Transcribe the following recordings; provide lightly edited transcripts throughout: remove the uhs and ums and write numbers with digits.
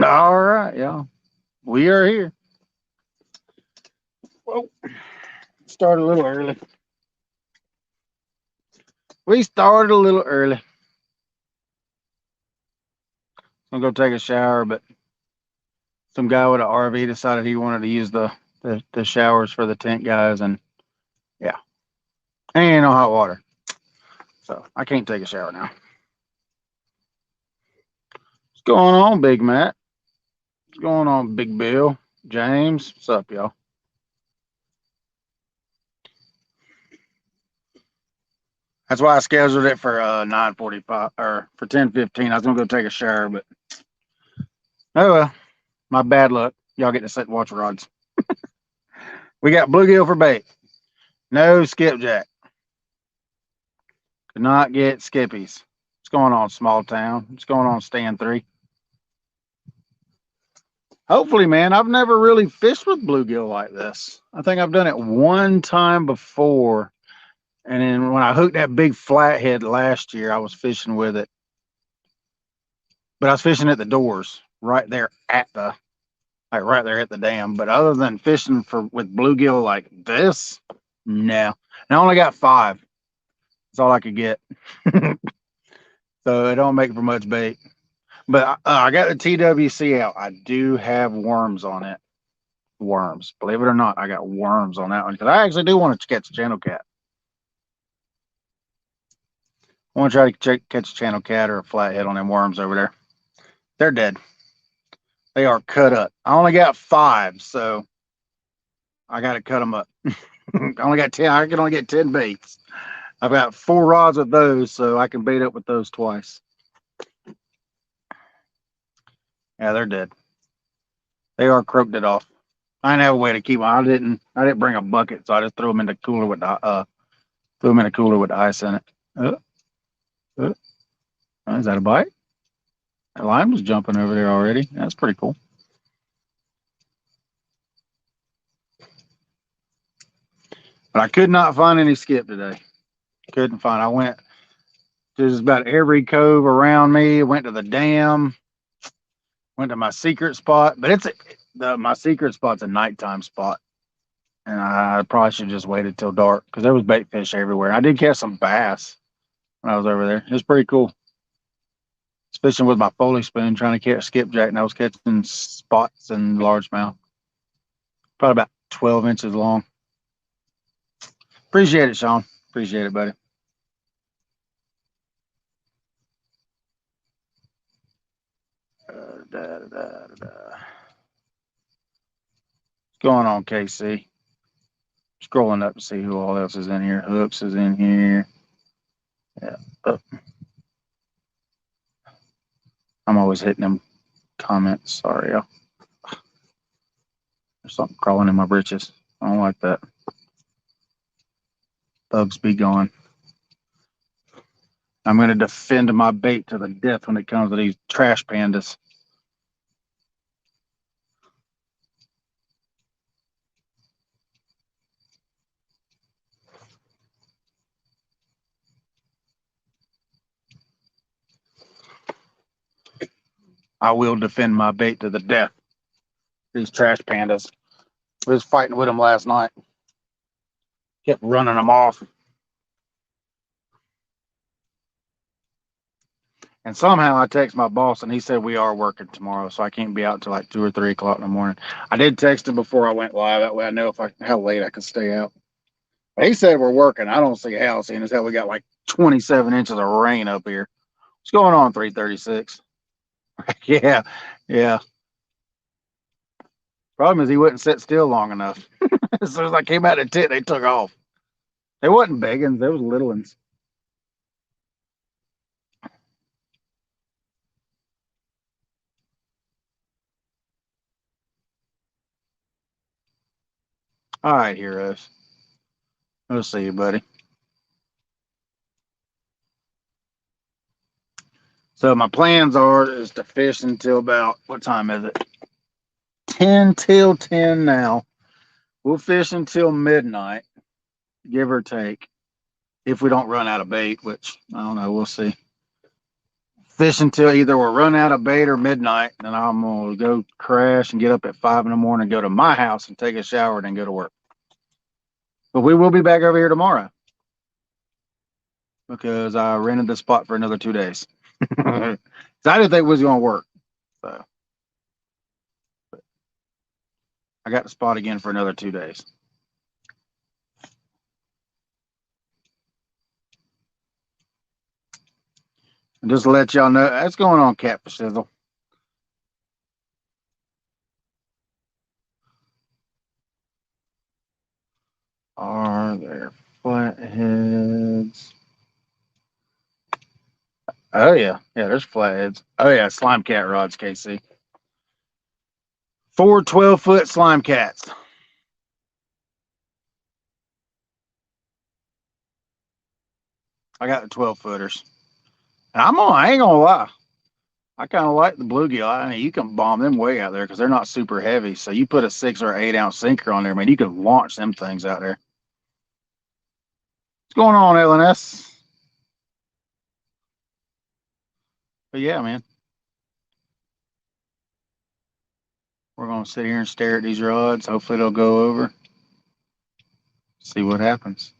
All right, y'all. We are here. Whoa, started a little early. We started a little early. I'm gonna go take a shower, but some guy with an RV decided he wanted to use the showers for the tent guys, and yeah, ain't no hot water, so I can't take a shower now. What's going on, Big Matt? What's going on, Big Bill? James, what's up, y'all? That's why I scheduled it for 9:45 or for 10:15. I was gonna go take a shower, but oh well, my bad luck. Y'all get to sit and watch rods. We got bluegill for bait. No skipjack. Could not get skippies. What's going on, small town? What's going on, stand three? Hopefully, man. I've never really fished with bluegill like this. I think I've done it one time before. And then when I hooked that big flathead last year, I was fishing with it. But I was fishing at the doors, right there at the like right there at the dam. But other than fishing for with bluegill like this, no. And I only got five. That's all I could get. So it don't make for much bait. But I got the TWC out. I do have worms on it. Worms. Believe it or not, I got worms on that one because I actually do want to catch a channel cat. I want to try to catch a channel cat or a flathead on them worms over there. They're dead. They are cut up. I only got five, so I got to cut them up. I only got 10. I can only get 10 baits. I've got 4 rods with those, so I can bait up with those twice. Yeah, they're dead. They are croaked it off. I didn't have a way to keep them. I didn't bring a bucket, so I just threw them in the cooler with the ice in it. Uh, uh, is that a bite? That line was jumping over there already. That's pretty cool. But I could not find any skip today. Couldn't find. I went to just about every cove around me. Went to the dam. Went to my secret spot, but my secret spot's a nighttime spot, and I probably should just waited till dark because there was bait fish everywhere. I did catch some bass when I was over there. It was pretty cool. Fishing with my Foley spoon, trying to catch skipjack, and I was catching spots and largemouth. Probably about 12 inches long. Appreciate it, Sean. Appreciate it, buddy. What's going on, KC? Scrolling up to see who all else is in here. Hooks is in here. Yeah. Oh, I'm always hitting them comments. Sorry, y'all. There's something crawling in my britches. I don't like that. Bugs be gone. I'm going to defend my bait to the death when it comes to these trash pandas. I will defend my bait to the death. These trash pandas. We was fighting with them last night. Kept running them off. And somehow I text my boss and he said we are working tomorrow, so I can't be out until like 2 or 3 o'clock in the morning. I did text him before I went live. That way I know how late I can stay out. But he said we're working. I don't see how, seeing as how we got like 27 inches of rain up here. What's going on, 336? Yeah, yeah. Problem is he wouldn't sit still long enough. As soon as I came out of the tent, they took off. They wasn't big ones, they was little ones. All right, heroes. We'll see you, buddy. So my plans is to fish until about what time is it? 10 till 10 now. We'll fish until midnight, give or take. If we don't run out of bait, which I don't know, we'll see. fish until either we're run out of bait or midnight, and then I'm gonna go crash and get up at 5 in the morning, go to my house and take a shower, and then go to work. But we will be back over here tomorrow because I rented the spot for another 2 days. So I didn't think it was gonna work. So I got the spot again for another 2 days. And just to let y'all know, that's going on, Catfish Sizzle. Are there flatheads? Oh yeah, there's flatheads. Oh yeah, slime cat rods, KC. 4 12-foot slime cats. I got the 12-footers. And I ain't gonna lie. I kind of like the bluegill. I mean, you can bomb them way out there because they're not super heavy. So you put a 6 or 8 ounce sinker on there, man, you can launch them things out there. What's going on, LNS? But yeah, man, we're gonna sit here and stare at these rods. Hopefully they'll go over. See what happens.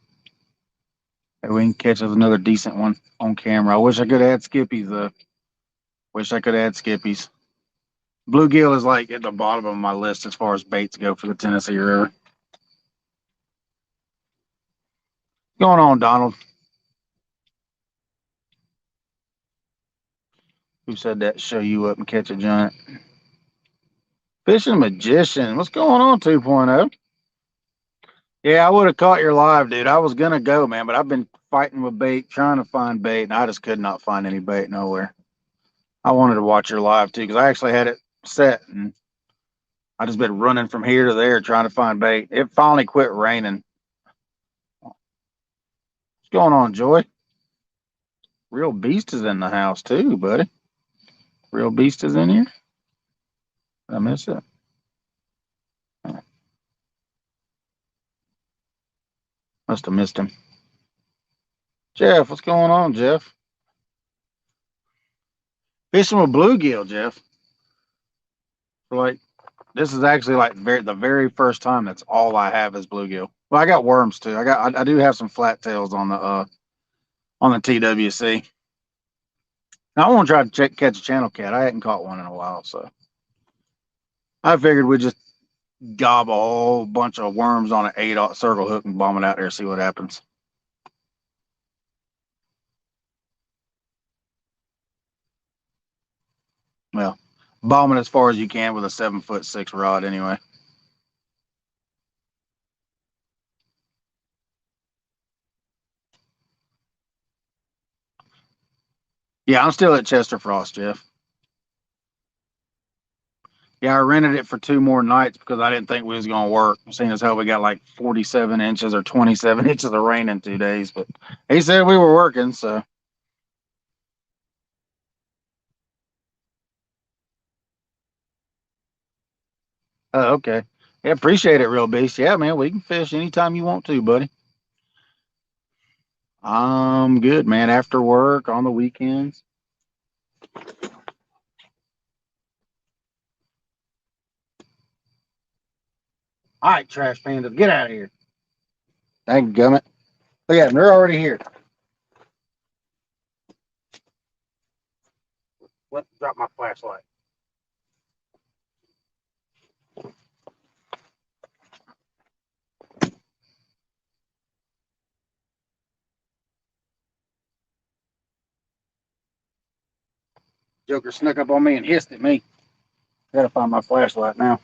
Maybe we can catch us another decent one on camera. I wish I could add skippies though. Wish I could add skippies. Bluegill is like at the bottom of my list as far as baits go for the Tennessee River. What's going on, Donald? Who said that? Show you up and catch a giant. Fishing Magician. What's going on, 2.0? Yeah, I would have caught your live, dude. I was gonna go, man, but I've been fighting with bait, trying to find bait, and I just could not find any bait nowhere. I wanted to watch your live too, because I actually had it set, and I just been running from here to there trying to find bait. It finally quit raining. What's going on, Joy? Real Beast is in the house too, buddy. Real Beast is in here. Did I miss it? Must have missed him. Jeff, what's going on, Jeff? Fishing with bluegill, Jeff. Like, this is actually like the very first time that's all I have is bluegill. Well, I got worms too. I do have some flat tails on the TWC. Now, I want to try to catch a channel cat. I hadn't caught one in a while, so I figured we'd just gob a whole bunch of worms on an 8 circle hook and bomb it out there and see what happens. Well, bomb it as far as you can with a 7'6" rod anyway. Yeah, I'm still at Chester Frost, Jeff. Yeah, I rented it for 2 more nights because I didn't think we was gonna work. Seeing as how we got like 47 inches or 27 inches of rain in 2 days, but he said we were working, so. Oh, okay. Yeah, appreciate it, Real Beast. Yeah, man, we can fish anytime you want to, buddy. I'm good, man. After work, on the weekends. All right, trash pandas, get out of here. Thank you, gummit. Look at them, they're already here. Let's drop my flashlight. Joker snuck up on me and hissed at me. Gotta find my flashlight now.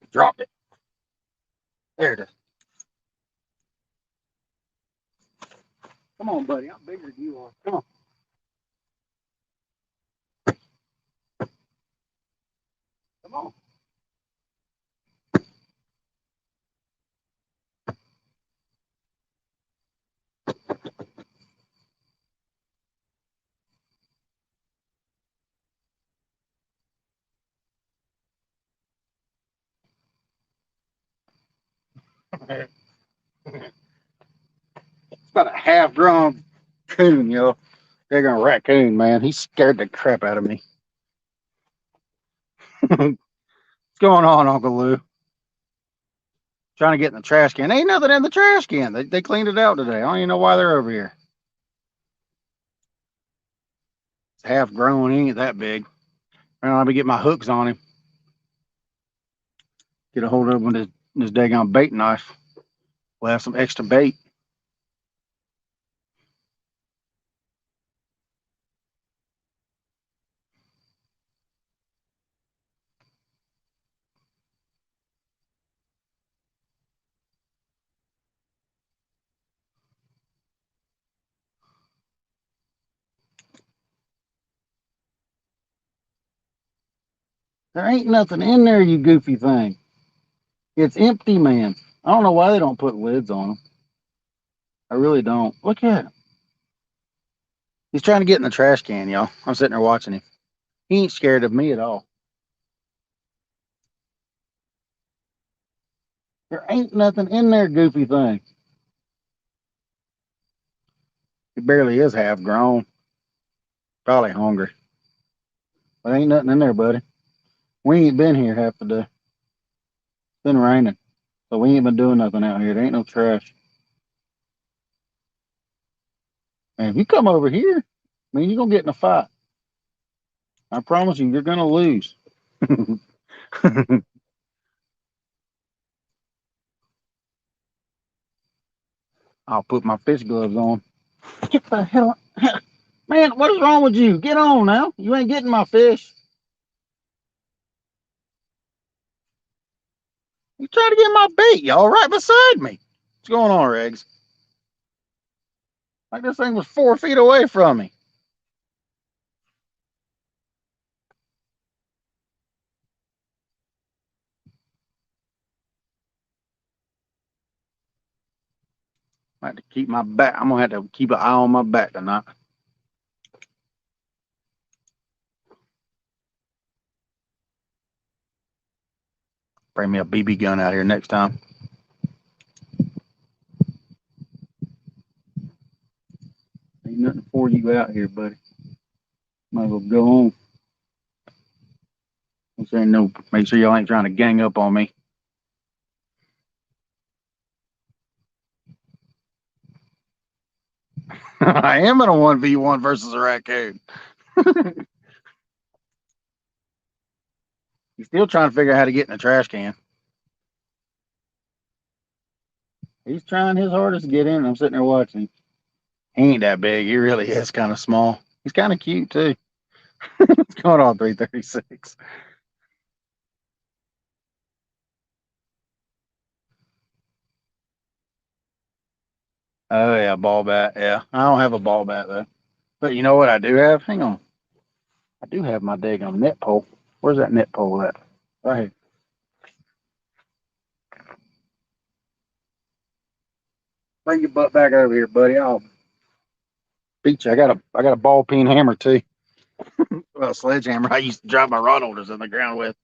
Dropped it. There it is. Come on, buddy. I'm bigger than you are. Come on. Come on. It's about a half-grown coon, yo. Daggone raccoon, man. He scared the crap out of me. What's going on, Uncle Lou? Trying to get in the trash can. Ain't nothing in the trash can. They cleaned it out today. I don't even know why they're over here. It's half grown. He ain't that big. I'll be getting my hooks on him. Get a hold of him with this daggone bait knife. We'll have some extra bait. There ain't nothing in there, you goofy thing. It's empty, man. I don't know why they don't put lids on them. I really don't. Look at him. He's trying to get in the trash can, y'all. I'm sitting there watching him. He ain't scared of me at all. There ain't nothing in there, goofy thing. He barely is half grown. Probably hungry. But ain't nothing in there, buddy. We ain't been here half the day. It's been raining. So we ain't been doing nothing out here. There ain't no trash. And if you come over here, man, you're gonna get in a fight. I promise you, you're gonna lose. I'll put my fish gloves on. Get the hell, man! What is wrong with you? Get on now. You ain't getting my fish. You trying to get my bait, y'all, right beside me. What's going on, Regs? Like this thing was 4 feet away from me. I have to keep my back. I'm gonna have to keep an eye on my back tonight. Bring me a BB gun out here next time. Ain't nothing for you out here, buddy. Might as well go on. This ain't no. Make sure y'all ain't trying to gang up on me. I am in a 1v1 versus a raccoon. He's still trying to figure out how to get in the trash can. He's trying his hardest to get in. I'm sitting there watching. He ain't that big. He really is kind of small. He's kind of cute too. What's going on, 336? Oh yeah, ball bat. Yeah, I don't have a ball bat though. But you know what I do have? Hang on. I do have my daggone net pole. Where's that net pole at? Right here. Bring your butt back over here, buddy. I'll beat you. I got a ball peen hammer too. Well, a sledgehammer. I used to drive my rod holders in the ground with.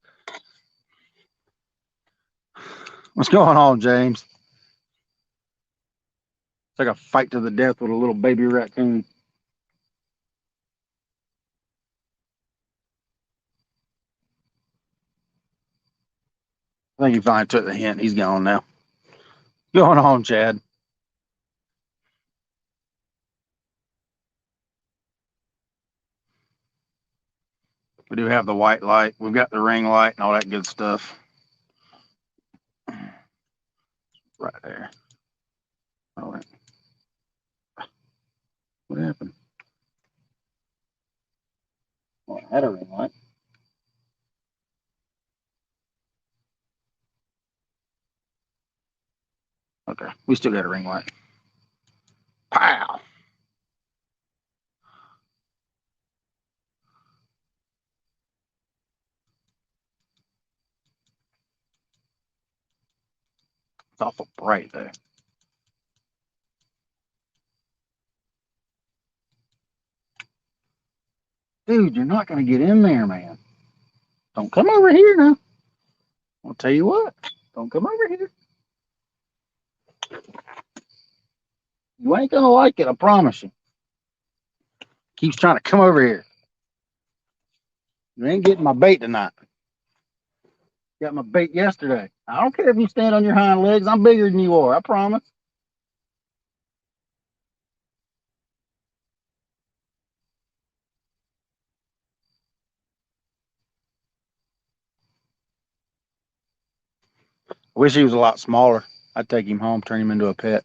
What's going on, James? It's like a fight to the death with a little baby raccoon. I think he finally took the hint. He's gone now. What's going on, Chad? We do have the white light. We've got the ring light and all that good stuff. Right there. All right. What happened? Well, I had a ring light. Okay. We still got a ring light. Pow. It's awful bright though. Dude, you're not going to get in there, man. Don't come over here now. I'll tell you what. Don't come over here. You ain't going to like it, I promise you. Keeps trying to come over here. You ain't getting my bait tonight. Got my bait yesterday. I don't care if you stand on your hind legs. I'm bigger than you are. I promise. I wish he was a lot smaller. I'd take him home, turn him into a pet.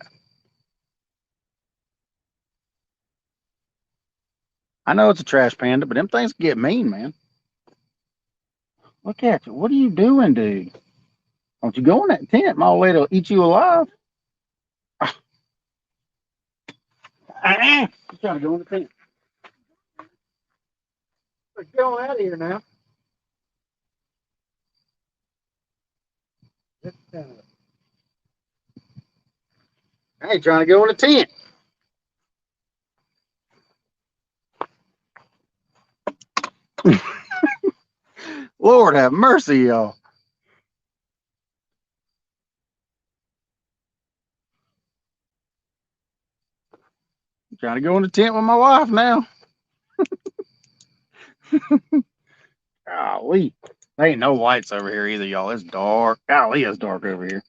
I know it's a trash panda, but them things get mean, man. Look at you. What are you doing, dude? Don't you go in that tent. My old lady'll eat you alive. You're trying to go in the tent. Get on out of here now. I ain't trying to go in the tent. Lord have mercy, y'all. I'm trying to go in the tent with my wife now. Golly. There ain't no lights over here either, y'all. It's dark. Golly, it's dark over here.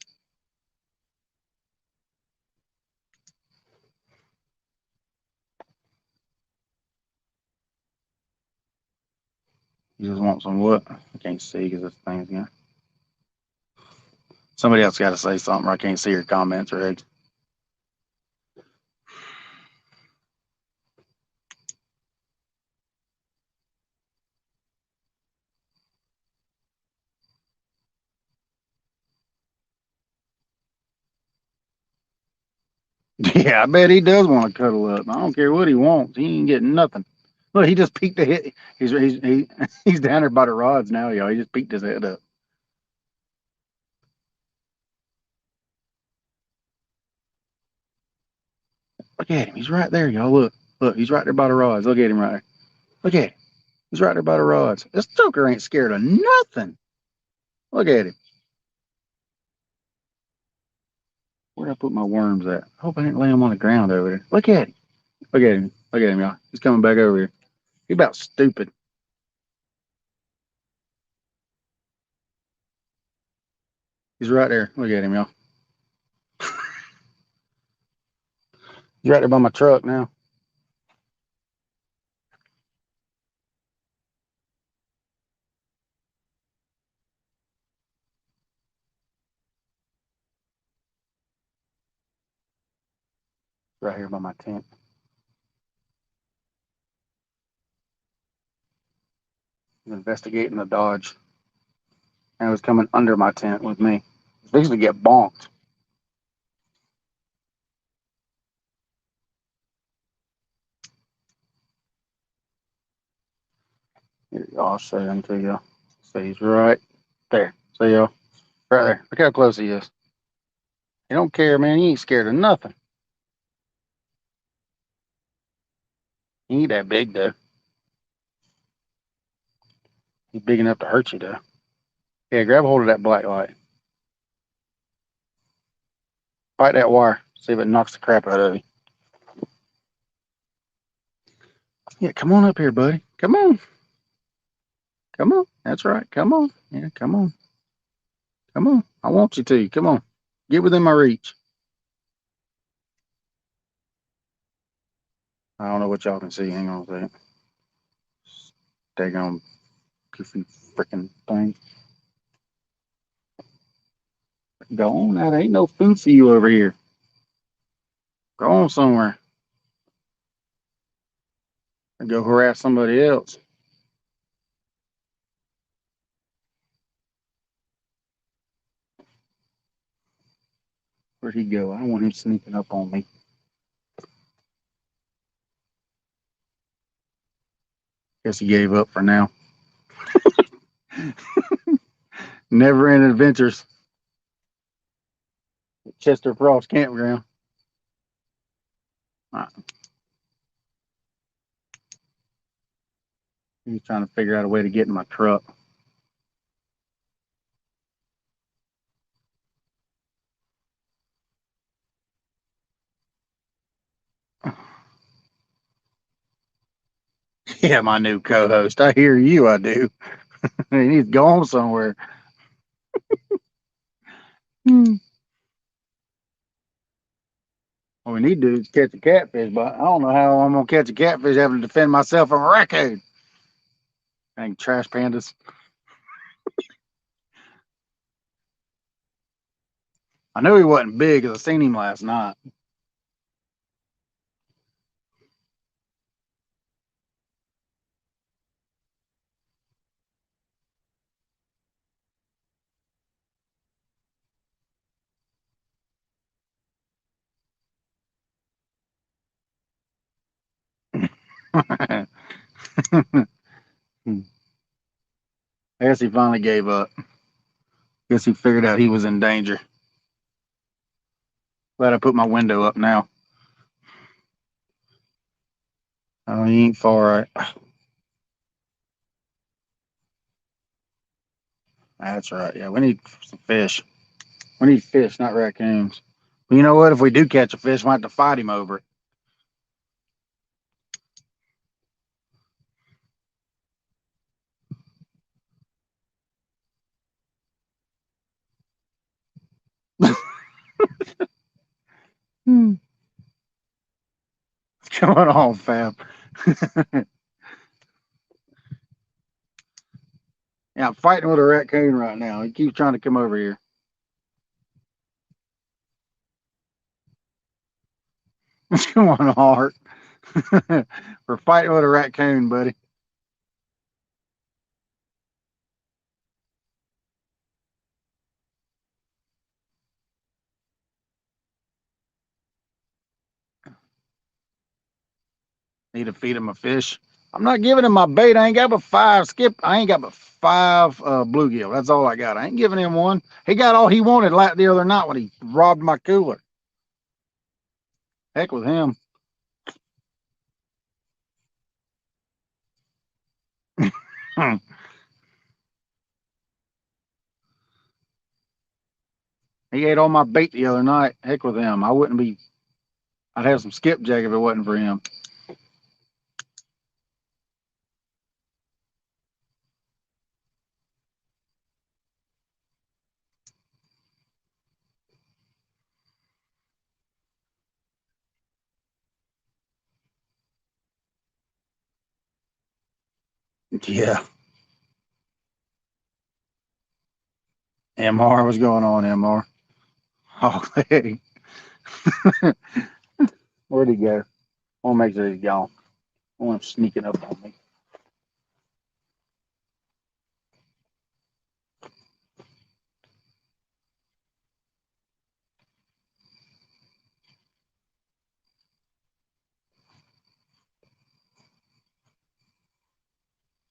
You just want some what? I can't see because this thing's got. Somebody else got to say something, or I can't see your comments or eggs. Yeah, I bet he does want to cuddle up. I don't care what he wants. He ain't getting nothing. Look, he just peeked the head. He's down there by the rods now, y'all. He just peeked his head up. Look at him. He's right there, y'all. Look. He's right there by the rods. Look at him right there. Look at him. He's right there by the rods. This joker ain't scared of nothing. Look at him. Where'd I put my worms at? I hope I didn't lay them on the ground over there. Look at him. Look at him. Look at him, y'all. He's coming back over here. He about stupid. He's right there. Look at him, y'all. He's right there by my truck now. Right here by my tent. He's investigating the Dodge. And it was coming under my tent with me. He's basically get bonked. Here, I'll show him to you. So he's right there. See y'all? Right there. Look how close he is. He don't care, man. He ain't scared of nothing. He ain't that big, though. He's big enough to hurt you, though. Yeah, grab a hold of that black light. Fight that wire. See if it knocks the crap out of you. Yeah, come on up here, buddy. Come on. Come on. That's right. Come on. Yeah, come on. Come on. I want you to. Come on. Get within my reach. I don't know what y'all can see. Hang on a second. Daggone goofy freaking thing. Go on now. There ain't no food for you over here. Go on somewhere. Or go harass somebody else. Where'd he go? I don't want him sneaking up on me. Guess he gave up for now. Never end adventures. Chester Frost Campground. He's trying to figure out a way to get in my truck. Yeah, my new co-host. I hear you. I do. He needs to go on somewhere. Hmm. What we need to do is catch a catfish, but I don't know how I'm gonna catch a catfish having to defend myself from a raccoon. Dang trash pandas. I knew he wasn't big because I seen him last night. I guess he finally gave up. Guess he figured out he was in danger. Glad I put my window up now. Oh, he ain't far right. That's right. Yeah, we need some fish. We need fish, not raccoons. But you know what? If we do catch a fish, we might have to fight him over it. What's going on, fam? Yeah, I'm fighting with a raccoon right now. He keeps trying to come over here. What's going on, Art? We're fighting with a raccoon, buddy. Need to feed him a fish. I'm not giving him my bait. I ain't got but five skip. I ain't got but five bluegill. That's all I got. I ain't giving him one. He got all he wanted the other night when he robbed my cooler. Heck with him. Hmm. He ate all my bait the other night. Heck with him. I wouldn't be. I'd have some skipjack if it wasn't for him. Yeah. MR, what's going on, MR? Oh, hey. Where'd he go? I want to make sure he's gone. I want him sneaking up on me.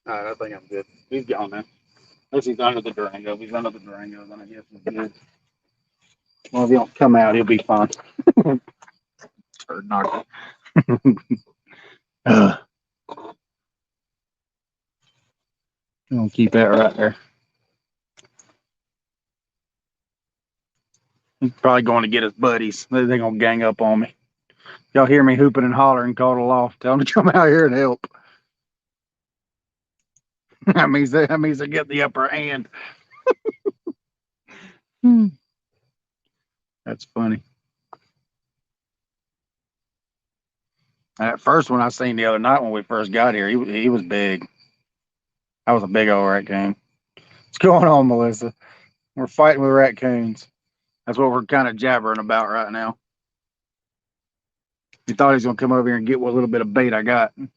All right, I think I'm good. He's gone now. Unless he's under the Durango. If he's under the Durango, then I guess he's good. Well, if he don't come out, he'll be fine. Turd knocker. I'm gonna keep that right there. He's probably going to get his buddies. They're gonna gang up on me. Y'all hear me hooping and hollering, call the law. Tell them to come out here and help. that means they get the upper hand. Hmm. That's funny. That first one I seen the other night when we first got here, he was big. That was a big old raccoon. What's going on, Melissa? We're fighting with raccoons. That's what we're kind of jabbering about right now. He thought he was gonna come over here and get what little bit of bait I got. What's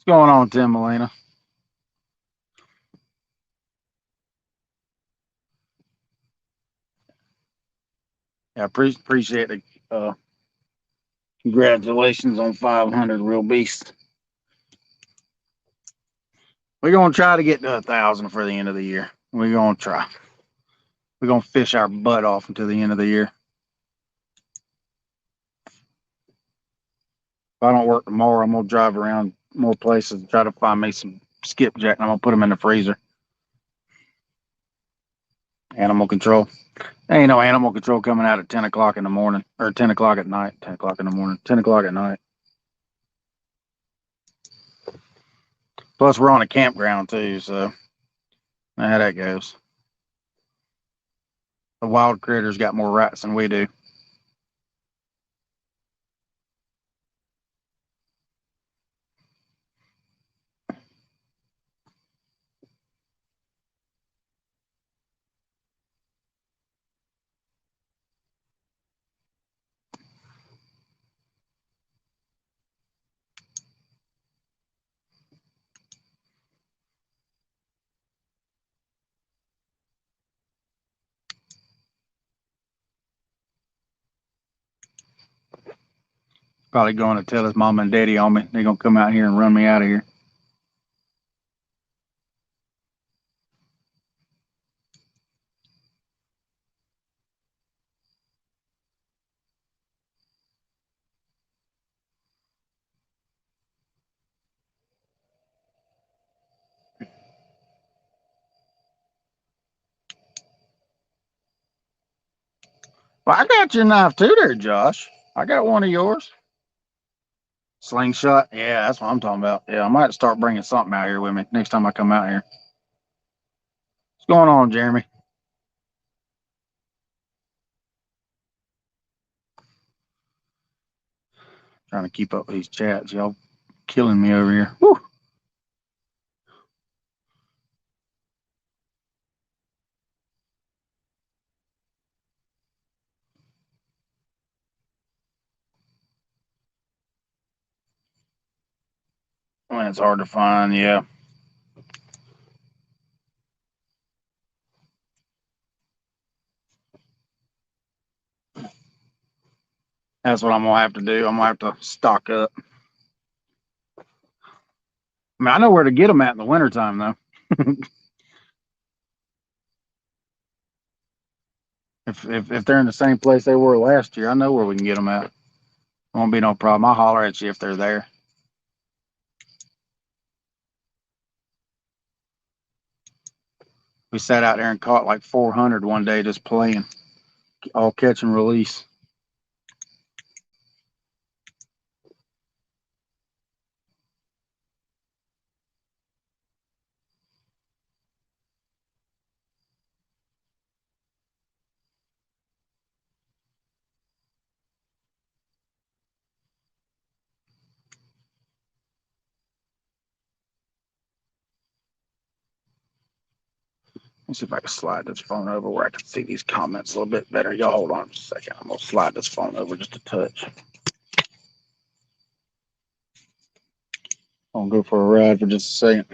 going on, Tim Molina? Yeah, appreciate the congratulations on 500 real beast. We're gonna try to get to 1,000 for the end of the year. We're gonna try. We're gonna fish our butt off until the end of the year. If I don't work tomorrow, I'm gonna drive around more places and try to find me some skipjack, and I'm gonna put them in the freezer. Animal control. Ain't no animal control coming out at 10 o'clock in the morning or 10 o'clock at night. 10 o'clock in the morning, 10 o'clock at night. Plus, we're on a campground too, so how that goes. The wild critters got more rights than we do. Probably going to tell his mom and daddy on me. They're gonna come out here and run me out of here. Well, I got your knife too, there, Josh. I got one of yours. Slingshot. Yeah, that's what I'm talking about. Yeah, I might start bringing something out here with me next time I come out here. What's going on, Jeremy? Trying to keep up with these chats. Y'all killing me over here. Whew. Well, it's hard to find. Yeah. That's what I'm gonna have to do. I'm gonna have to stock up. I mean, I know where to get them at in the wintertime, though. if they're in the same place they were last year, I know where we can get them at. Won't be no problem. I'll holler at you if they're there. We sat out there and caught like 400 one day just playing, all catch and release. Let's see if I can slide this phone over where I can see these comments a little bit better. Y'all hold on just a second. I'm gonna slide this phone over just a touch. I'm gonna go for a ride for just a second.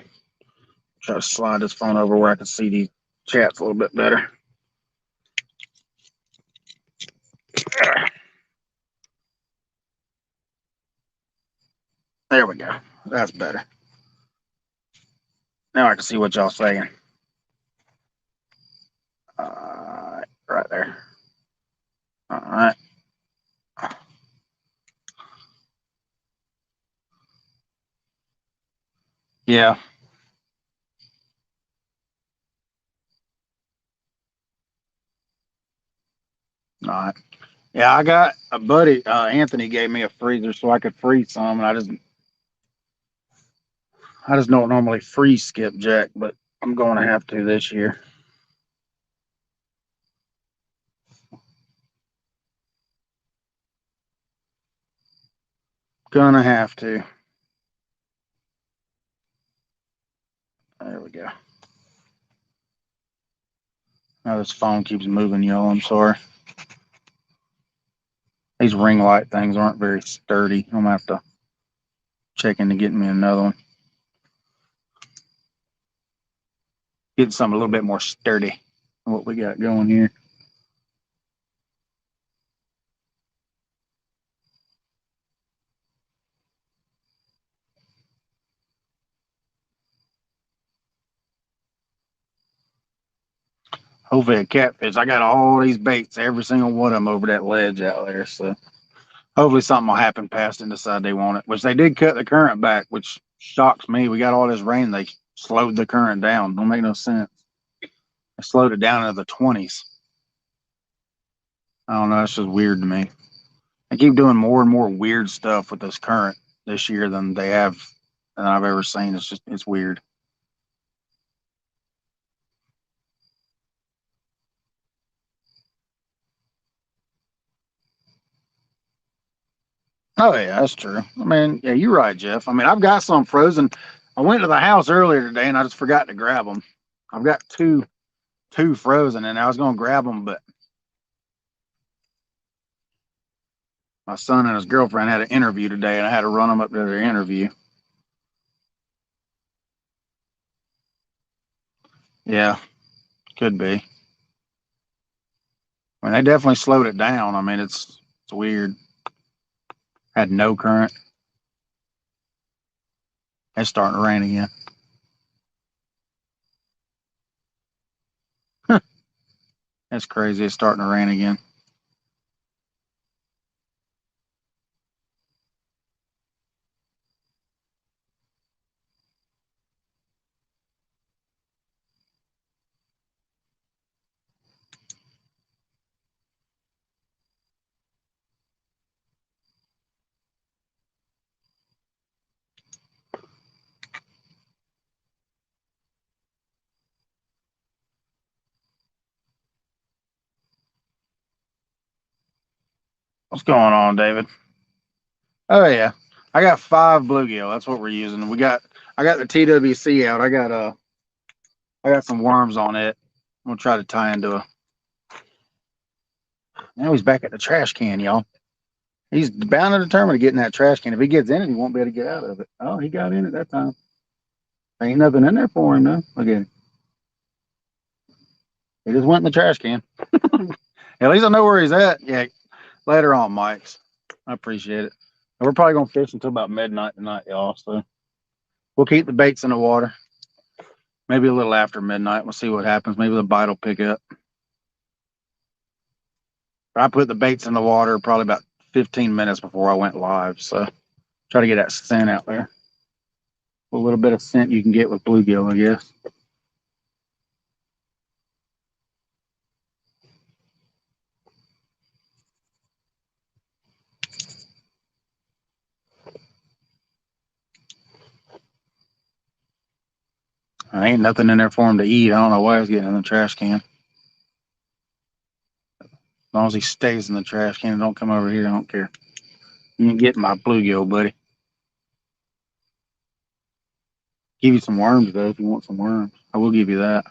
Try to slide this phone over where I can see these chats a little bit better. There we go. That's better. Now I can see what y'all saying. Right there. All right. Yeah. All right. Yeah, I got a buddy. Anthony gave me a freezer so I could freeze some, and I just don't normally freeze skipjack, but I'm going to have to this year. Gonna have to. There we go. Now this phone keeps moving, y'all. I'm sorry. These ring light things aren't very sturdy. I'm gonna have to check into getting me another one. Get something a little bit more sturdy than what we got going here. Hopefully a catfish. I got all these baits, every single one of them over that ledge out there. So hopefully something will happen past and decide they want it. Which they did cut the current back, which shocks me. We got all this rain, they slowed the current down. Don't make no sense. They slowed it down into the 20s. I don't know. It's just weird to me. They keep doing more and more weird stuff with this current this year than they have than I've ever seen. It's weird. Oh yeah, that's true. I mean, yeah, you're right, Jeff. I mean, I've got some frozen. I went to the house earlier today and I just forgot to grab them. I've got two frozen and I was gonna grab them, but my son and his girlfriend had an interview today and I had to run them up to their interview. Yeah, could be. I mean, they definitely slowed it down. I mean, it's weird. Had no current. It's starting to rain again. That's crazy. It's starting to rain again. What's going on, David? Oh yeah, I got 5 bluegill. That's what we're using. I got the TWC out. I got some worms on it. I'm gonna try to tie into a. Now he's back at the trash can, y'all. He's bound and determined to get in that trash can. If he gets in it, he won't be able to get out of it. Oh, he got in it that time. Ain't nothing in there for him though. Look at him. He just went in the trash can. At least I know where he's at. Yeah, later on, Mike's. I appreciate it. We're probably gonna fish until about midnight tonight, y'all. So we'll keep the baits in the water. Maybe a little after midnight. We'll see what happens. Maybe the bite will pick up. I put the baits in the water probably about 15 minutes before I went live. So try to get that scent out there. A little bit of scent you can get with bluegill, I guess. There ain't nothing in there for him to eat. I don't know why he's getting in the trash can. As long as he stays in the trash can and don't come over here, I don't care. You can get my bluegill, buddy. Give you some worms though if you want some worms. I will give you that.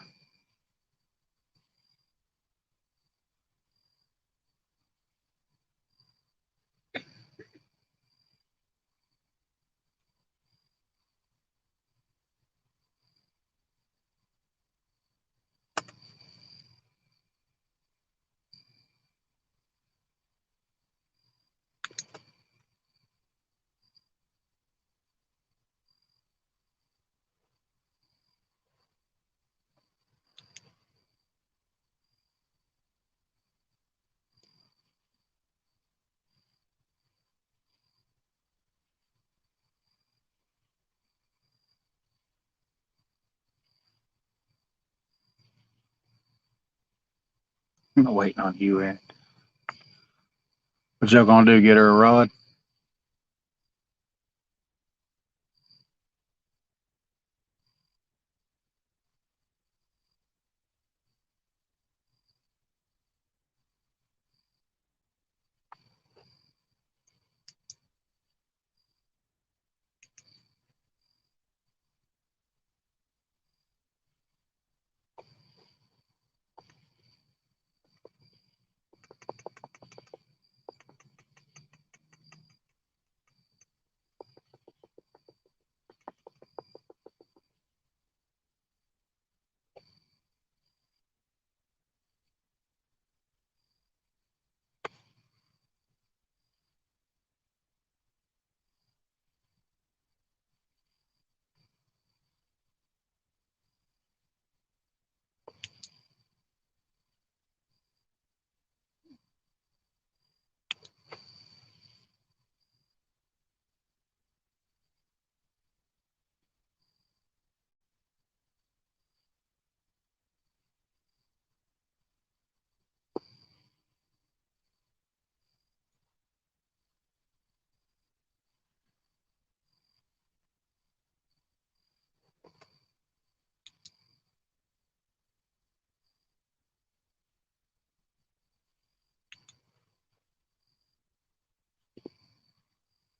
I'm waiting on you, Ed. What y'all gonna do? Get her a rod?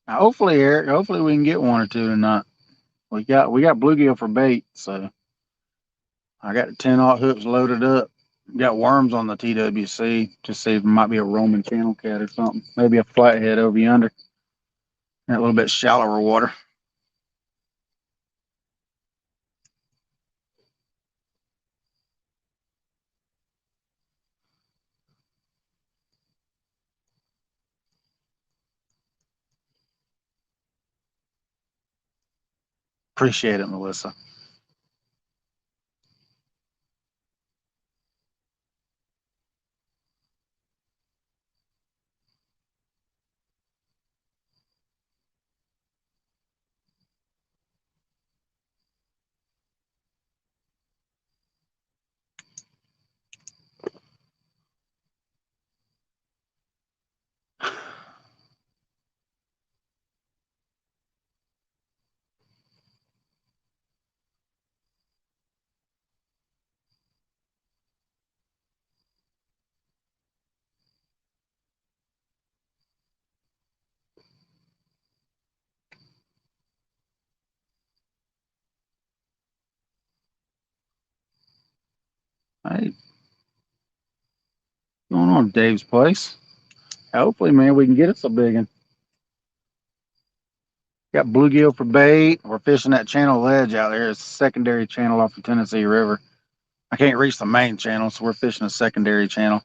Hopefully, Eric. Hopefully, we can get one or two tonight. We got bluegill for bait, so I got the 10-aught hooks loaded up. Got worms on the TWC. Just see if it might be a Roman channel cat or something. Maybe a flathead over yonder. In a little bit shallower water. Appreciate it, Melissa. Hey, what's going on, Dave's place? Hopefully, man, we can get us a big one. Got bluegill for bait. We're fishing that channel ledge out there. It's a secondary channel off the Tennessee River. I can't reach the main channel, so we're fishing a secondary channel.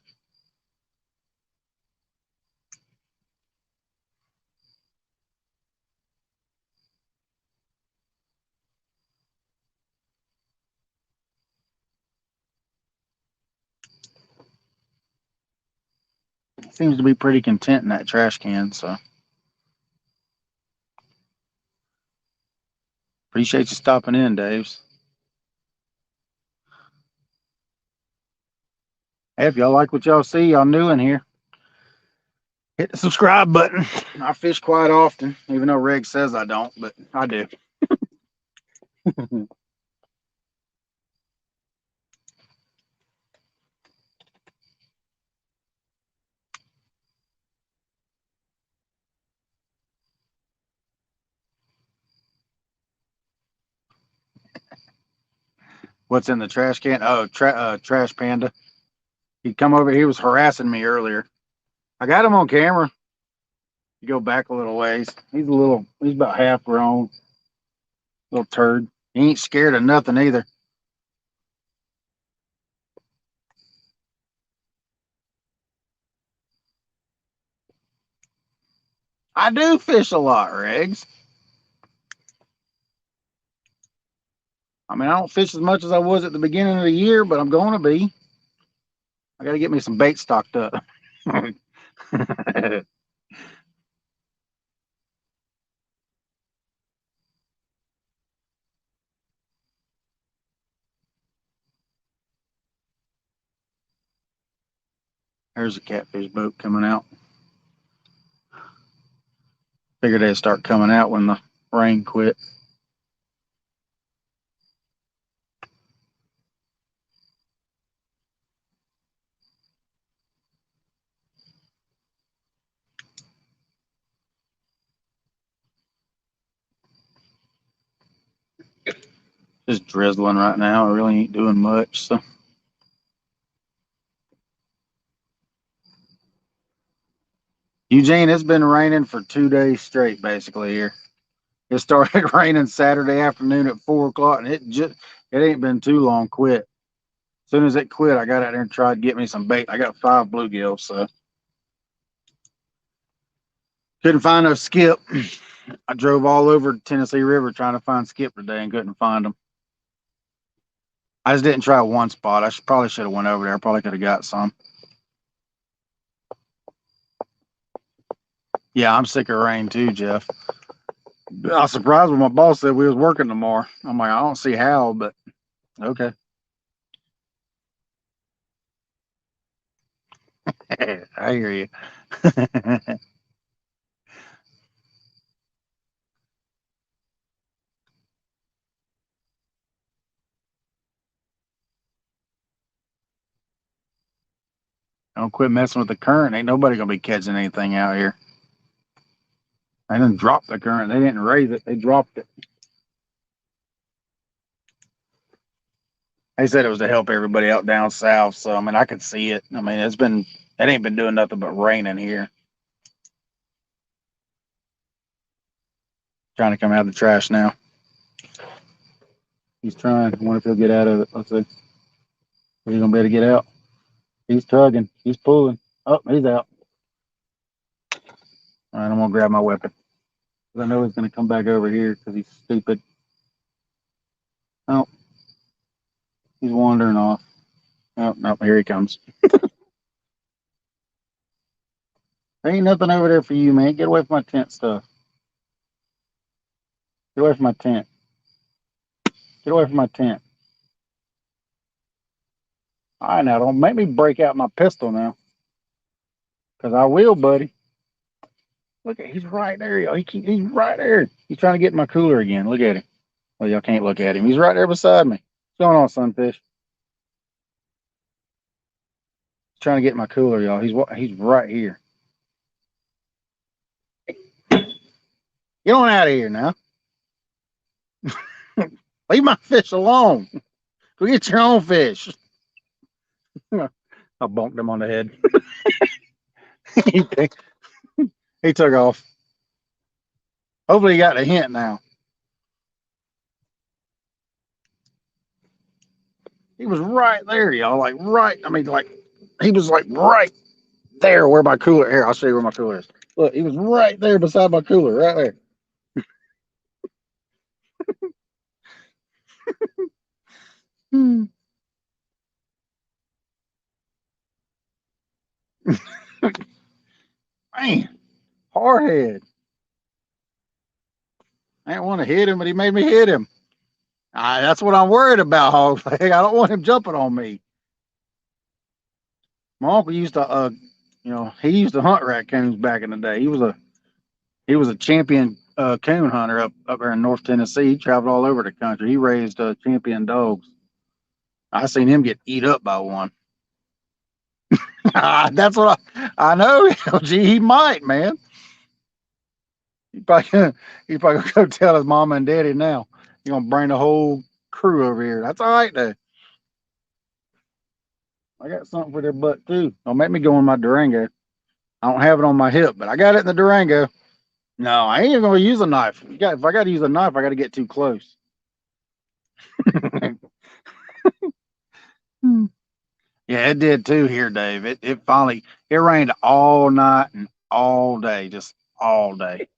Seems to be pretty content in that trash can, so appreciate you stopping in, Dave's. Hey, if y'all like what y'all see, y'all new in here, hit the subscribe button. I fish quite often, even though Reg says I don't, but I do. What's in the trash can? Oh, trash panda. He come over. He was harassing me earlier. I got him on camera. You go back a little ways. He's a little. He's about half grown. Little turd. He ain't scared of nothing either. I do fish a lot, Regs. I mean, I don't fish as much as I was at the beginning of the year, but I'm going to be. I got to get me some bait stocked up. There's a catfish boat coming out. Figured they'd start coming out when the rain quit. Just drizzling right now. I really ain't doing much. So Eugene, it's been raining for 2 days straight, basically here. It started raining Saturday afternoon at 4 o'clock, and it ain't been too long. Quit. As soon as it quit, I got out there and tried to get me some bait. I got 5 bluegills, so couldn't find no skip. I drove all over the Tennessee River trying to find skip today and couldn't find them. I just didn't try one spot. Probably should have went over there. I probably could have got some. Yeah, I'm sick of rain too, Jeff. I was surprised when my boss said we was working tomorrow. I'm like, I don't see how, but okay. I hear you. Don't quit messing with the current. Ain't nobody gonna be catching anything out here. They didn't drop the current. They didn't raise it. They dropped it. They said it was to help everybody out down south. So I mean, I could see it. I mean, it ain't been doing nothing but raining here. Trying to come out of the trash now. He's trying. I wonder if he'll get out of it. Let's see. Is he gonna be able to get out? He's tugging. He's pulling. Oh, he's out. All right, I'm gonna grab my weapon. I know he's gonna come back over here because he's stupid. Oh, he's wandering off. Oh, no, here he comes. There ain't nothing over there for you, man. Get away from my tent stuff. Get away from my tent. Get away from my tent. All right, now don't make me break out my pistol now, because I will, buddy. Look at he's right there. Yo. He's right there. He's trying to get in my cooler again. Look at him. Well, y'all can't look at him. He's right there beside me. What's going on, sunfish? He's trying to get in my cooler, y'all. He's right here. Get on out of here now. Leave my fish alone. Go get your own fish. I bonked him on the head. He took off. Hopefully he got a hint now. He was right there, y'all. Like right. I mean, like he was like right there where my cooler. Here, I'll show you where my cooler is. Look, he was right there beside my cooler, right there. Man, hardhead. I didn't want to hit him, but he made me hit him. That's what I'm worried about, Hog Leg. I don't want him jumping on me. My uncle used to, he used to hunt raccoons back in the day. He was a champion coon hunter up there in North Tennessee. He traveled all over the country. He raised champion dogs. I seen him get eat up by one. That's what I know. Gee, he might, man. He probably gonna go tell his mama and daddy now. You're gonna bring the whole crew over here. That's all right though. I got something for their butt too. Don't make me go in my Durango. I don't have it on my hip, but I got it in the Durango. No, I ain't even gonna use a knife. If I gotta use a knife, I gotta get too close. Yeah, it did too here, Dave. It rained all night and all day, just all day.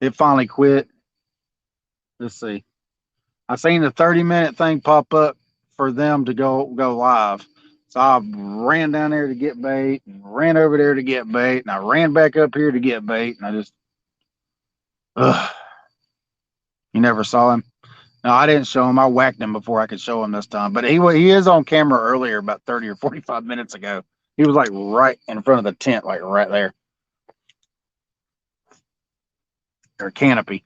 It finally quit. Let's see. I seen the 30-minute thing pop up for them to go live. So I ran down there to get bait and ran over there to get bait and I ran back up here to get bait and I just you never saw him. No, I didn't show him. I whacked him before I could show him this time. But he is on camera earlier, about 30 or 45 minutes ago. He was like right in front of the tent, like right there. Or canopy.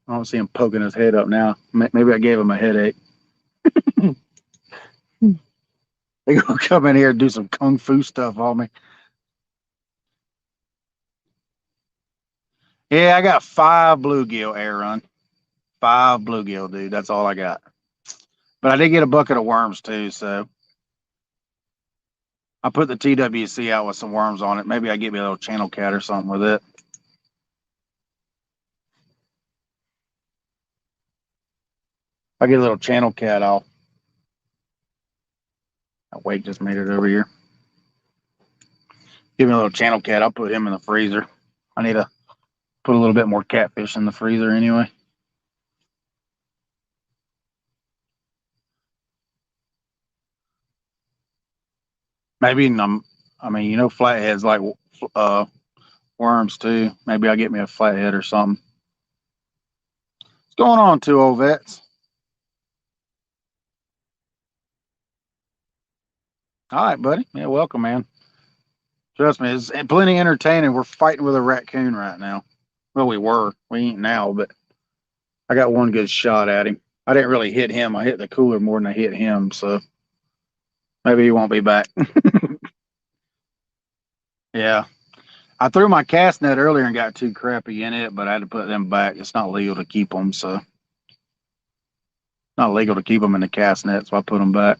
I don't see him poking his head up now. Maybe I gave him a headache. They gonna come in here and do some kung fu stuff on me. Yeah, I got 5 bluegill air run. 5 bluegill, dude. That's all I got. But I did get a bucket of worms too, so I put the TWC out with some worms on it. Maybe I get me a little channel cat or something with it. I get a little channel cat, I'll Wake just made it over here. Give me a little channel cat. I'll put him in the freezer. I need to put a little bit more catfish in the freezer anyway. Maybe flatheads like worms too. Maybe I'll get me a flathead or something. What's going on, 2 old vets? All right, buddy. Yeah, welcome, man. Trust me, it's plenty entertaining. We're fighting with a raccoon right now. Well, we were. We ain't now, but I got one good shot at him. I didn't really hit him. I hit the cooler more than I hit him. So Maybe he won't be back. Yeah. I threw my cast net earlier and got too crappy in it, but I had to put them back. It's not legal to keep them, so not legal to keep them in the cast net, so I put them back.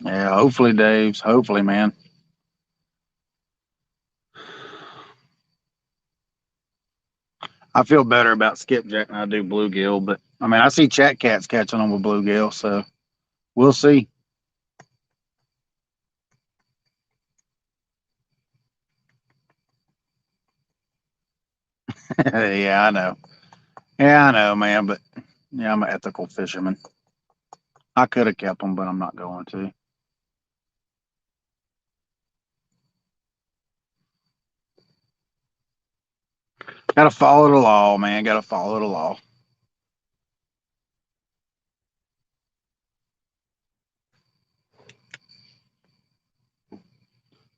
Yeah, hopefully, Dave's. Hopefully, man. I feel better about skipjack than I do bluegill, but I mean, I see chat cats catching them with bluegill, so we'll see. Yeah, I know. Yeah, I know, man, but yeah, I'm an ethical fisherman. I could have kept them, but I'm not going to. Got to follow the law, man. Got to follow the law.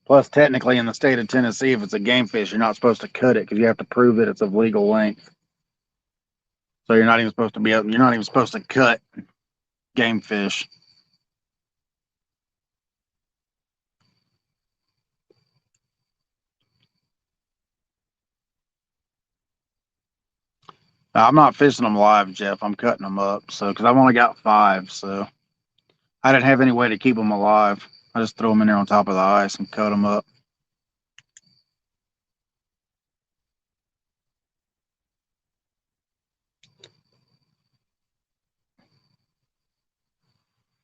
Plus, technically, in the state of Tennessee, if it's a game fish, you're not supposed to cut it because you have to prove that it's of legal length. So you're not even supposed to be up. You're not even supposed to cut game fish. I'm not fishing them live, Jeff. I'm cutting them up. So because I've only got five, so I didn't have any way to keep them alive. I just throw them in there on top of the ice and cut them up.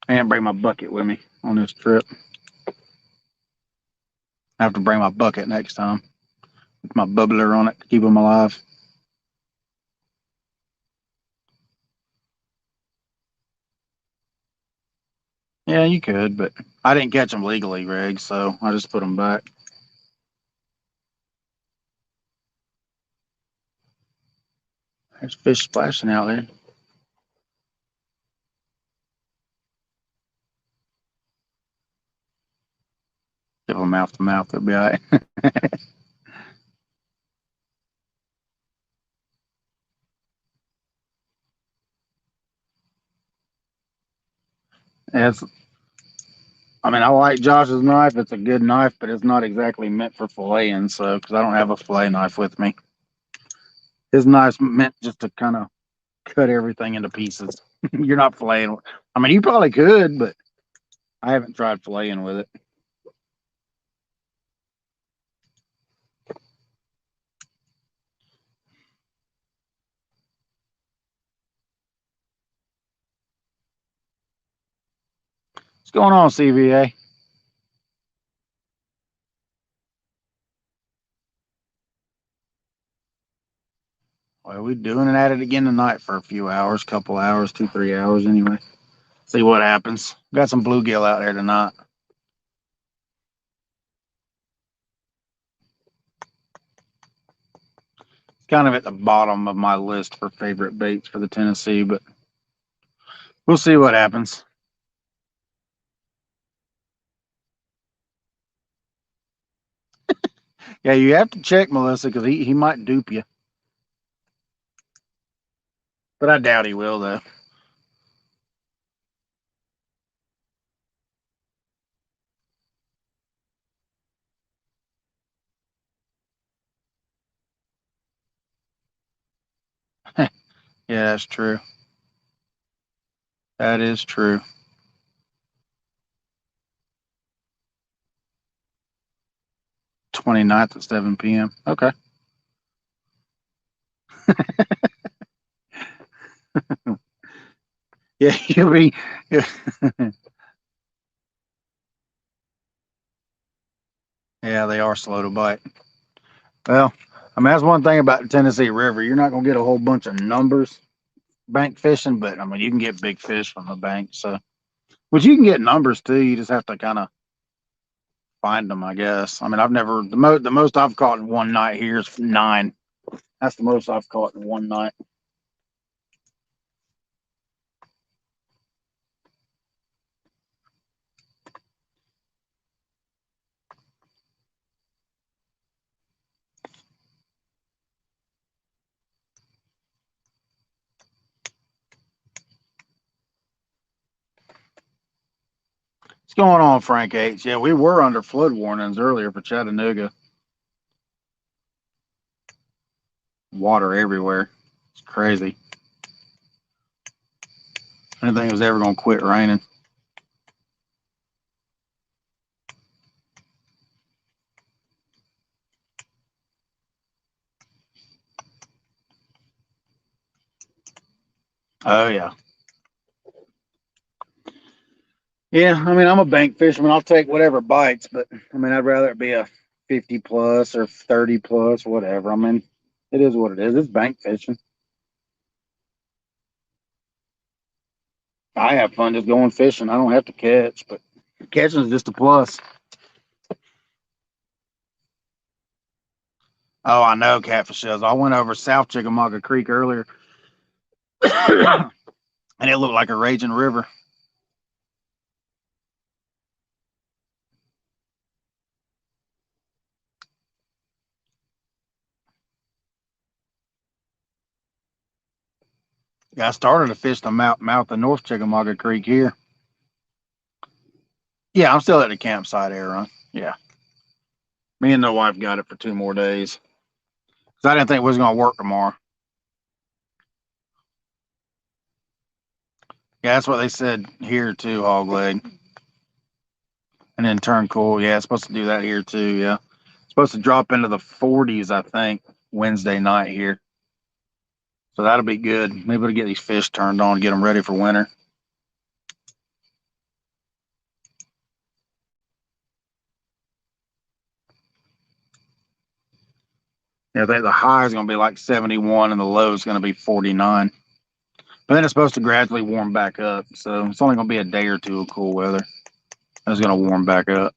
I didn't bring my bucket with me on this trip. I have to bring my bucket next time with my bubbler on it to keep them alive. Yeah, you could, but I didn't catch them legally, Greg, so I just put them back. There's fish splashing out there. Give them mouth to mouth, they'll be all right. It's, I mean, I like Josh's knife. It's a good knife, but it's not exactly meant for filleting. So, because I don't have a fillet knife with me, his knife's meant just to kind of cut everything into pieces. You're not filleting. I mean, you probably could, but I haven't tried filleting with it. What's going on, CVA? Well, we're doing it at it again tonight for a few hours, couple hours, 2, 3 hours anyway. See what happens. Got some bluegill out there tonight. It's kind of at the bottom of my list for favorite baits for the Tennessee, but we'll see what happens. Yeah, you have to check Melissa because he might dupe you, but I doubt he will though. Yeah, that's true. That is true. 29th at 7 p.m. Okay. Yeah, you'll be. Yeah, yeah, they are slow to bite. Well, I mean that's one thing about the Tennessee River. You're not gonna get a whole bunch of numbers bank fishing, but I mean you can get big fish from the bank. So, which you can get numbers too. You just have to kind of find them, I guess. I mean I've never the most I've caught in one night here is 9. That's the most I've caught in one night. going on, Frank H? Yeah, we were under flood warnings earlier for Chattanooga. Water everywhere. It's crazy. I didn't think it was ever going to quit raining. Oh, yeah. Yeah, I mean, I'm a bank fisherman. I'll take whatever bites, but I mean, I'd rather it be a 50 plus or 30 plus, whatever. I mean, it is what it is. It's bank fishing. I have fun just going fishing. I don't have to catch, but catching is just a plus. Oh, I know catfish shells. I went over South Chickamauga Creek earlier, and it looked like a raging river. Yeah, I started to fish the mouth of North Chickamauga Creek here. Yeah, I'm still at the campsite air run. Yeah, me and the wife got it for 2 more days because I didn't think it was going to work tomorrow. Yeah, that's what they said here too, hog leg, and then turn cool. Yeah, it's supposed to do that here too. Yeah, it's supposed to drop into the 40s, I think, Wednesday night here. So that'll be good. Maybe we'll get these fish turned on, get them ready for winter. Yeah, I think the high is going to be like 71 and the low is going to be 49. But then it's supposed to gradually warm back up. So it's only going to be a day or two of cool weather. And it's going to warm back up.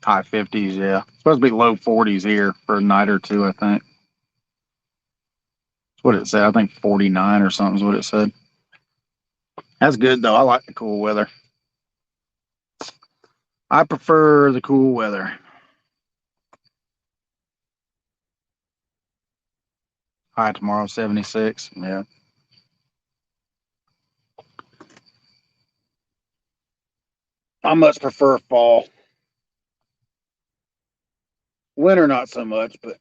High 50s, yeah. It's supposed to be low 40s here for a night or two, I think. That's what it said. I think 49 or something is what it said. That's good, though. I like the cool weather. I prefer the cool weather. High tomorrow, 76. Yeah. I much prefer fall. Winter, not so much, but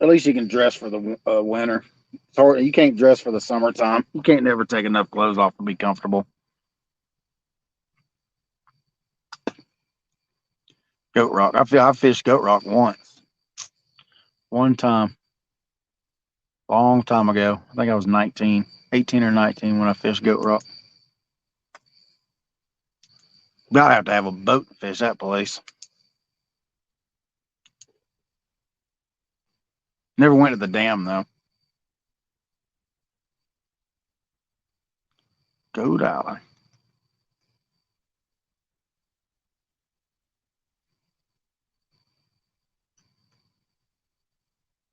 at least you can dress for the winter. It's hard. You can't dress for the summertime. You can't never take enough clothes off to be comfortable. Goat rock. I fished goat rock once. One time. Long time ago. I think I was 19, 18 or 19 when I fished goat rock. About have to have a boat to fish that place. Never went to the dam though. Goat Island.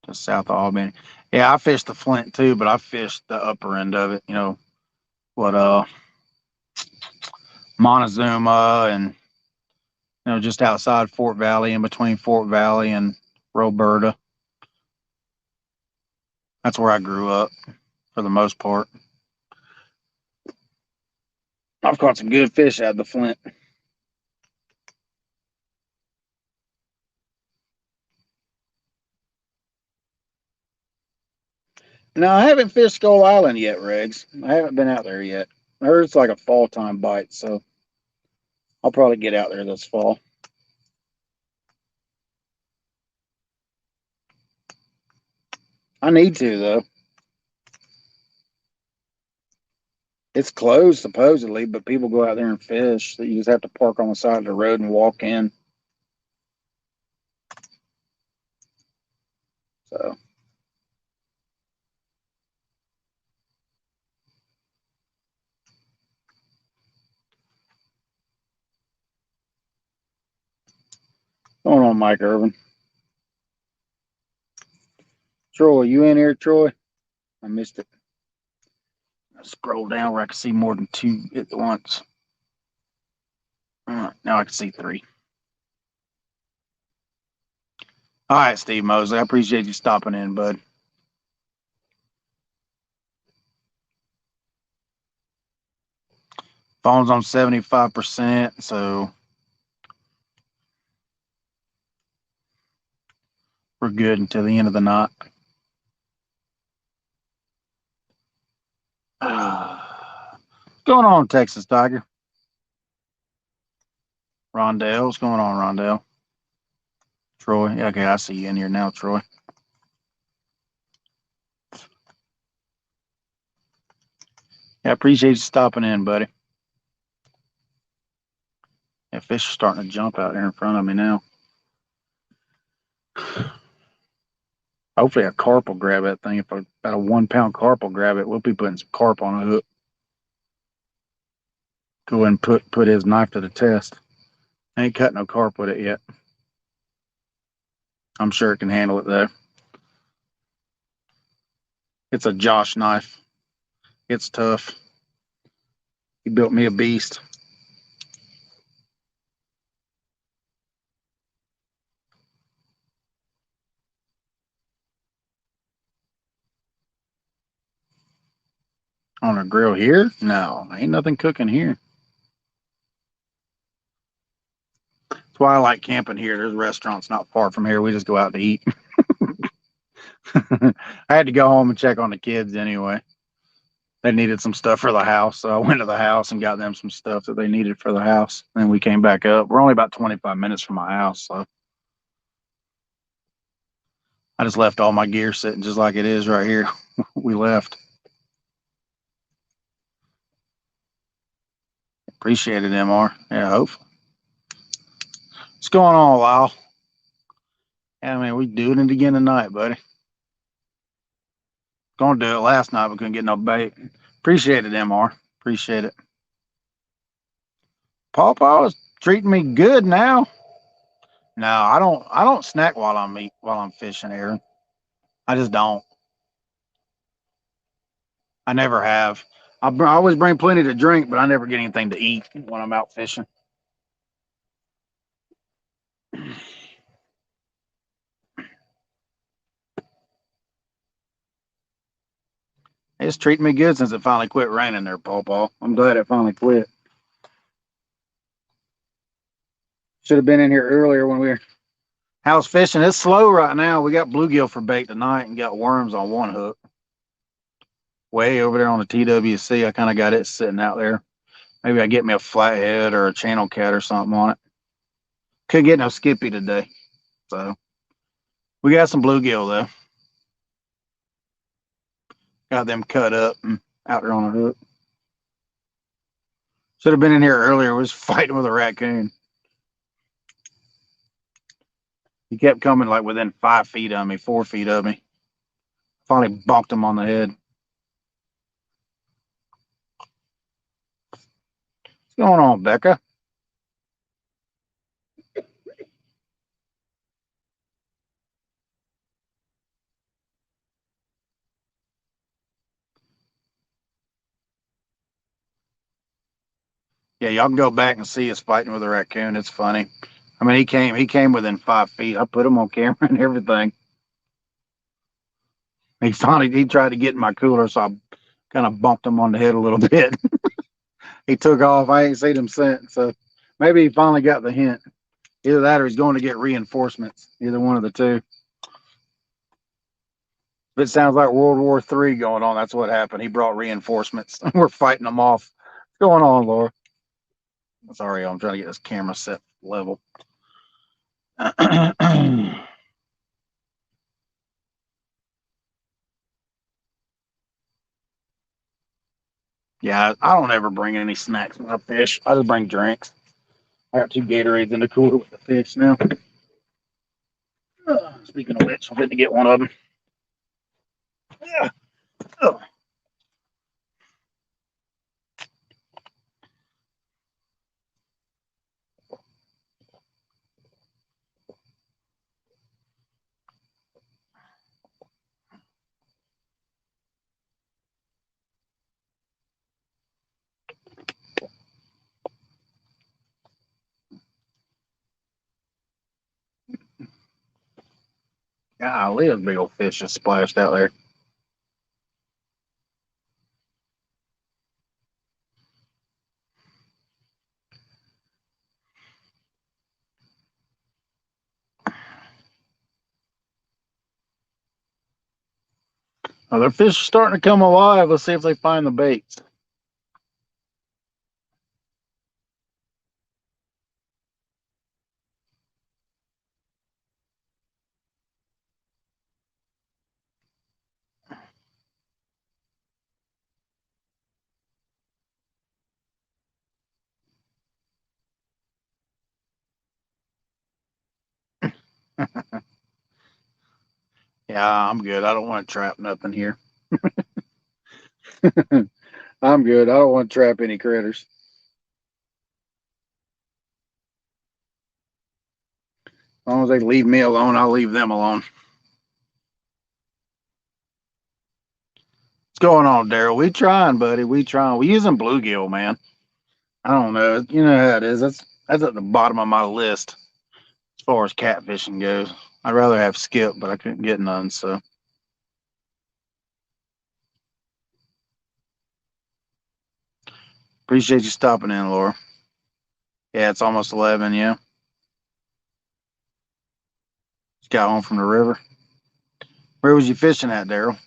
Just south of Albany. Yeah, I fished the Flint too, but I fished the upper end of it, what Montezuma and just outside Fort Valley, in between Fort Valley and Roberta. That's where I grew up for the most part. I've caught some good fish out of the Flint. No, I haven't fished Skull Island yet, Regs. I haven't been out there yet. I heard it's like a fall time bite, so I'll probably get out there this fall. I need to though. It's closed supposedly, but people go out there and fish. So you just have to park on the side of the road and walk in. So going on, Mike Irvin. Troy, you in here, Troy? I missed it. Scroll down where I can see more than two at once. Now I can see three. All right, Steve Mosley. I appreciate you stopping in, bud. Phone's on 75%, so we're good until the end of the night. What's going on, Texas Tiger? Rondell, what's going on, Rondell? Troy, okay, I see you in here now, Troy. Yeah, I appreciate you stopping in, buddy. Yeah, fish are starting to jump out here in front of me now. Hopefully a carp will grab that thing. If about a 1 pound carp will grab it, we'll be putting some carp on a hook. Go ahead and put his knife to the test. I ain't cut no carp with it yet. I'm sure it can handle it though. It's a Josh knife. It's tough. He built me a beast. On a grill here? No, ain't nothing cooking here. That's why I like camping here. There's restaurants not far from here. We just go out to eat. I had to go home and check on the kids anyway. They needed some stuff for the house, so I went to the house and got them some stuff that they needed for the house. Then we came back up. We're only about 25 minutes from my house, so I just left all my gear sitting just like it is right here. We left. Appreciate it, MR. Yeah, hopefully. What's going on, Lyle? Yeah, man, we doing it again tonight, buddy. Gonna do it last night, but couldn't get no bait. Appreciate it, MR. Appreciate it. Pawpaw is treating me good now. No, I don't snack while I'm fishing, Aaron. I just don't. I never have. I always bring plenty to drink, but I never get anything to eat when I'm out fishing. It's treating me good since it finally quit raining there, Pawpaw. I'm glad it finally quit. Should have been in here earlier when we were house fishing. It's slow right now. We got bluegill for bait tonight and got worms on one hook. Way over there on the TWC, I kind of got it sitting out there. Maybe I get me a flathead or a channel cat or something on it. Couldn't get no skippy today. So we got some bluegill though. Got them cut up and out there on a hook. Should have been in here earlier. Was fighting with a raccoon. He kept coming like within 5 feet of me, 4 feet of me. Finally bonked him on the head. What's going on, Becca? Yeah, y'all can go back and see us fighting with a raccoon. It's funny. I mean, he came within 5 feet. I put him on camera and everything. He tried to get in my cooler, so I kind of bumped him on the head a little bit. He took off. I ain't seen him since. So maybe he finally got the hint. Either that or he's going to get reinforcements. Either one of the two. If it sounds like World War III going on, that's what happened. He brought reinforcements. We're fighting them off. What's going on, Laura? Sorry, I'm trying to get this camera set level. Yeah, I don't ever bring any snacks when I fish. I just bring drinks. I got 2 Gatorades in the cooler with the fish now. Speaking of which, I'm going to get one of them. Yeah. Oh. Golly, a big old fish just splashed out there. Oh, their fish are starting to come alive. Let's see if they find the baits. Yeah, I'm good. I don't want to trap nothing here. I'm good. I don't want to trap any critters. As long as they leave me alone, I'll leave them alone. What's going on, Daryl? We trying, buddy. We trying. We using bluegill, man. I don't know. You know how it is. That's at the bottom of my list as far as catfishing goes. I'd rather have skip, but I couldn't get none. So appreciate you stopping in, Laura. Yeah, it's almost 11. Yeah, just got home from the river. Where was you fishing at, Daryl?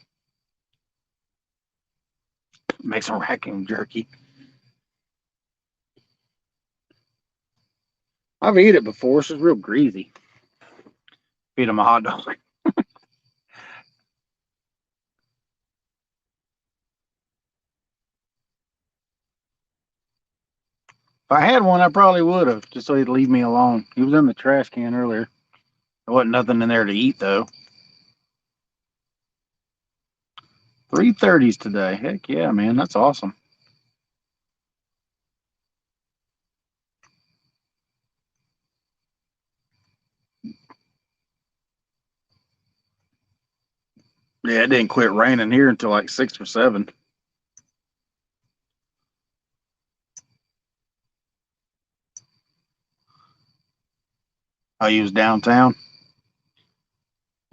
Make some raccoon jerky. I've eaten it before. It's just real greasy. Feed them a hot dog. If I had one, I probably would have, just so he'd leave me alone. He was in the trash can earlier. There wasn't nothing in there to eat though. 3:30s today. Heck yeah, man. That's awesome. Yeah, it didn't quit raining here until like 6 or 7. I use downtown.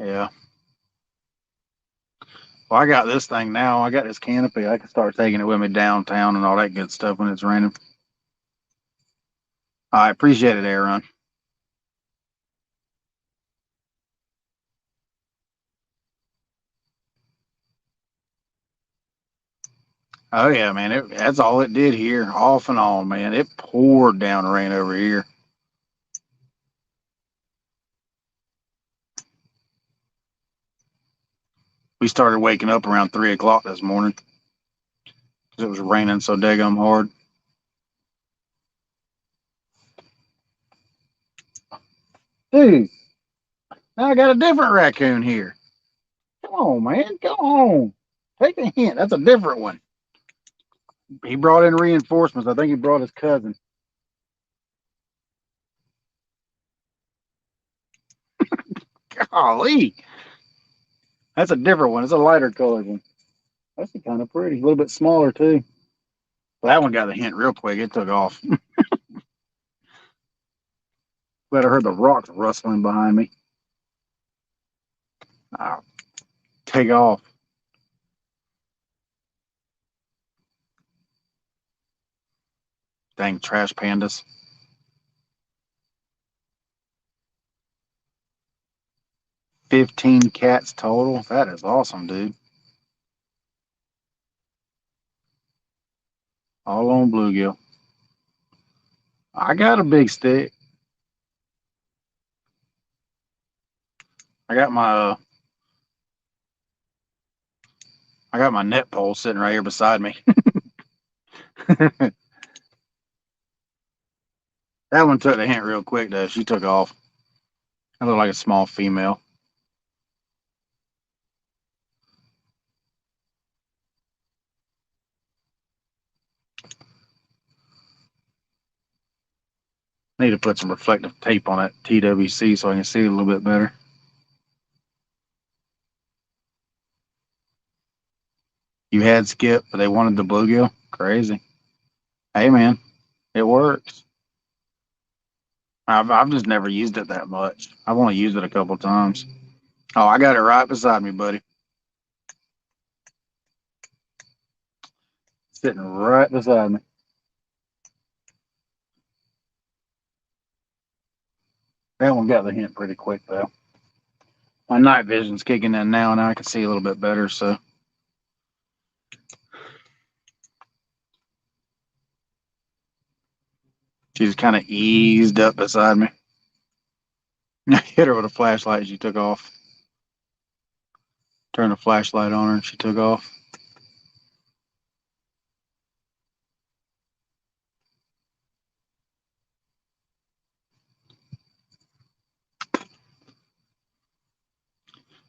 Yeah. Well, I got this thing now. I got this canopy. I can start taking it with me downtown and all that good stuff when it's raining. I appreciate it, Aaron. Oh yeah, man. That's all it did here, off and on, man. It poured down rain over here. We started waking up around 3 o'clock this morning because it was raining so daggum hard. Dude, now I got a different raccoon here. Come on, man. Come on. Take the hint. That's a different one. He brought in reinforcements. I think he brought his cousin. Golly. That's a different one. It's a lighter colored one. That's kind of pretty. A little bit smaller, too. Well, that one got the hint real quick. It took off. Glad I heard the rocks rustling behind me. Oh, take off. Dang trash pandas. 15 cats total. That is awesome, dude. All on bluegill. I got a big stick. I got my net pole sitting right here beside me. That one took the hint real quick though. She took off. I look like a small female. Need to put some reflective tape on that TWC so I can see it a little bit better. You had skip, but they wanted the bluegill. Crazy. Hey man, it works. I've just never used it that much. I've only used it a couple times. Oh, I got it right beside me, buddy. Sitting right beside me. That one got the hint pretty quick, though. My night vision's kicking in now, and I can see a little bit better, so. She just kind of eased up beside me. I hit her with a flashlight, and she took off. Turned the flashlight on her, and she took off.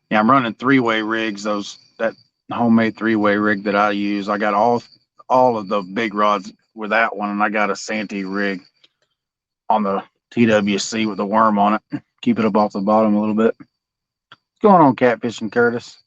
Yeah, I'm running three-way rigs. That homemade three-way rig that I use. I got all of the big rods with that one, and I got a Santee rig on the TWC with the worm on it. Keep it up off the bottom a little bit. What's going on, catfishing, Curtis?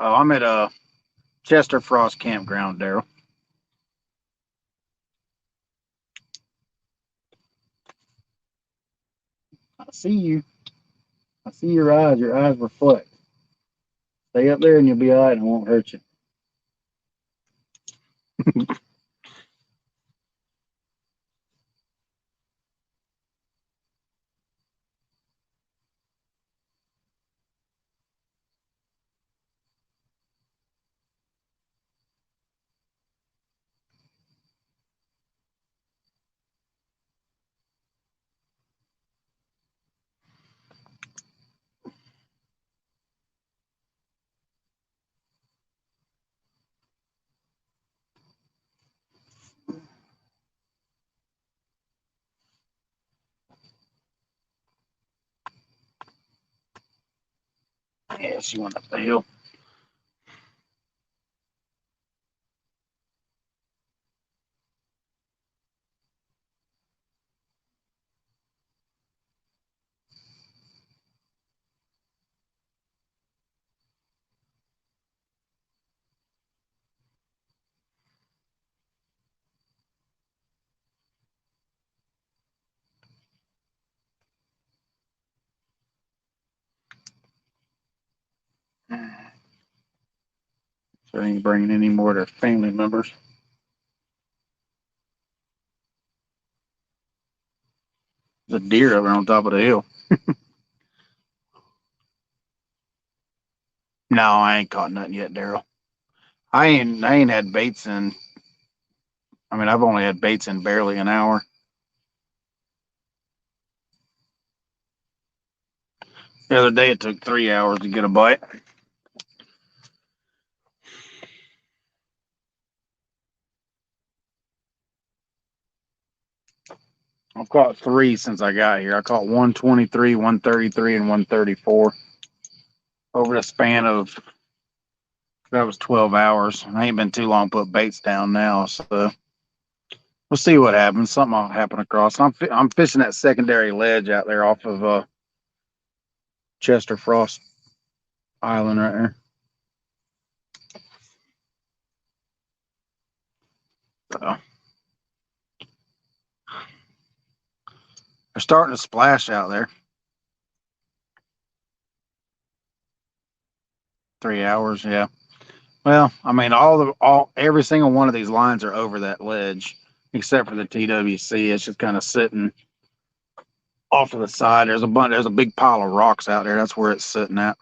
Oh, I'm at a Chester Frost campground, Daryl. I see you. I see your eyes. Your eyes reflect. Stay up there and you'll be all right and it won't hurt you. Yeah, she went up the hill. So they ain't bringing any more of their family members. There's a deer over on top of the hill. No, I ain't caught nothing yet, Daryl. I ain't had baits in. I mean, I've only had baits in barely an hour. The other day it took 3 hours to get a bite. I've caught three since I got here. I caught 123, 133, and 134 over the span of that was 12 hours. I ain't been too long put baits down now, so we'll see what happens. Something will happen across. I'm fishing that secondary ledge out there off of Chester Frost Island right there. So they're starting to splash out there. 3 hours, yeah. Well, I mean, every single one of these lines are over that ledge, except for the TWC. It's just kind of sitting off to the side. There's a big pile of rocks out there. That's where it's sitting at.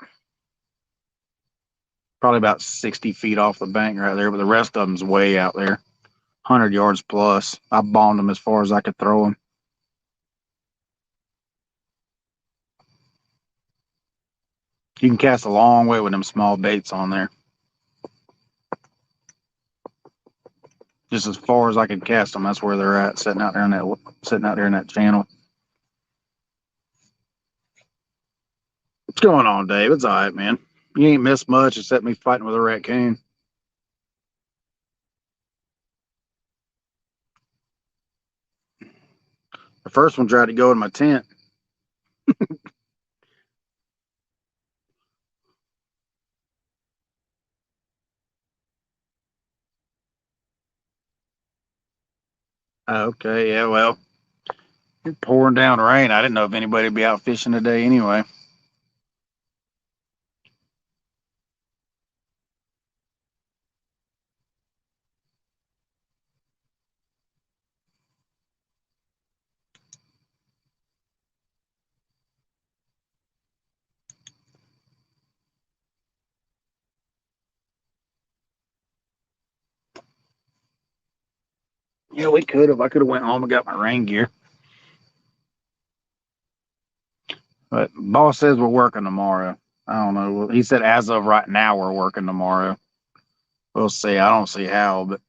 Probably about 60 feet off the bank right there, but the rest of them's way out there, 100 yards plus. I bombed them as far as I could throw them. You can cast a long way with them small baits on there. Just as far as I could cast them, that's where they're at, sitting out there in that channel. What's going on, Dave? It's all right, man. You ain't missed much except me fighting with a raccoon. The first one tried to go in my tent. Okay, yeah, well, it's pouring down rain. I didn't know if anybody would be out fishing today anyway. Yeah, we could have. I could have went home and got my rain gear. But boss says we're working tomorrow. I don't know. Well, he said as of right now we're working tomorrow. We'll see. I don't see how, but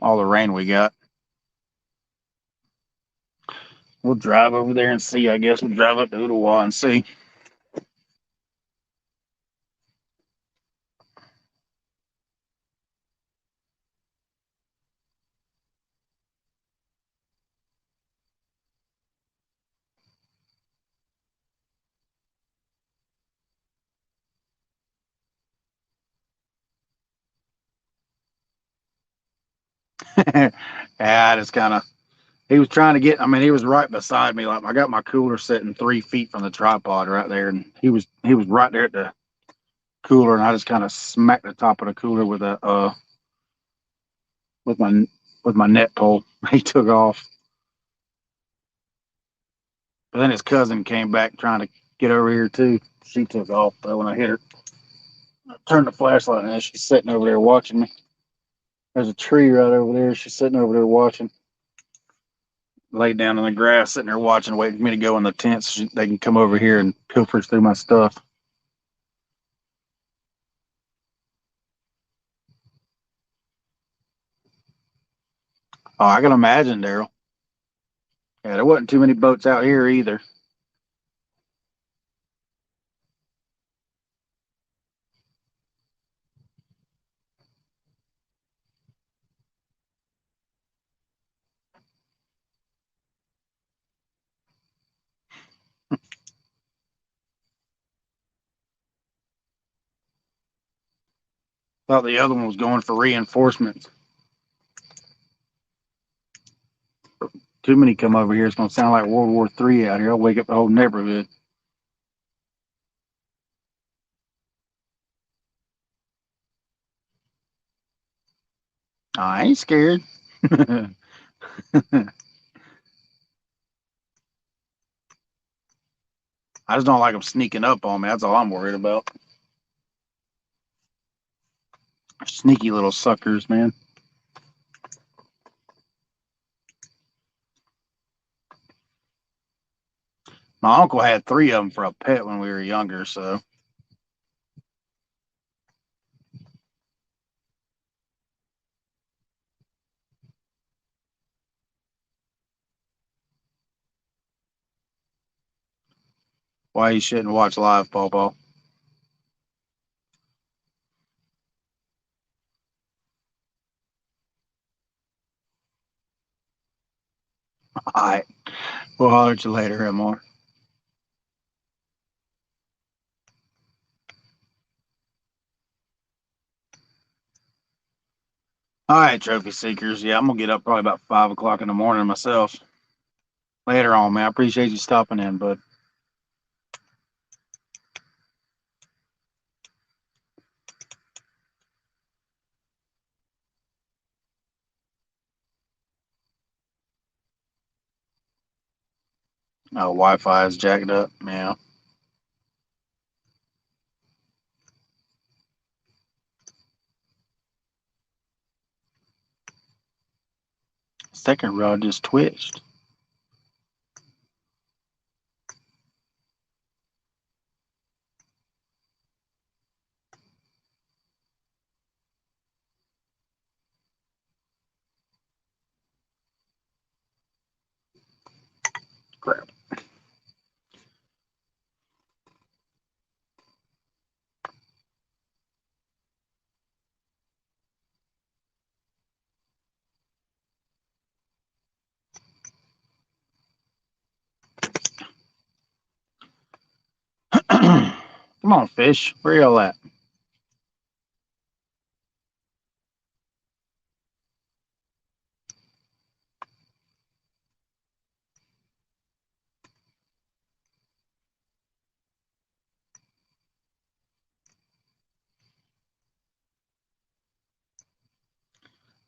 all the rain we got. We'll drive over there and see. I guess we'll drive up to Ottawa and see. Yeah, I just kind of. He was trying to get. I mean, he was right beside me. Like I got my cooler sitting 3 feet from the tripod right there, and he was right there at the cooler, and I just kind of smacked the top of the cooler with a with my with my net pole. He took off, but then his cousin came back trying to get over here too. She took off though when I hit her. I turned the flashlight on, and she's sitting over there watching me. There's a tree right over there. She's sitting over there watching. Laid down in the grass, sitting there watching, waiting for me to go in the tent so they can come over here and pilfer through my stuff. Oh, I can imagine, Daryl. Yeah, there wasn't too many boats out here either. Thought the other one was going for reinforcements. Too many come over here. It's going to sound like World War III out here. I'll wake up the whole neighborhood. I ain't scared. I just don't like them sneaking up on me. That's all I'm worried about. Sneaky little suckers, man. My uncle had three of them for a pet when we were younger, so why you shouldn't watch live, Paw Paw. All right. We'll holler at you later, MR. All right, trophy seekers. Yeah, I'm gonna get up probably about 5 o'clock in the morning myself. Later on, man. I appreciate you stopping in, bud. Oh, Wi-Fi is jacked up. Yeah. Second rod just twitched. Crap. Come on, fish. Where y'all at?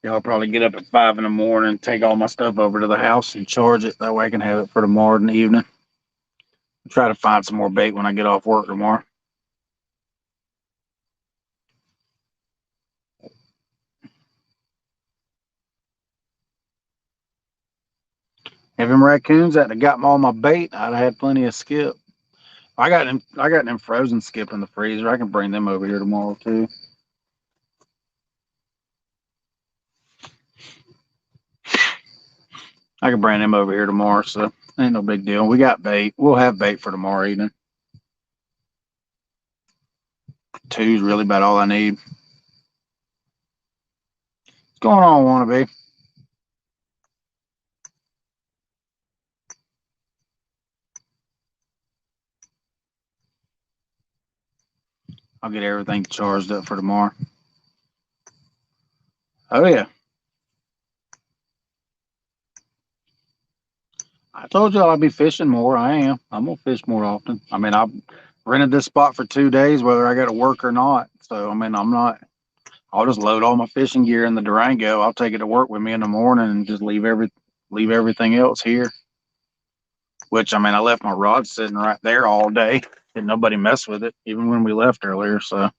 Yeah, I'll probably get up at 5 in the morning, take all my stuff over to the house and charge it. That way I can have it for tomorrow in the evening. Try to find some more bait when I get off work tomorrow. If them raccoons hadn't got all my bait, I'd have had plenty of skip. I got them frozen skip in the freezer. I can bring them over here tomorrow too. I can bring them over here tomorrow, so ain't no big deal. We got bait. We'll have bait for tomorrow evening. Two's really about all I need. What's going on, wannabe? I'll get everything charged up for tomorrow. Oh yeah. I told y'all I'd be fishing more. I am. I'm gonna fish more often. I mean, I've rented this spot for 2 days, whether I got to work or not. So I mean, I'm not. I'll just load all my fishing gear in the Durango. I'll take it to work with me in the morning and just leave everything else here. Which I mean, I left my rod sitting right there all day, and nobody messed with it, even when we left earlier. So,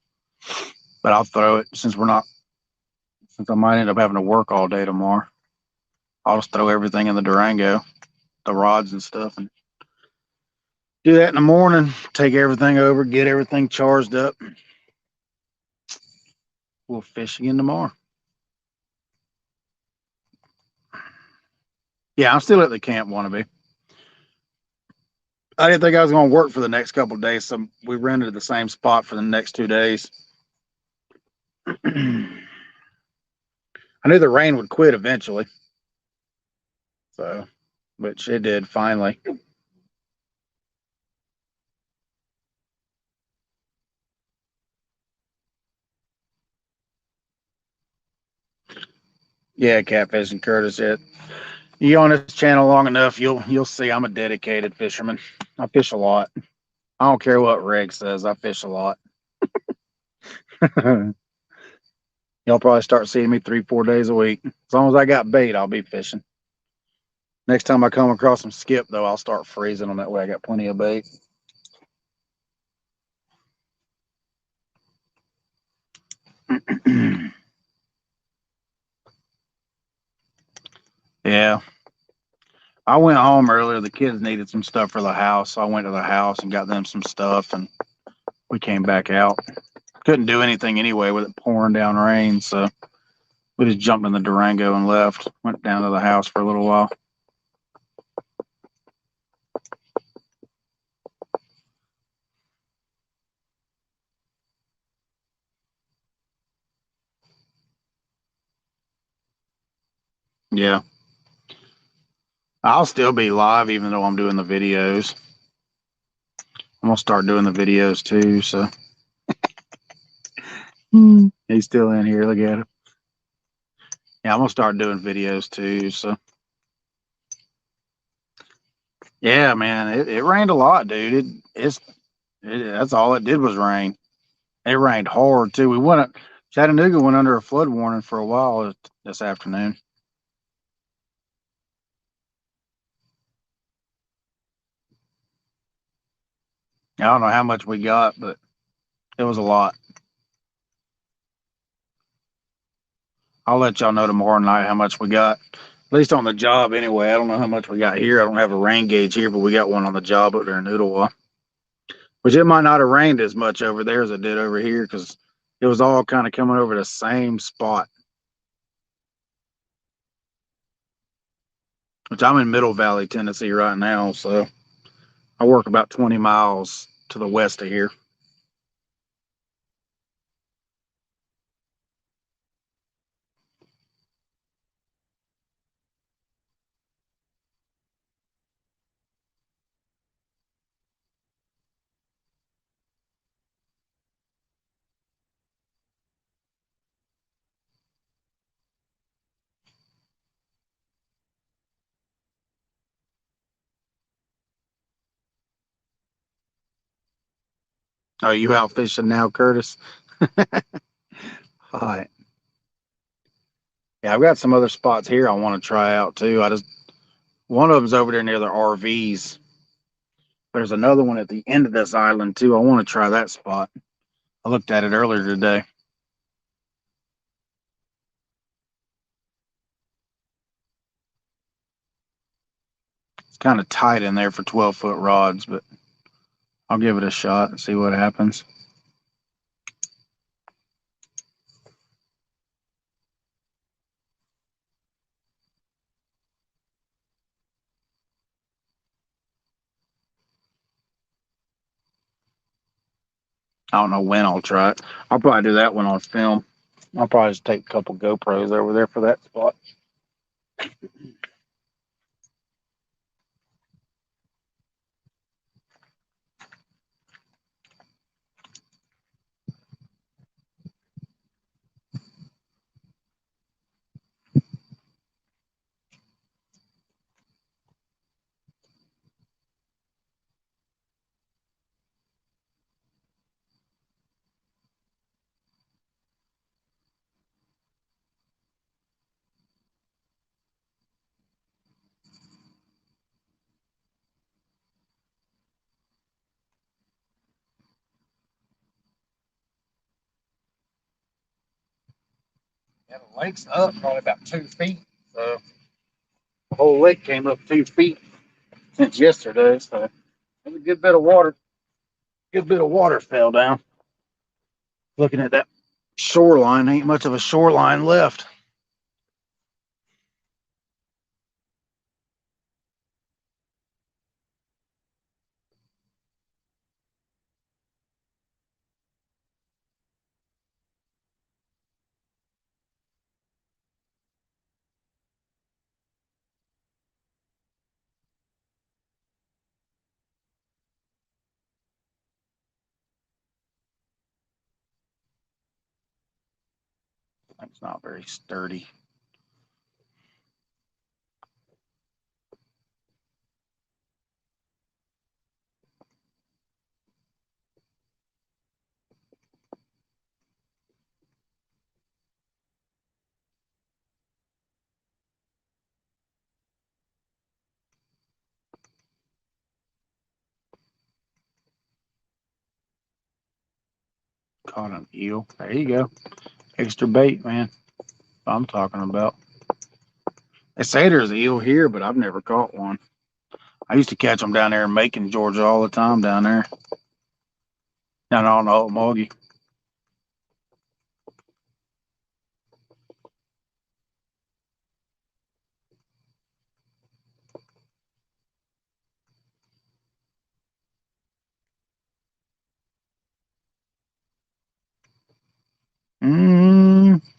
but I'll throw it since I might end up having to work all day tomorrow. I'll just throw everything in the Durango, the rods and stuff, and do that in the morning. Take everything over, get everything charged up. We'll fish again tomorrow. Yeah, I'm still at the camp, wannabe. I didn't think I was going to work for the next couple of days, so we rented the same spot for the next 2 days. I knew the rain would quit eventually, so which it did finally. Yeah, catfishing, Curtis. You on this channel long enough, you'll see I'm a dedicated fisherman. I fish a lot. I don't care what Reg says. I fish a lot. You'll probably start seeing me 3, 4 days a week. As long as I got bait, I'll be fishing. Next time I come across some skip, though, I'll start freezing them. That way I got plenty of bait. Yeah. I went home earlier. The kids needed some stuff for the house. So I went to the house and got them some stuff, and we came back out. Couldn't do anything anyway with it pouring down rain. So we just jumped in the Durango and left. Went down to the house for a little while. Yeah. I'll still be live even though I'm doing the videos. I'm gonna start doing the videos too. So he's still in here. Look at him. Yeah, I'm gonna start doing videos too. So yeah, man, it rained a lot, dude. That's all it did was rain. It rained hard too. Chattanooga went under a flood warning for a while this afternoon. I don't know how much we got, but it was a lot. I'll let y'all know tomorrow night how much we got. At least on the job anyway. I don't know how much we got here. I don't have a rain gauge here, but we got one on the job up there in Noodle. Which it might not have rained as much over there as it did over here because it was all kind of coming over the same spot. Which I'm in Middle Valley, Tennessee right now, so I work about 20 miles to the west of here. Oh, you out fishing now, Curtis? All right. Yeah, I've got some other spots here I want to try out too. One of them's over there near the RVs. There's another one at the end of this island too. I want to try that spot. I looked at it earlier today. It's kind of tight in there for 12-foot rods, but I'll give it a shot and see what happens. I don't know when I'll try it. I'll probably do that one on film. I'll probably just take a couple GoPros over there for that spot. Yeah, the lake's up probably about 2 feet. So the whole lake came up 2 feet since yesterday. So there's a good bit of water. Good bit of water fell down. Looking at that shoreline, ain't much of a shoreline left. It's not very sturdy. Caught an eel. There you go. Extra bait, man. I'm talking about. They say there's an eel here, but I've never caught one. I used to catch them down there in Macon, Georgia, all the time down there. Down on the Okmulgee.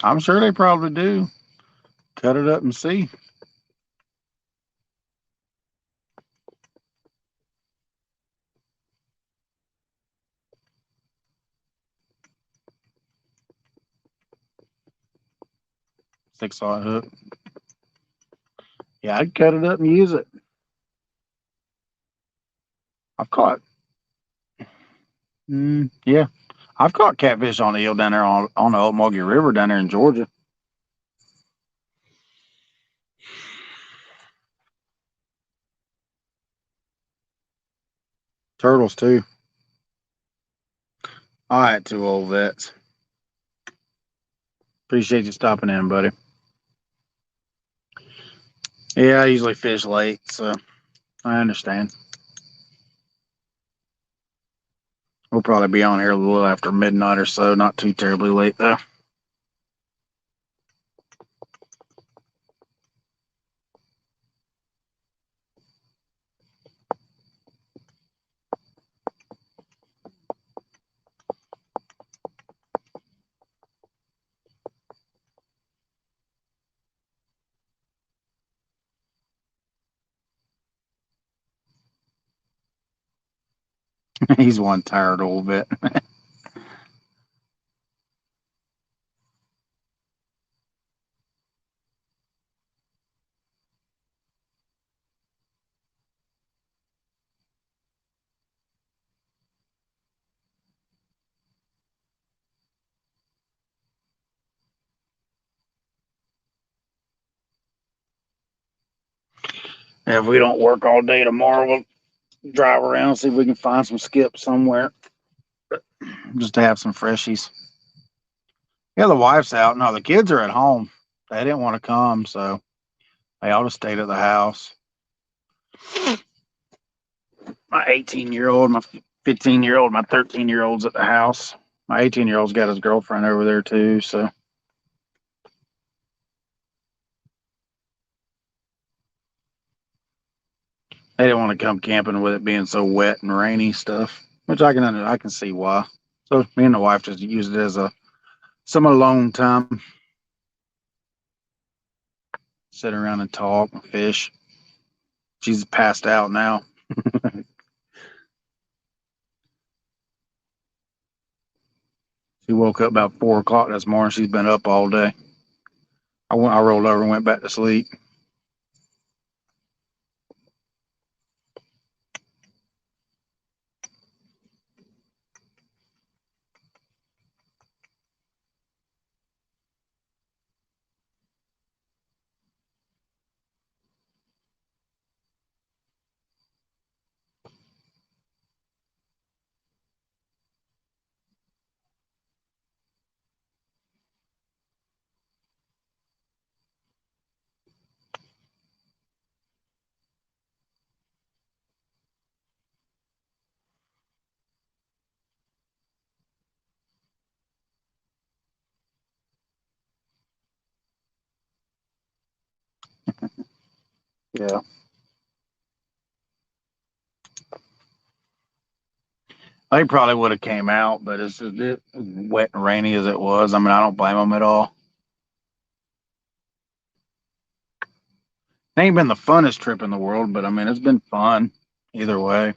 I'm sure they probably do. Cut it up and see. Six-aught hook. Yeah, I'd cut it up and use it. I've caught. Yeah, I've caught catfish on eel down there on the Okmulgee River down there in Georgia. Turtles too. All right, two old vets. Appreciate you stopping in, buddy. Yeah, I usually fish late, so I understand. We'll probably be on here a little after midnight or so, not too terribly late though. He's one tired old vet. If we don't work all day tomorrow, we'll drive around, see if we can find some skips somewhere just to have some freshies. Yeah, the wife's out. No, the kids are at home. They didn't want to come, so they all just stayed at the house. My 18-year-old, my 15-year-old, my 13-year-old's at the house. My 18-year-old's got his girlfriend over there too, so they didn't want to come camping with it being so wet and rainy stuff, which I can see why. So me and the wife just used it as a some alone time, sit around and talk, and fish. She's passed out now. She woke up about 4 o'clock this morning. She's been up all day. I rolled over and went back to sleep. Yeah, they probably would have came out, but it's just wet and rainy as it was. I mean, I don't blame them at all. It ain't been the funnest trip in the world, but I mean, it's been fun either way.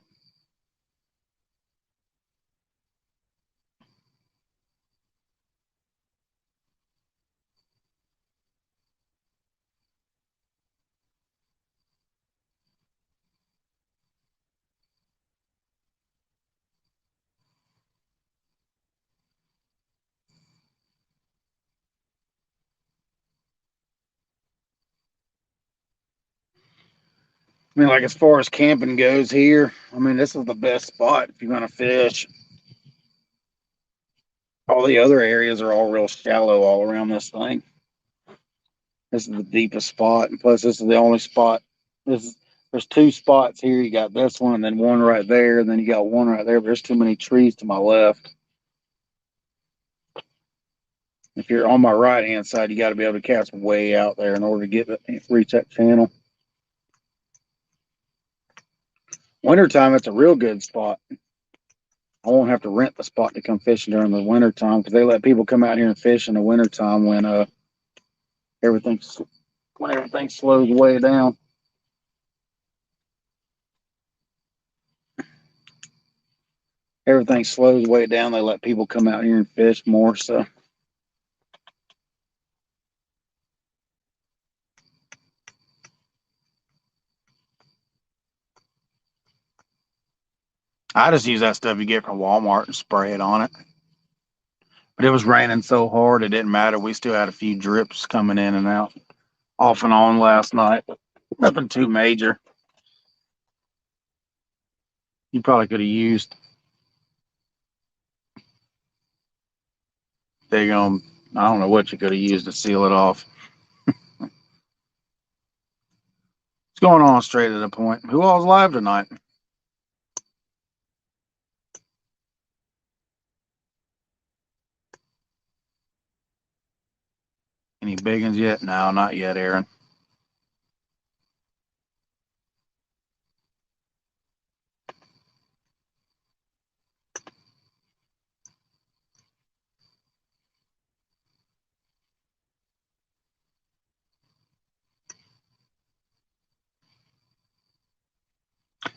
I mean, like as far as camping goes here, I mean, this is the best spot if you're gonna fish. All the other areas are all real shallow all around this thing. This is the deepest spot, and plus, this is the only spot. This there's two spots here. You got this one, and then one right there, and then you got one right there. But there's too many trees to my left. If you're on my right hand side, you got to be able to cast way out there in order to reach that channel. Wintertime, it's a real good spot. I won't have to rent the spot to come fishing during the wintertime because they let people come out here and fish in the wintertime when everything's when everything slows way down. Everything slows way down. They let people come out here and fish more. So I just use that stuff you get from Walmart and spray it on it. But it was raining so hard it didn't matter. We still had a few drips coming in and out, off and on last night. Nothing too major. You probably could have used. There you go. I don't know what you could have used to seal it off. What's going on straight to the point? Who all's live tonight? Any big ones yet? No, not yet, Aaron.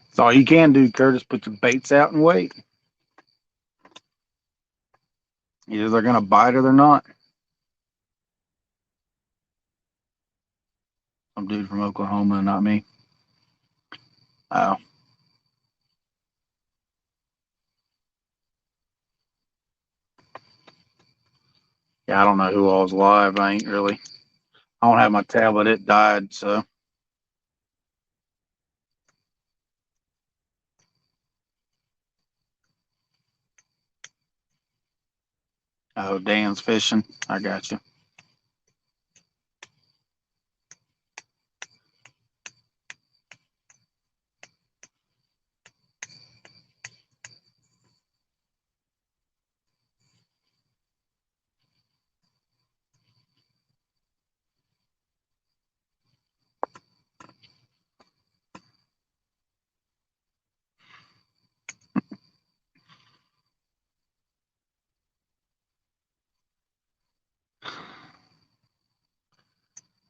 That's all you can do, Curtis. Put your baits out and wait. Either they're going to bite or they're not. Some dude from Oklahoma, not me. Oh, yeah, I don't know who all's live. I ain't really. I don't have my tablet. It died, so Oh, Dan's fishing. I got you.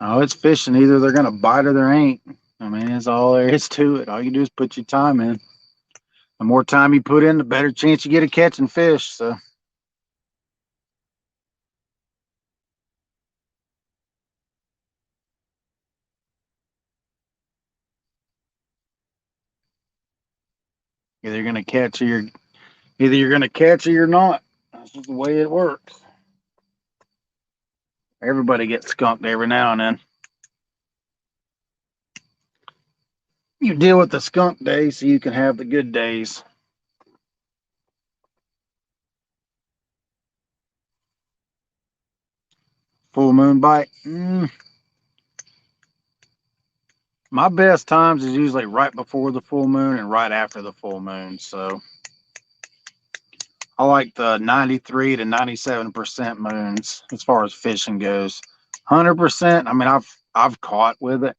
Oh, it's fishing. Either they're gonna bite or there ain't. I mean, it's all there is to it. All you do is put your time in. The more time you put in, the better chance you get of catching fish. So either you're gonna catch or you're not. That's just the way it works. Everybody gets skunked every now and then. You deal with the skunk days so you can have the good days. Full moon bite. My best times is usually right before the full moon and right after the full moon. So I like the 93 to 97% moons as far as fishing goes. 100%. I mean, I've caught with it,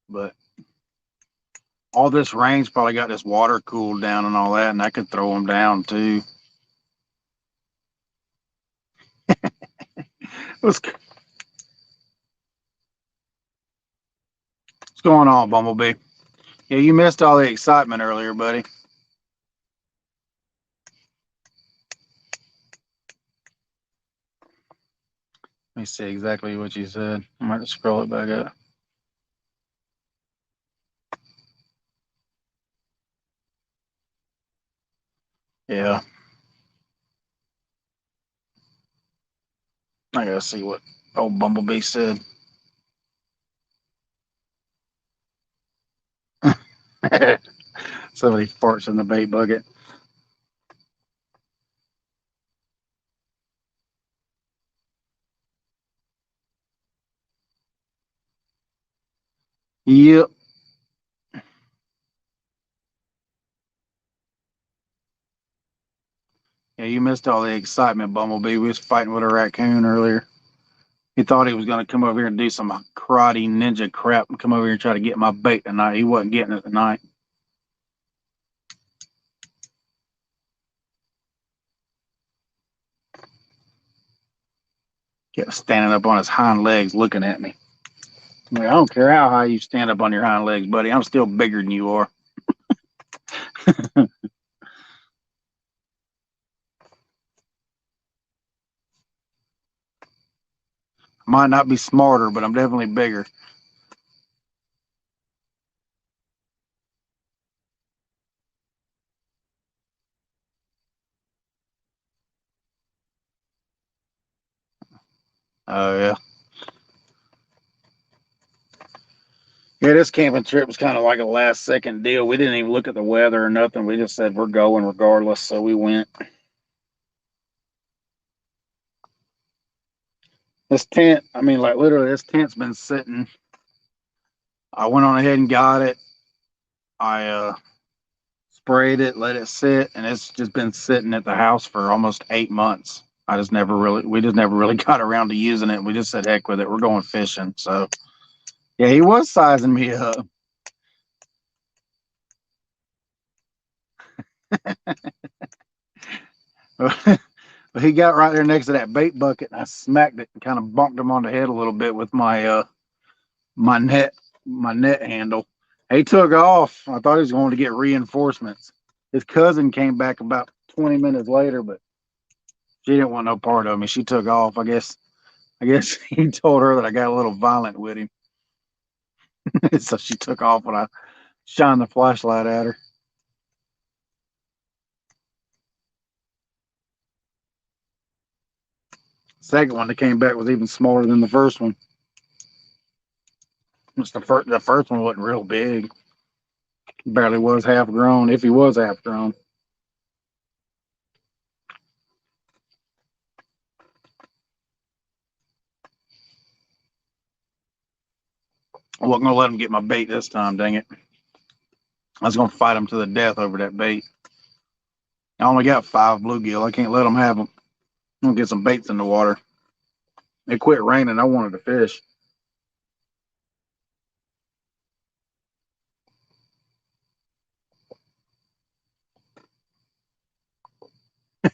but all this rain's probably got this water cooled down and all that, and I could throw them down too. What's going on, Bumblebee? Yeah, you missed all the excitement earlier, buddy. Let me see exactly what you said. I might scroll it back up. Yeah, I gotta see what old Bumblebee said. Somebody farts in the bait bucket. Yep. Yeah, you missed all the excitement, Bumblebee. We was fighting with a raccoon earlier. He thought he was going to come over here and do some karate ninja crap and come over here and try to get my bait tonight. He wasn't getting it tonight. Kept standing up on his hind legs looking at me. I'm like, I don't care how high you stand up on your hind legs, buddy. I'm still bigger than you are. Might not be smarter, but I'm definitely bigger. Oh, yeah. Yeah, this camping trip was kind of like a last second deal. We didn't even look at the weather or nothing. We just said we're going regardless. So we went. This tent, I mean, like literally, this tent's been sitting. I went on ahead and got it. I sprayed it, let it sit, and it's just been sitting at the house for almost 8 months. We just never really got around to using it. We just said, heck with it. We're going fishing. So, yeah, he was sizing me up. But he got right there next to that bait bucket, and I smacked it and kind of bumped him on the head a little bit with my net handle. He took off. I thought he was going to get reinforcements. His cousin came back about 20 minutes later, but she didn't want no part of me. She took off. I guess he told her that I got a little violent with him. So she took off when I shined the flashlight at her. Second one that came back was even smaller than the first one. The first one wasn't real big. Barely was half grown, if he was half grown. I wasn't gonna let him get my bait this time. Dang it! I was gonna fight him to the death over that bait. I only got 5 bluegill. I can't let them have them. I'm gonna get some baits in the water. It quit raining. I wanted to fish.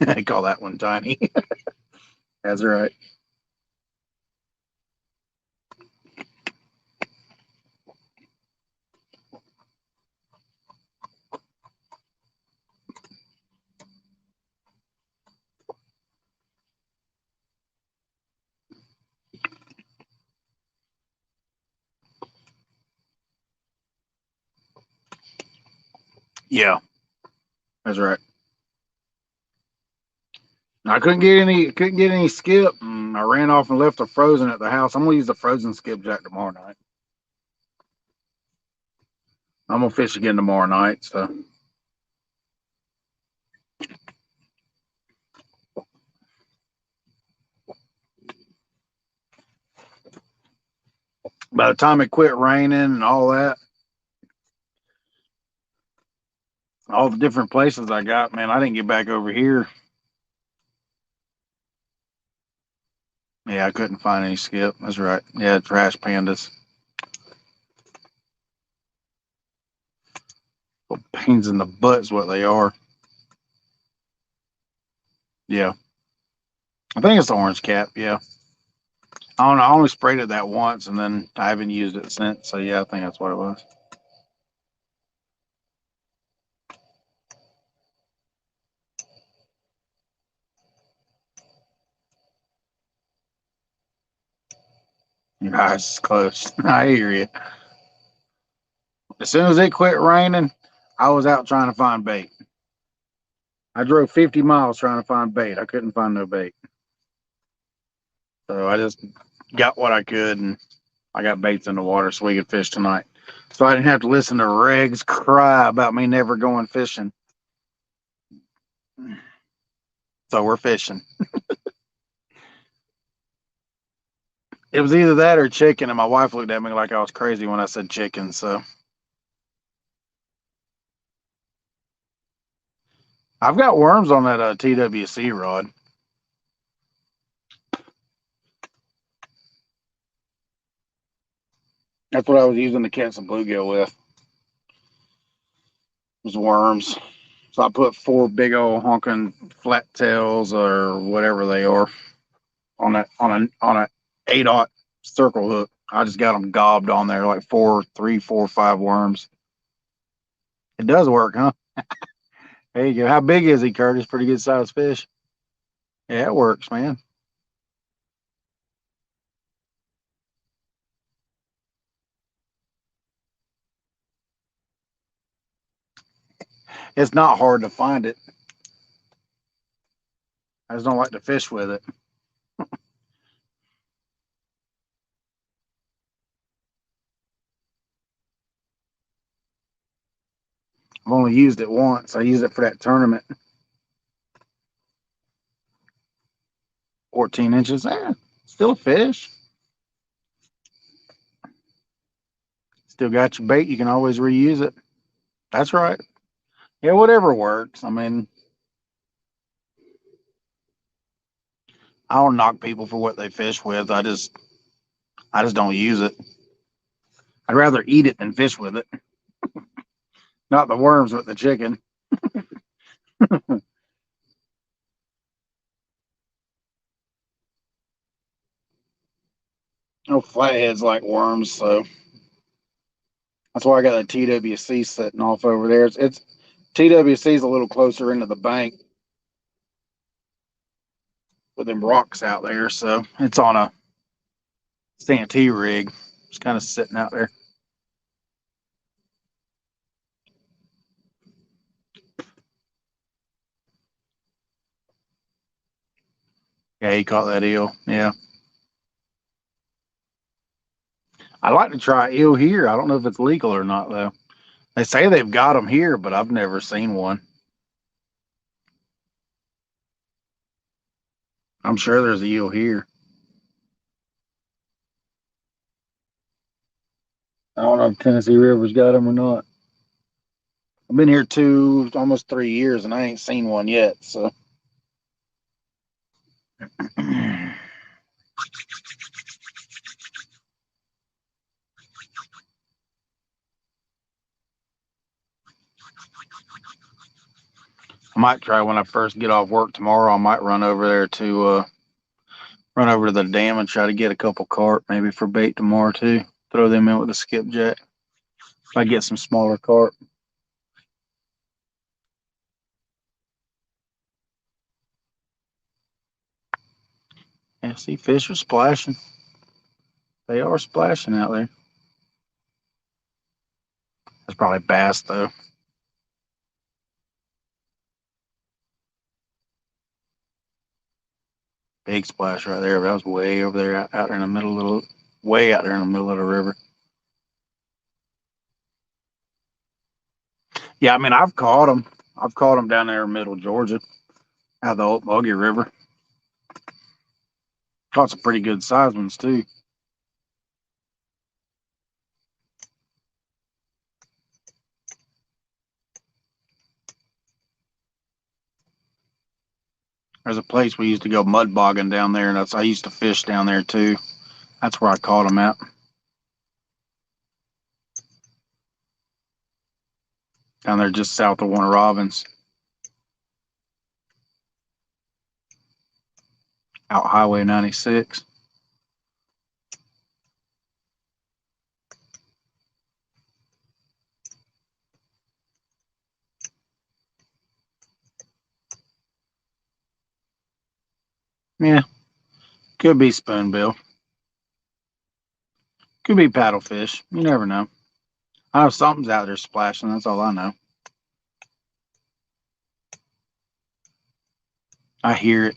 They call that one tiny. That's right. Yeah, that's right. I couldn't get any skip. And I ran off and left a frozen at the house. I'm gonna use the frozen skipjack tomorrow night. I'm gonna fish again tomorrow night. So by the time it quit raining and all that, all the different places I got, man, I didn't get back over here. Yeah, I couldn't find any skip. That's right. Yeah, trash pandas. Little pains in the butt is what they are. Yeah, I think it's the orange cap. Yeah, I don't know. I only sprayed it that once, and then I haven't used it since. So yeah, I think that's what it was. Nice, close. I hear you. As soon as it quit raining, I was out trying to find bait. I drove 50 miles trying to find bait. I couldn't find no bait. So I just got what I could, and I got baits in the water so we could fish tonight. So I didn't have to listen to Regs cry about me never going fishing. So we're fishing. It was either that or chicken, and my wife looked at me like I was crazy when I said chicken. So I've got worms on that TWC rod. That's what I was using to catch some bluegill with. Was worms. So I put 4 big old honking flat tails or whatever they are on a 8/0 circle hook. I just got them gobbed on there like 3, 4, 5 worms. It does work, huh? There you go. How big is he, Curtis? Pretty good sized fish. Yeah, it works, man. It's not hard to find it. I just don't like to fish with it. I've only used it once. I used it for that tournament. 14 inches. Still a fish. Still got your bait. You can always reuse it. That's right. Yeah, whatever works. I mean, I don't knock people for what they fish with. I just don't use it. I'd rather eat it than fish with it. Not the worms with the chicken. No flatheads like worms, so that's why I got a TWC sitting off over there. It's TWC is a little closer into the bank with them rocks out there, so it's on a Santee rig. It's kind of sitting out there. Yeah, he caught that eel. Yeah, I like to try eel here. I don't know if it's legal or not though. They say they've got them here, but I've never seen one. I'm sure there's a eel here. I don't know if Tennessee River's got them or not. I've been here almost 3 years, and I ain't seen one yet. So I might try when I first get off work tomorrow. I might run over to the dam and try to get a couple carp, maybe for bait tomorrow too. Throw them in with the skipjack. If I get some smaller carp. Yeah, see, fish are splashing. They are splashing out there. That's probably bass though. Big splash right there. That was way over there, out there in the middle of way out there in the middle of the river. Yeah, I mean, I've caught them. I've caught them down there in middle Georgia, out of the Old Buggy River. Caught some pretty good sized ones too. There's a place we used to go mud bogging down there, and I used to fish down there too. That's where I caught them at. Down there just south of Warner Robins, out Highway 96. Yeah, could be spoonbill. Could be paddlefish. You never know. I know something's out there splashing. That's all I know. I hear it.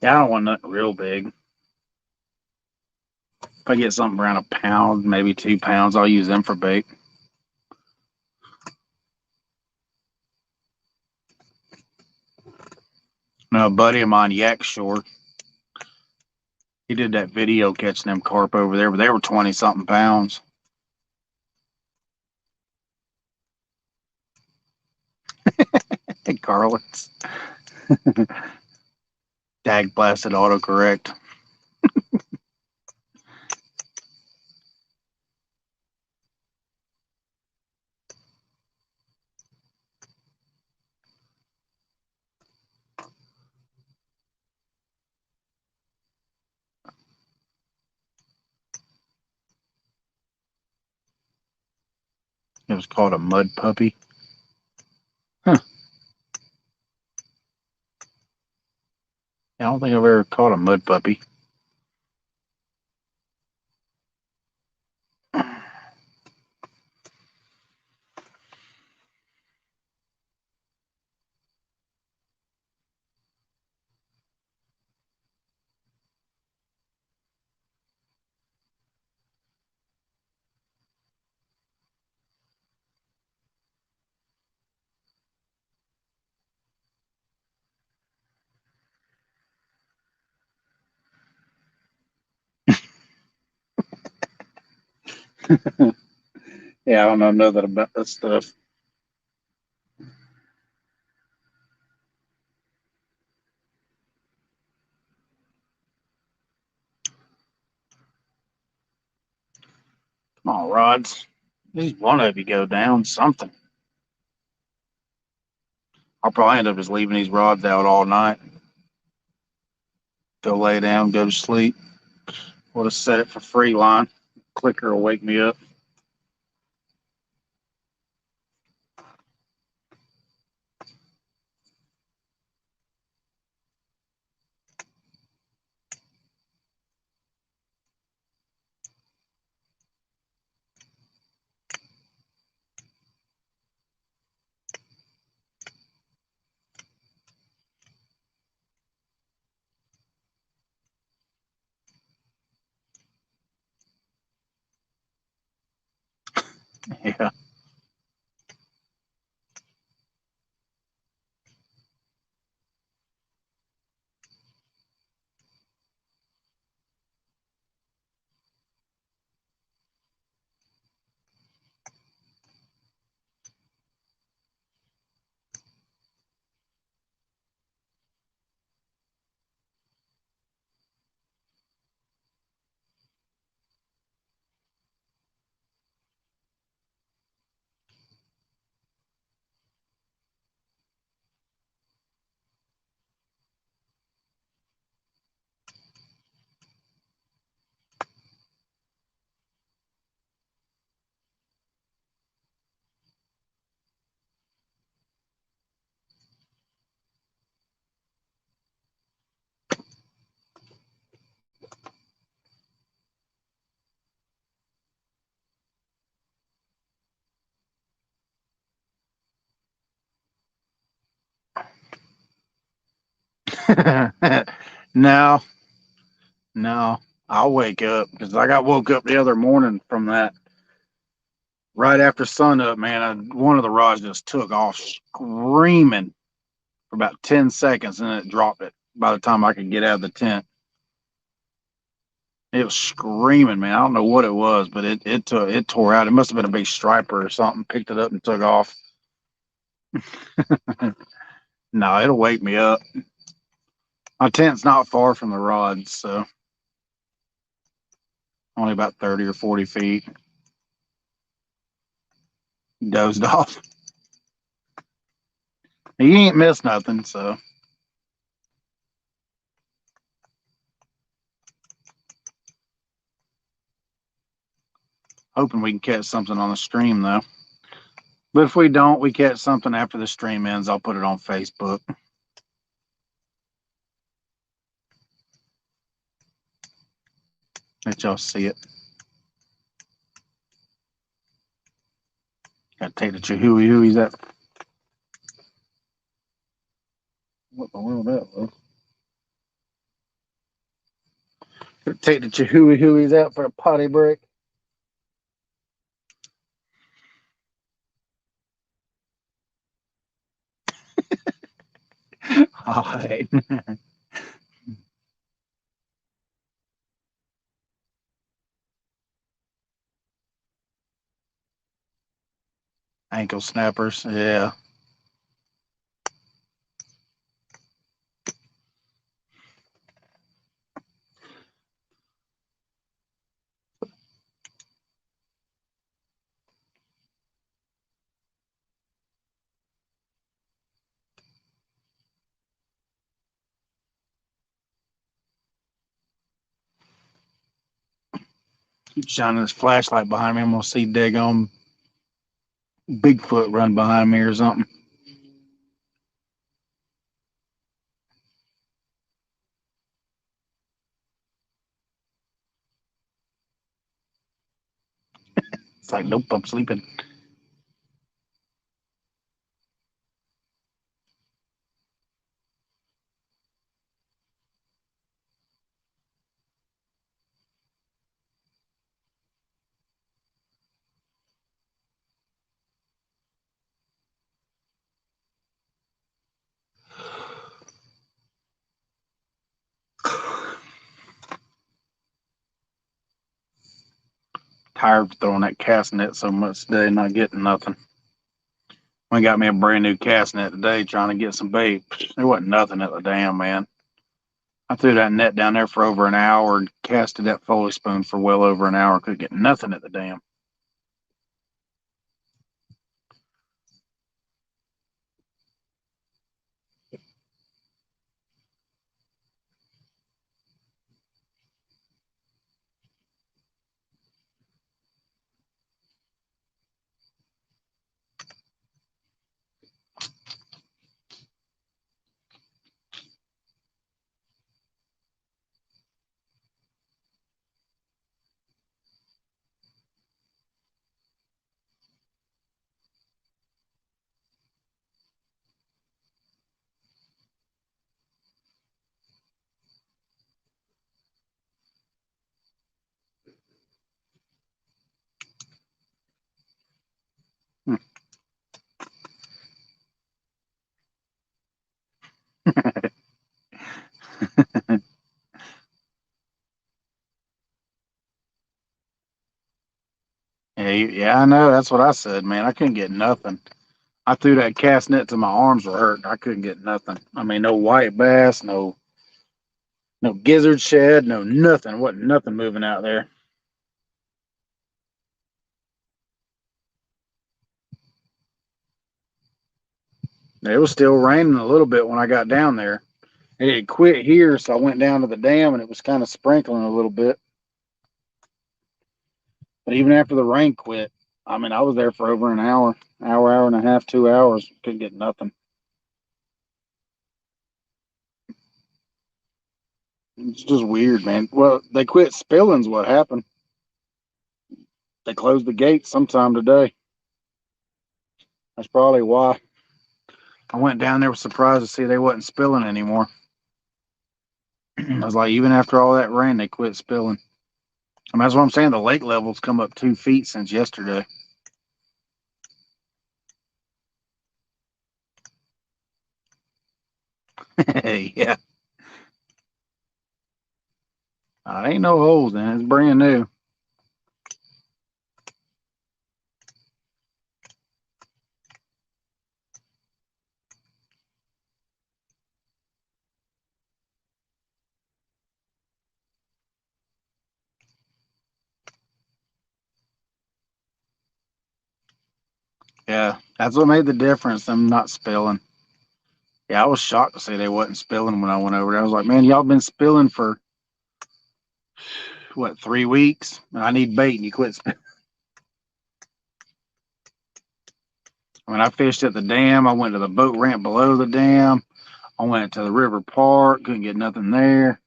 Yeah, I don't want nothing real big. If I get something around a pound, maybe 2 pounds, I'll use them for bait. No, a buddy of mine, Yak Shore, he did that video catching them carp over there, but they were 20 something pounds. Hey, Carlins. Dag blasted autocorrect. It was called a mud puppy. Huh. I don't think I've ever caught a mud puppy. Yeah, I don't know nothing about that stuff. Come on, rods. At least one of you go down. Something. I'll probably end up just leaving these rods out all night. Go lay down, go to sleep. We'll just set it for free line. Clicker will wake me up. Yeah. No, no. I'll wake up because I got woke up the other morning from that right after sun up, man. One of the rods just took off screaming for about 10 seconds and then it dropped it by the time I could get out of the tent. It was screaming, man. I don't know what it was, but it tore out. It must have been a big striper or something. Picked it up and took off. No, it'll wake me up. My tent's not far from the rods, so only about 30 or 40 feet. Dozed off. He ain't missed nothing, so hoping we can catch something on the stream though. But if we don't, we catch something after the stream ends, I'll put it on Facebook. Let y'all see it. Gotta take the Chihuey Hooey's at. What the world that was? Gotta take the Chihuey Hooey's out for a potty break. All right. Ankle snappers, yeah. Keep shining this flashlight behind me. I'm gonna see daggone Bigfoot run behind me or something. It's like, nope, I'm sleeping. Tired of throwing that cast net so much today, not getting nothing. I got me a brand new cast net today trying to get some bait. There wasn't nothing at the dam, man. I threw that net down there for over an hour and casted that Foley spoon for well over an hour. Could get nothing at the dam. Yeah, I know. That's what I said, man. I couldn't get nothing. I threw that cast net till my arms were hurting. I couldn't get nothing. I mean, no white bass, no gizzard shed, no nothing. Wasn't nothing moving out there. It was still raining a little bit when I got down there. It had quit here, so I went down to the dam and it was kind of sprinkling a little bit. But even after the rain quit, I mean, I was there for over an hour and a half, 2 hours. Couldn't get nothing. It's just weird, man. Well, they quit spilling's what happened. They closed the gates sometime today. That's probably why. I went down there, was surprised to see they wasn't spilling anymore. I was like, even after all that rain, they quit spilling. I mean, that's what I'm saying. The lake level's come up 2 feet since yesterday. Yeah. Ain't no holes in it. It's brand new. Yeah, that's what made the difference. Them not spilling. Yeah, I was shocked to see they wasn't spilling when I went over there. I was like, man, y'all been spilling for what, 3 weeks? I need bait, and you quit spilling. I mean, I fished at the dam. I went to the boat ramp below the dam. I went to the river park. Couldn't get nothing there.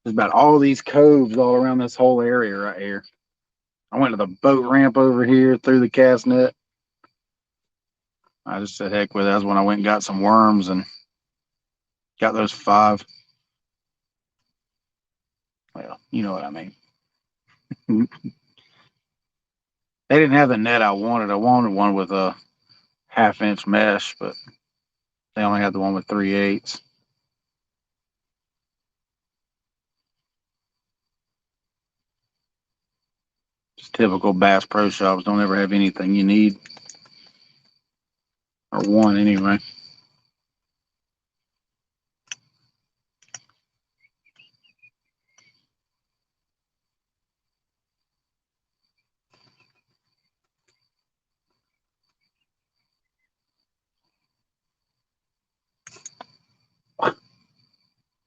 There's about all these coves all around this whole area right here. I went to the boat ramp over here through the cast net. I just said, heck with it. That's when I went and got some worms and got those 5. Well, you know what I mean. They didn't have the net I wanted. I wanted one with a 1/2 inch mesh, but they only had the one with 3/8. Just typical Bass Pro Shops. Don't ever have anything you need or want anyway.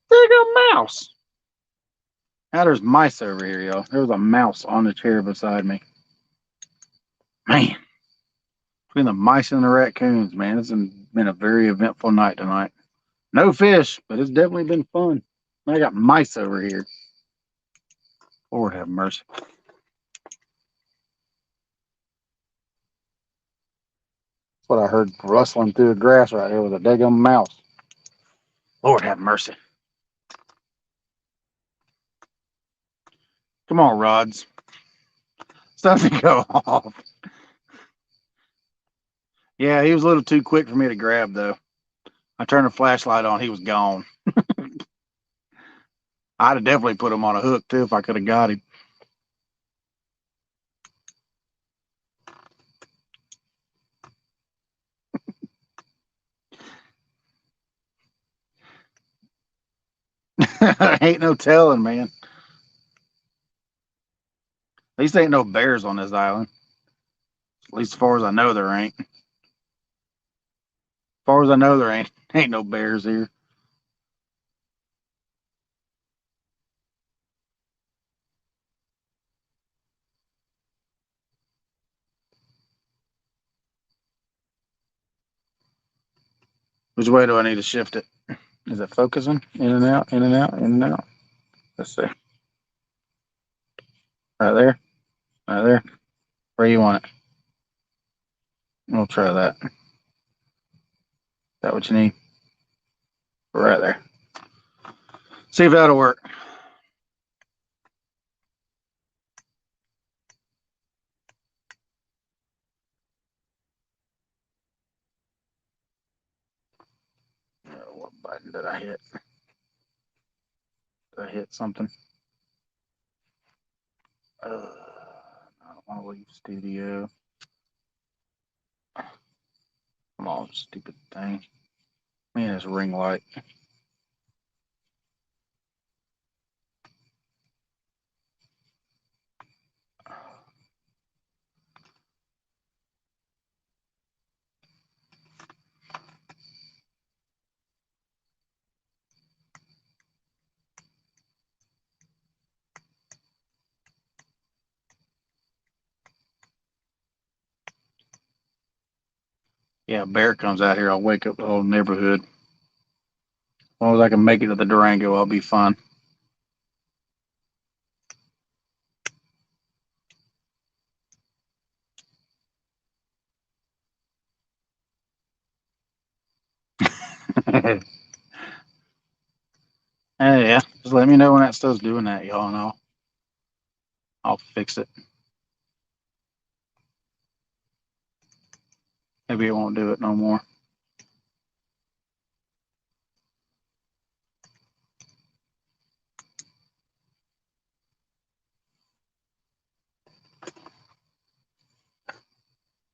There's a mouse. Now there's mice over here, y'all. There was a mouse on the chair beside me. Man, between the mice and the raccoons, man, it's been a very eventful night tonight. No fish, but it's definitely been fun. I got mice over here. Lord have mercy. That's what I heard rustling through the grass right here with a daggum mouse. Lord have mercy. Come on, rods. It's time to go off. Yeah, he was a little too quick for me to grab, though. I turned the flashlight on. He was gone. I'd have definitely put him on a hook, too, if I could have got him. Ain't no telling, man. At least ain't no bears on this island. At least as far as I know, there ain't. As far as I know, there ain't no bears here. Which way do I need to shift it? Is it focusing? In and out, in and out, in and out. Let's see. Right there. Right there. Where you want it? We'll try that. Is that what you need? Right there. See if that'll work. What button did I hit? Did I hit something? I don't want to leave studio. Come on, stupid thing. Man, it's ring light. Yeah, bear comes out here, I'll wake up the whole neighborhood. As long as I can make it to the Durango, I'll be fine. Yeah, just let me know when that stuff's doing that, y'all, and I'll fix it. Maybe it won't do it no more.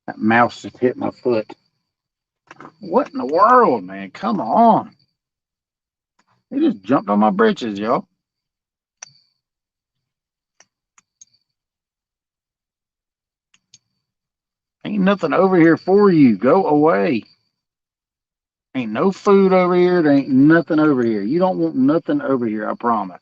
That mouse just hit my foot. What in the world, man? Come on. He just jumped on my britches, y'all. Ain't nothing over here for you. Go away. Ain't no food over here. There ain't nothing over here. You don't want nothing over here, I promise.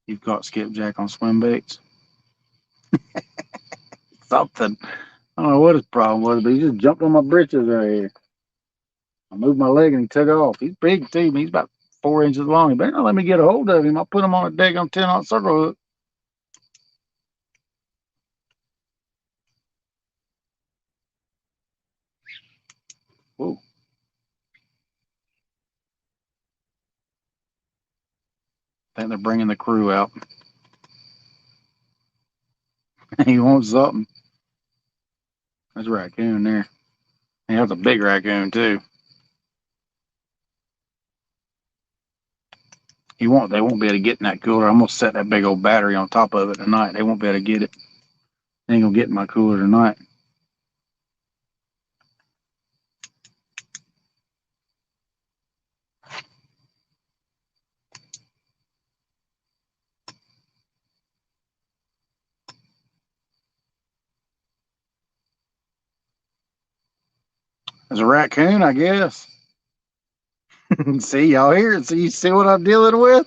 You've caught skipjack on swim baits. Something. I don't know what his problem was, but he just jumped on my britches right here. I moved my leg and he took off. He's big too. He's about 4 inches long. He better not let me get a hold of him. I'll put him on a daggum 10-aught circle hook. Whoa. I think they're bringing the crew out. He wants something. There's a raccoon there. He has a big raccoon too. They won't be able to get in that cooler. I'm gonna set that big old battery on top of it tonight. They won't be able to get it. They ain't gonna get in my cooler tonight. There's a raccoon, I guess. See, y'all hear it? See, you see what I'm dealing with?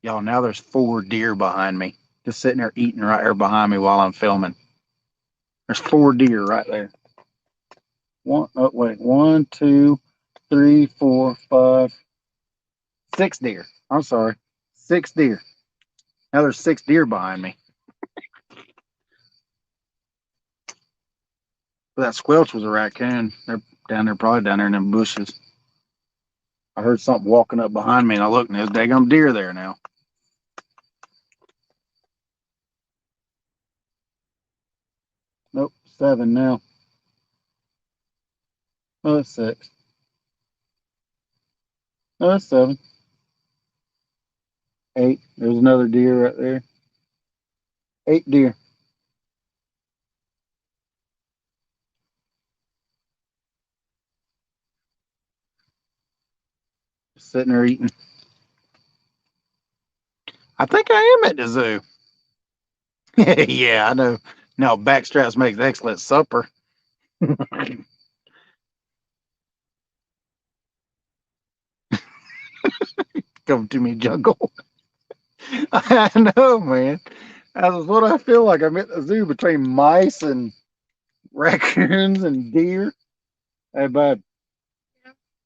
Y'all, now there's 4 deer behind me. Just sitting there eating right here behind me while I'm filming. There's 4 deer right there. Oh, wait. 1, 2, 3, 4, 5, 6 deer. I'm sorry. 6 deer. Now there's 6 deer behind me. But that squelch was a raccoon. They're down there, probably down there in them bushes. I heard something walking up behind me, and I looked, and there's daggum deer there now. Nope, 7 now. Oh, that's 6. Oh, that's 7. 8. There's another deer right there. 8 deer. Just sitting there eating. I think I am at the zoo. Yeah, I know. Now, backstraps makes excellent supper. Come to me, jungle. I know, man. That's what I feel like. I'm at the zoo between mice and raccoons and deer. Hey, bud,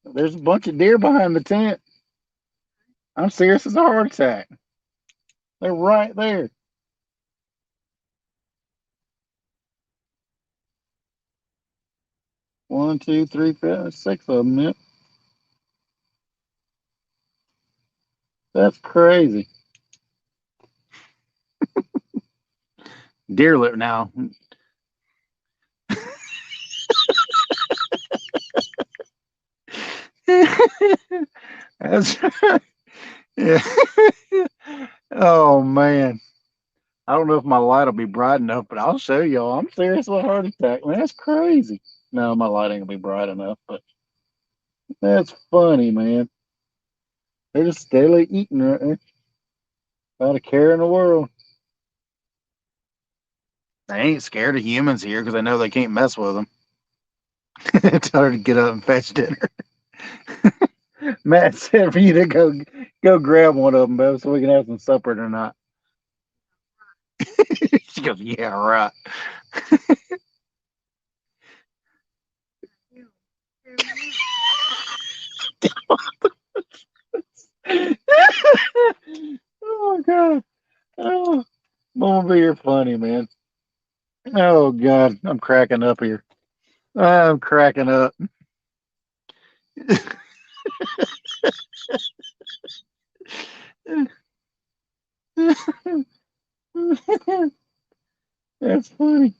there's a bunch of deer behind the tent. I'm serious as a heart attack. They're right there. 1, 2, 3, 4, 6 of them. Yep. That's crazy. Deer live now. That's yeah. Oh man. I don't know if my light will be bright enough, but I'll show y'all. I'm serious with a heart attack. Man, that's crazy. No, my light ain't gonna be bright enough, but that's funny, man. They're just steadily eating right there. Not a care in the world. They ain't scared of humans here because they know they can't mess with them. Tell her to get up and fetch dinner. Matt said for you to go grab one of them, Bev, so we can have some supper tonight. She goes, yeah, right. Oh my god. Oh, Bumblebee, you're funny, man. Oh god, I'm cracking up here. I'm cracking up. That's funny.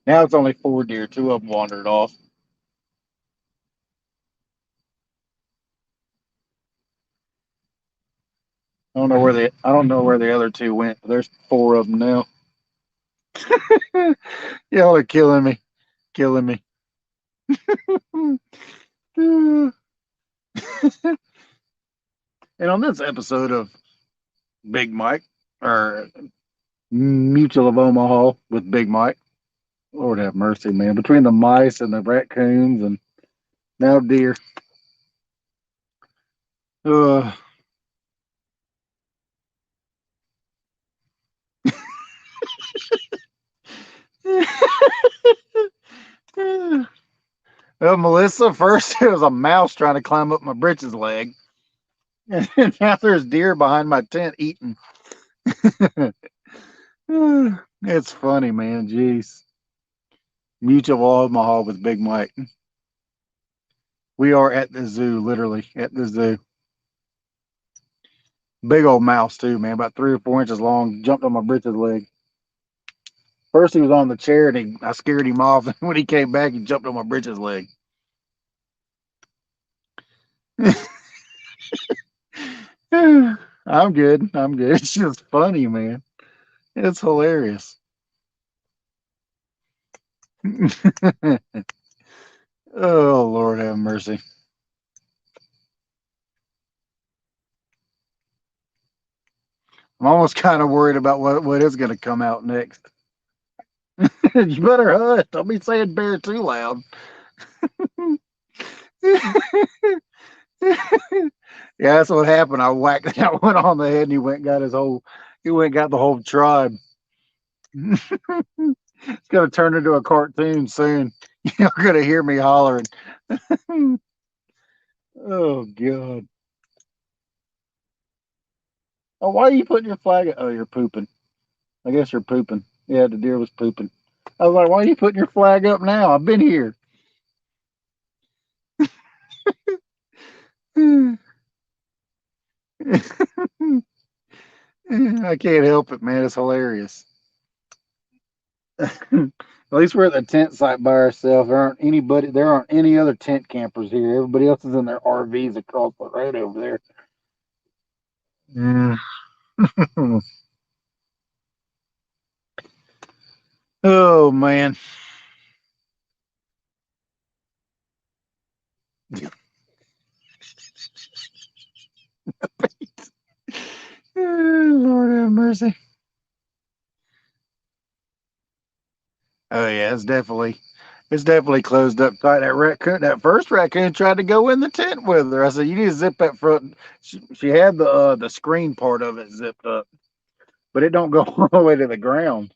Now it's only four deer. Two of them wandered off. I don't know where the other two went. But there's four of them now. Y'all are killing me. Killing me. And on this episode of Big Mike, or Mutual of Omaha with Big Mike, Lord have mercy, man. Between the mice and the raccoons and now deer. Uh, well, Melissa, first it was a mouse trying to climb up my britches leg. And now there's deer behind my tent eating. It's funny, man. Jeez. Mutual Omaha with Big Mike. We are at the zoo, literally at the zoo. Big old mouse too, man. About 3 or 4 inches long. Jumped on my britches leg. First he was on the chair and I scared him off. And when he came back, he jumped on my britches leg. I'm good. I'm good. It's just funny, man. It's hilarious. Oh, Lord have mercy. I'm almost kind of worried about what is going to come out next. You better hush. Don't be saying bear too loud. Yeah, that's what happened. I whacked that one on the head and he went and got the whole tribe. It's going to turn into a cartoon soon. You're going to hear me hollering. Oh, God. Oh, why are you putting your flag? Oh, you're pooping. I guess you're pooping. Yeah, the deer was pooping. I was like, why are you putting your flag up now? I've been here. I can't help it, man. It's hilarious. At least we're at the tent site by ourselves. There aren't any other tent campers here. Everybody else is in their RVs across the road over there. Yeah. Oh man. Lord have mercy. Oh yeah, it's definitely closed up tight. That first raccoon tried to go in the tent with her. I said, "You need to zip that front." She had the screen part of it zipped up, but it don't go all the way to the ground.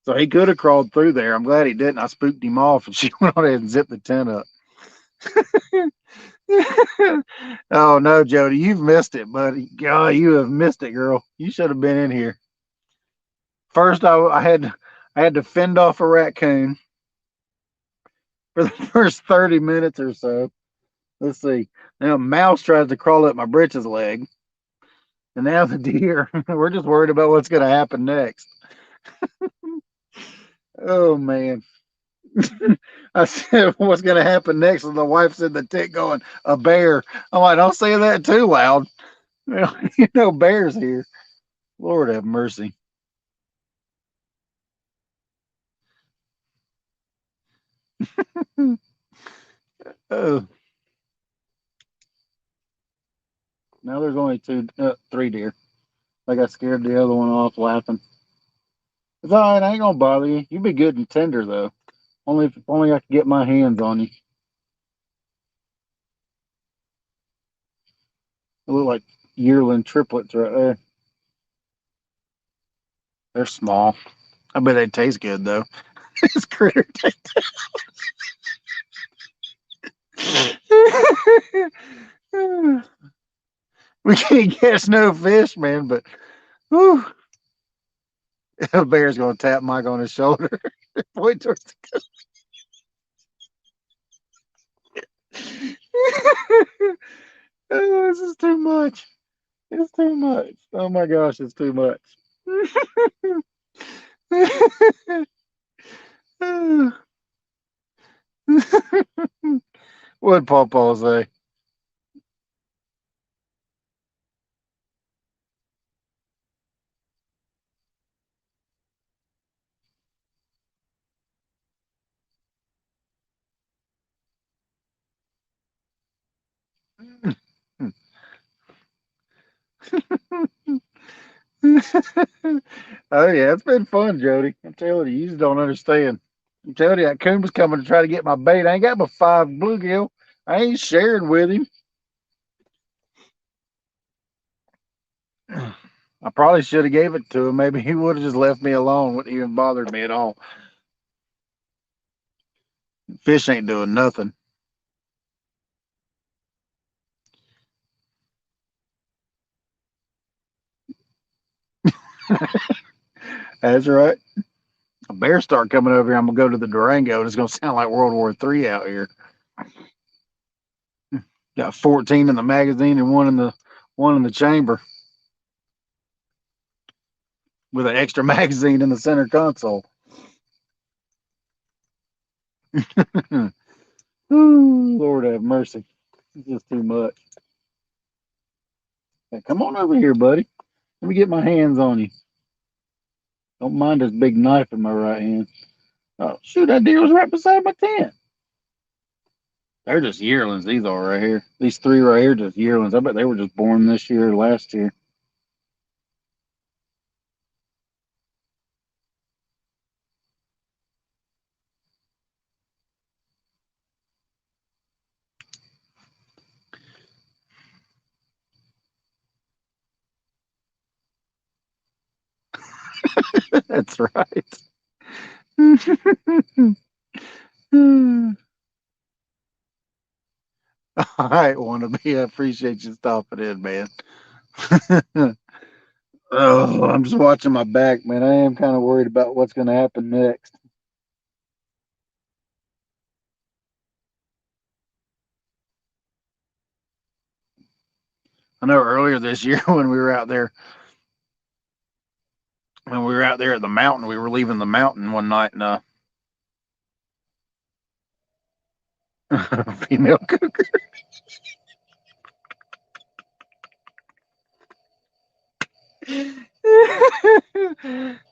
So he could have crawled through there. I'm glad he didn't. I spooked him off, and she went on ahead and zipped the tent up. Oh no, Jody, you've missed it, buddy. God, you have missed it, girl. You should have been in here. First, I had to fend off a raccoon for the first 30 minutes or so. Let's see. Now, a mouse tries to crawl up my britches leg, and now the deer. We're just worried about what's going to happen next. Oh man. I said, what's going to happen next? And the wife's in the tent going, a bear. I'm like, don't say that too loud. You know, bears here. Lord have mercy. Oh, now there's only three deer. I got scared the other one off laughing. It's all right. I ain't gonna bother you. You be good and tender though. If only I could get my hands on you. They look like yearling triplets right there. They're small. I bet they taste good though. This critter. We can't catch no fish, man. But whew, a bear's gonna tap Mike on his shoulder. Point towards oh, this is too much. It's too much. Oh my gosh, it's too much. What'd Paw say? Oh yeah, it's been fun, Jody. I'm telling you, you just don't understand. I'm telling you, that coon was coming to try to get my bait. I ain't got my 5 bluegill. I ain't sharing with him. I probably should have gave it to him. Maybe he would have just left me alone. Wouldn't even bothered me at all. Fish ain't doing nothing. That's right. A bear start coming over here. I'm gonna go to the Durango, and it's gonna sound like World War III out here. Got 14 in the magazine and one in the chamber with an extra magazine in the center console. Ooh, Lord have mercy. It's just too much. Hey, come on over here, buddy. Let me get my hands on you. Don't mind this big knife in my right hand. Oh, shoot, that deer was right beside my tent. They're just yearlings, these are right here. These three right here, just yearlings. I bet they were just born this year or last year. That's right. All right, wannabe. I appreciate you stopping in, man. Oh, I'm just watching my back, man. I am kind of worried about what's going to happen next. I know earlier this year when we were out there at the mountain, we were leaving the mountain one night, and female cougar.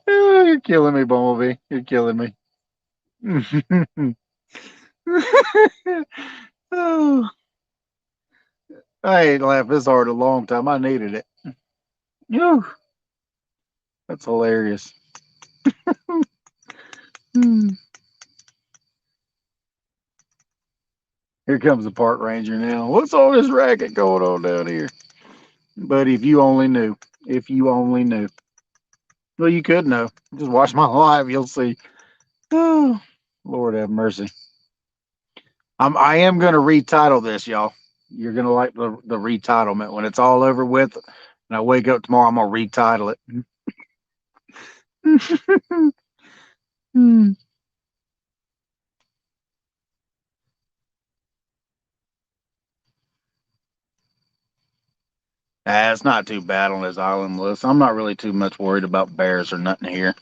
Oh, you're killing me, Bumblebee. You're killing me. Oh, I ain't laughed this hard a long time. I needed it. Whew, that's hilarious. Here comes the park ranger now. What's all this racket going on down here? But if you only knew. If you only knew. Well, you could know. Just watch my live. You'll see. Oh, Lord have mercy. I am going to retitle this, y'all. You're going to like the retitlement. When it's all over with and I wake up tomorrow, I'm going to retitle it. It's not too bad on this island, List. I'm not really too much worried about bears or nothing here.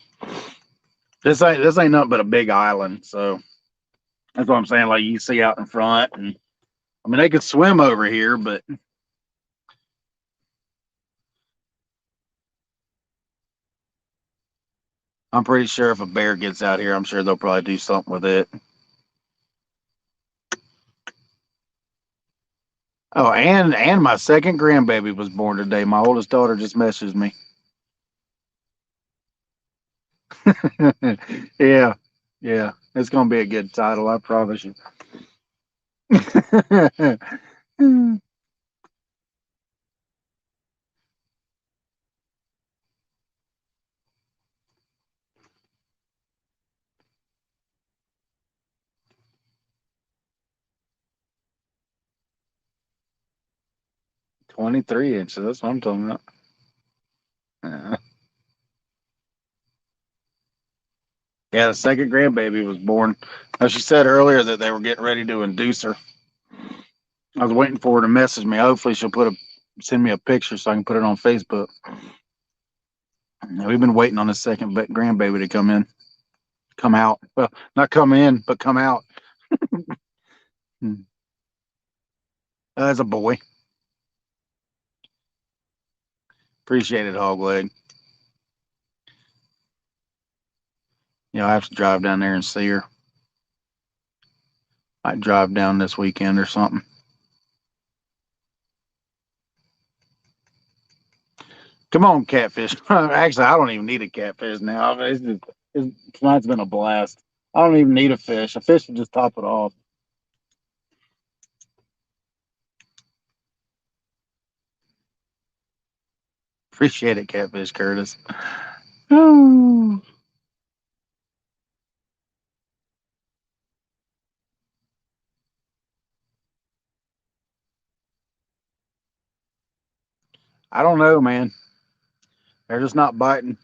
This ain't nothing but a big island, so that's what I'm saying. Like you see out in front, and I mean they could swim over here, but I'm pretty sure if a bear gets out here, I'm sure they'll probably do something with it. Oh, and my second grandbaby was born today. My oldest daughter just messaged me. Yeah, yeah, it's gonna be a good title, I promise you. 23 inches. That's what I'm talking about. Yeah. Yeah, the second grandbaby was born. Now, she said earlier that they were getting ready to induce her. I was waiting for her to message me. Hopefully, she'll send me a picture so I can put it on Facebook. We've been waiting on the second grandbaby to come out. Well, not come in, but come out. As a boy. Appreciate it, hog leg. I have to drive down there and see her. Might drive down this weekend or something. Come on, catfish. Actually, I don't even need a catfish now. Tonight's been a blast. I don't even need a fish. A fish would just top it off. Appreciate it, catfish Curtis. I don't know, man. They're just not biting.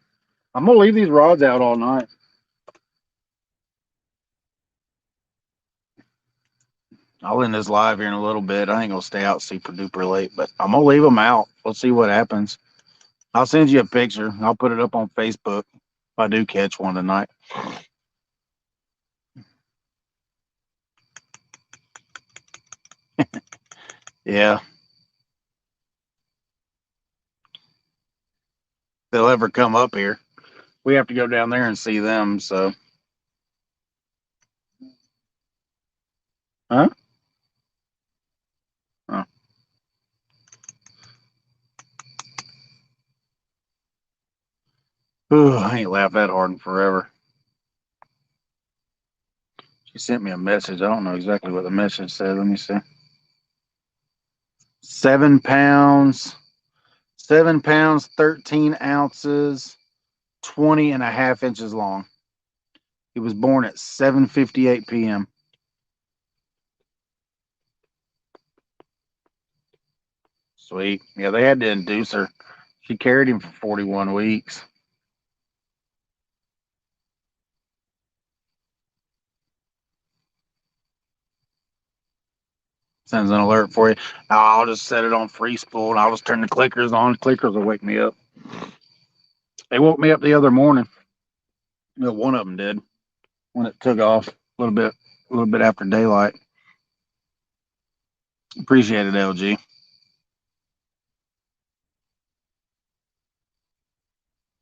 I'm gonna leave these rods out all night. I'll end this live here in a little bit. I ain't gonna stay out super duper late, but I'm gonna leave them out. Let's see what happens. I'll send you a picture. I'll put it up on Facebook if I do catch one tonight. Yeah, if they'll ever come up here. We have to go down there and see them. So, huh? Oh. Ooh, I ain't laughed that hard in forever. She sent me a message. I don't know exactly what the message said. Let me see. 7 pounds, 7 pounds, 13 ounces, 20 and a half inches long. He was born at 7:58 p.m. Sweet. Yeah, they had to induce her. She carried him for 41 weeks. Sends an alert for you. I'll just set it on free spool and I'll just turn the clickers on. Clickers will wake me up. They woke me up the other morning. One of them did when it took off a little bit after daylight. Appreciate it, LG.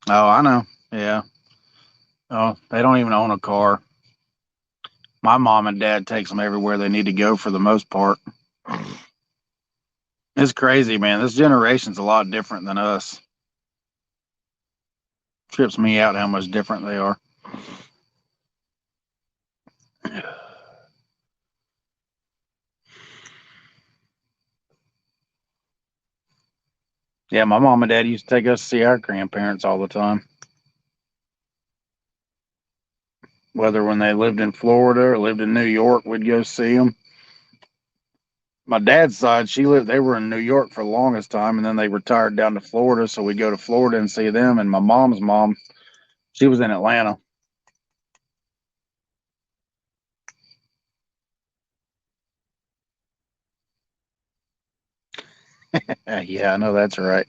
Oh, I know. Yeah. Oh, they don't even own a car. My mom and dad takes them everywhere they need to go for the most part. It's crazy, man. This generation's a lot different than us. Trips me out how much different they are. Yeah, my mom and dad used to take us to see our grandparents all the time. Whether when they lived in Florida or lived in New York, we'd go see them. My dad's side, they were in New York for the longest time, and then they retired down to Florida, so we'd go to Florida and see them. And my mom's mom, she was in Atlanta. Yeah, I know that's right.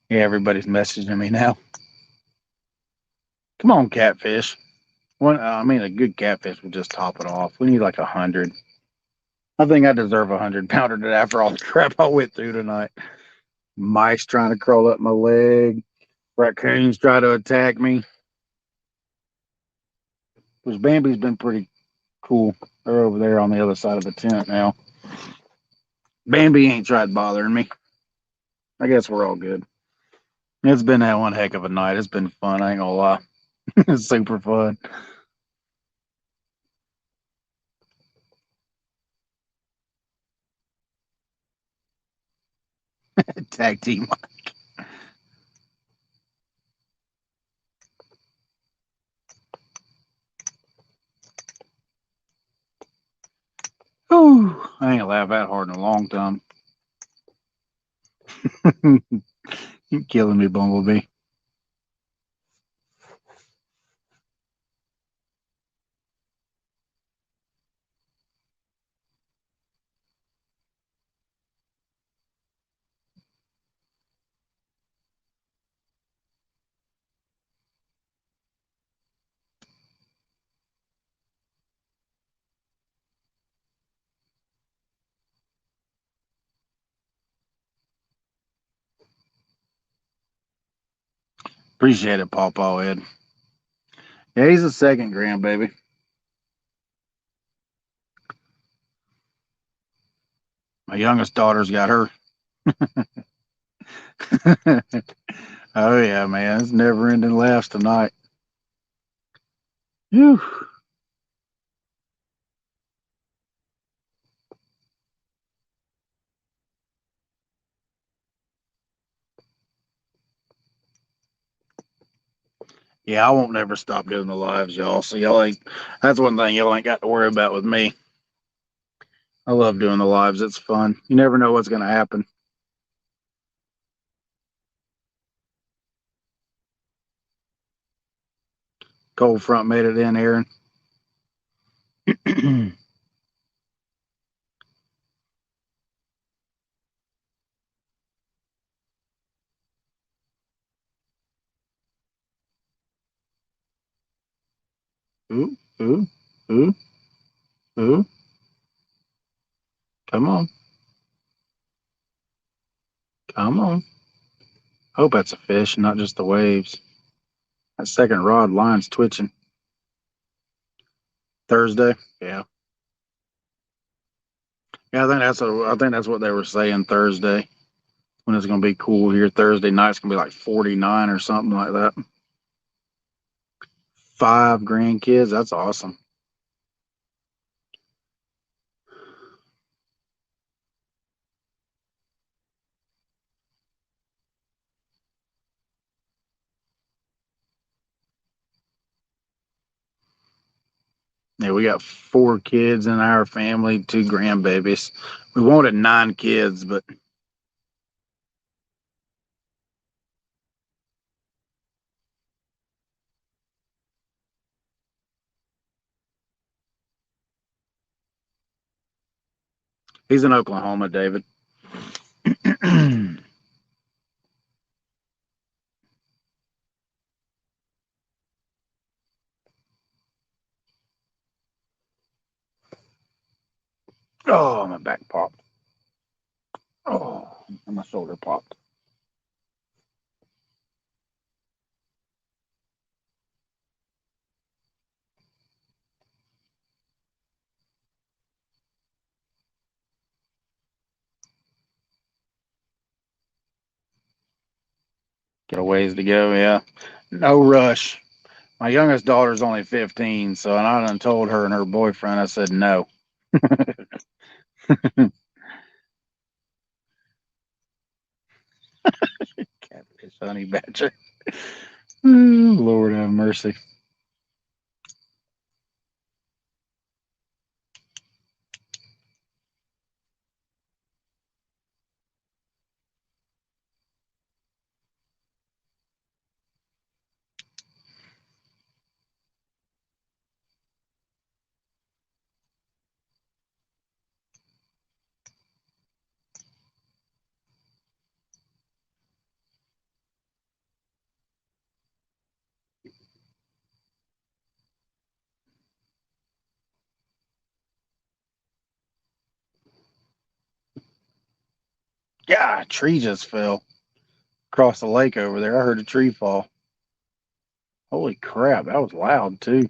Yeah, everybody's messaging me now. Come on, catfish. A good catfish would just top it off. We need like 100. I think I deserve 100 pounder today after all the crap I went through tonight. Mice trying to crawl up my leg. Raccoons try to attack me. Because Bambi's been pretty cool. They're over there on the other side of the tent now. Bambi ain't tried bothering me. I guess we're all good. It's been that one heck of a night. It's been fun. I ain't gonna lie. It's super fun. Tag team. I ain't laughed that hard in a long time. You're killing me, Bumblebee. Appreciate it, Paw Paw Ed. Yeah, he's a second grandbaby. My youngest daughter's got her. Oh yeah, man, it's never ending laughs tonight. Whew. Yeah, I won't never stop doing the lives, y'all. So y'all ain't. That's one thing y'all ain't got to worry about with me. I love doing the lives. It's fun. You never know what's gonna happen. Cold front made it in, Aaron. Ooh, ooh, ooh, ooh. Come on, come on. Hope that's a fish, not just the waves. That second rod line's twitching. Thursday. Yeah. Yeah, I think that's what they were saying Thursday. When it's gonna be cool here. Thursday night's gonna be like 49 or something like that. 5 grandkids. That's awesome. Yeah, we got 4 kids in our family, 2 grandbabies. We wanted 9 kids, but he's in Oklahoma, David. Oh, my back popped. Oh, and my shoulder popped. Got a ways to go, yeah. No rush. My youngest daughter's only 15, so and I done told her and her boyfriend, I said no. Catfish honey badger. Ooh, Lord have mercy. Yeah, a tree just fell across the lake over there. I heard a tree fall. Holy crap, that was loud too.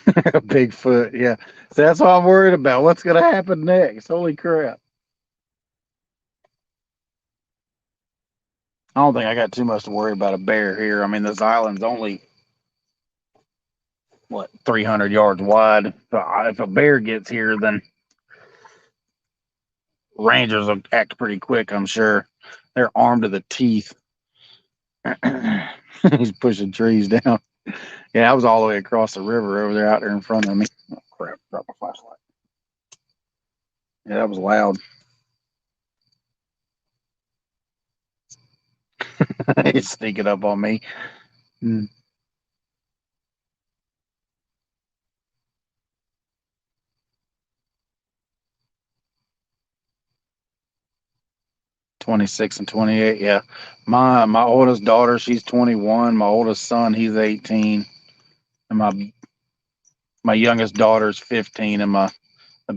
Bigfoot, yeah. So that's what I'm worried about. What's gonna happen next? Holy crap. I don't think I got too much to worry about a bear here. I mean, this island's only what, 300 yards wide. If a bear gets here, then rangers will act pretty quick, I'm sure. They're armed to the teeth. He's pushing trees down. Yeah, I was all the way across the river over there, out there in front of me. Oh, crap, drop my flashlight. Yeah, that was loud. He's sneaking up on me. 26 and 28. Yeah, my oldest daughter, she's 21. My oldest son, he's 18, and my youngest daughter's 15, and my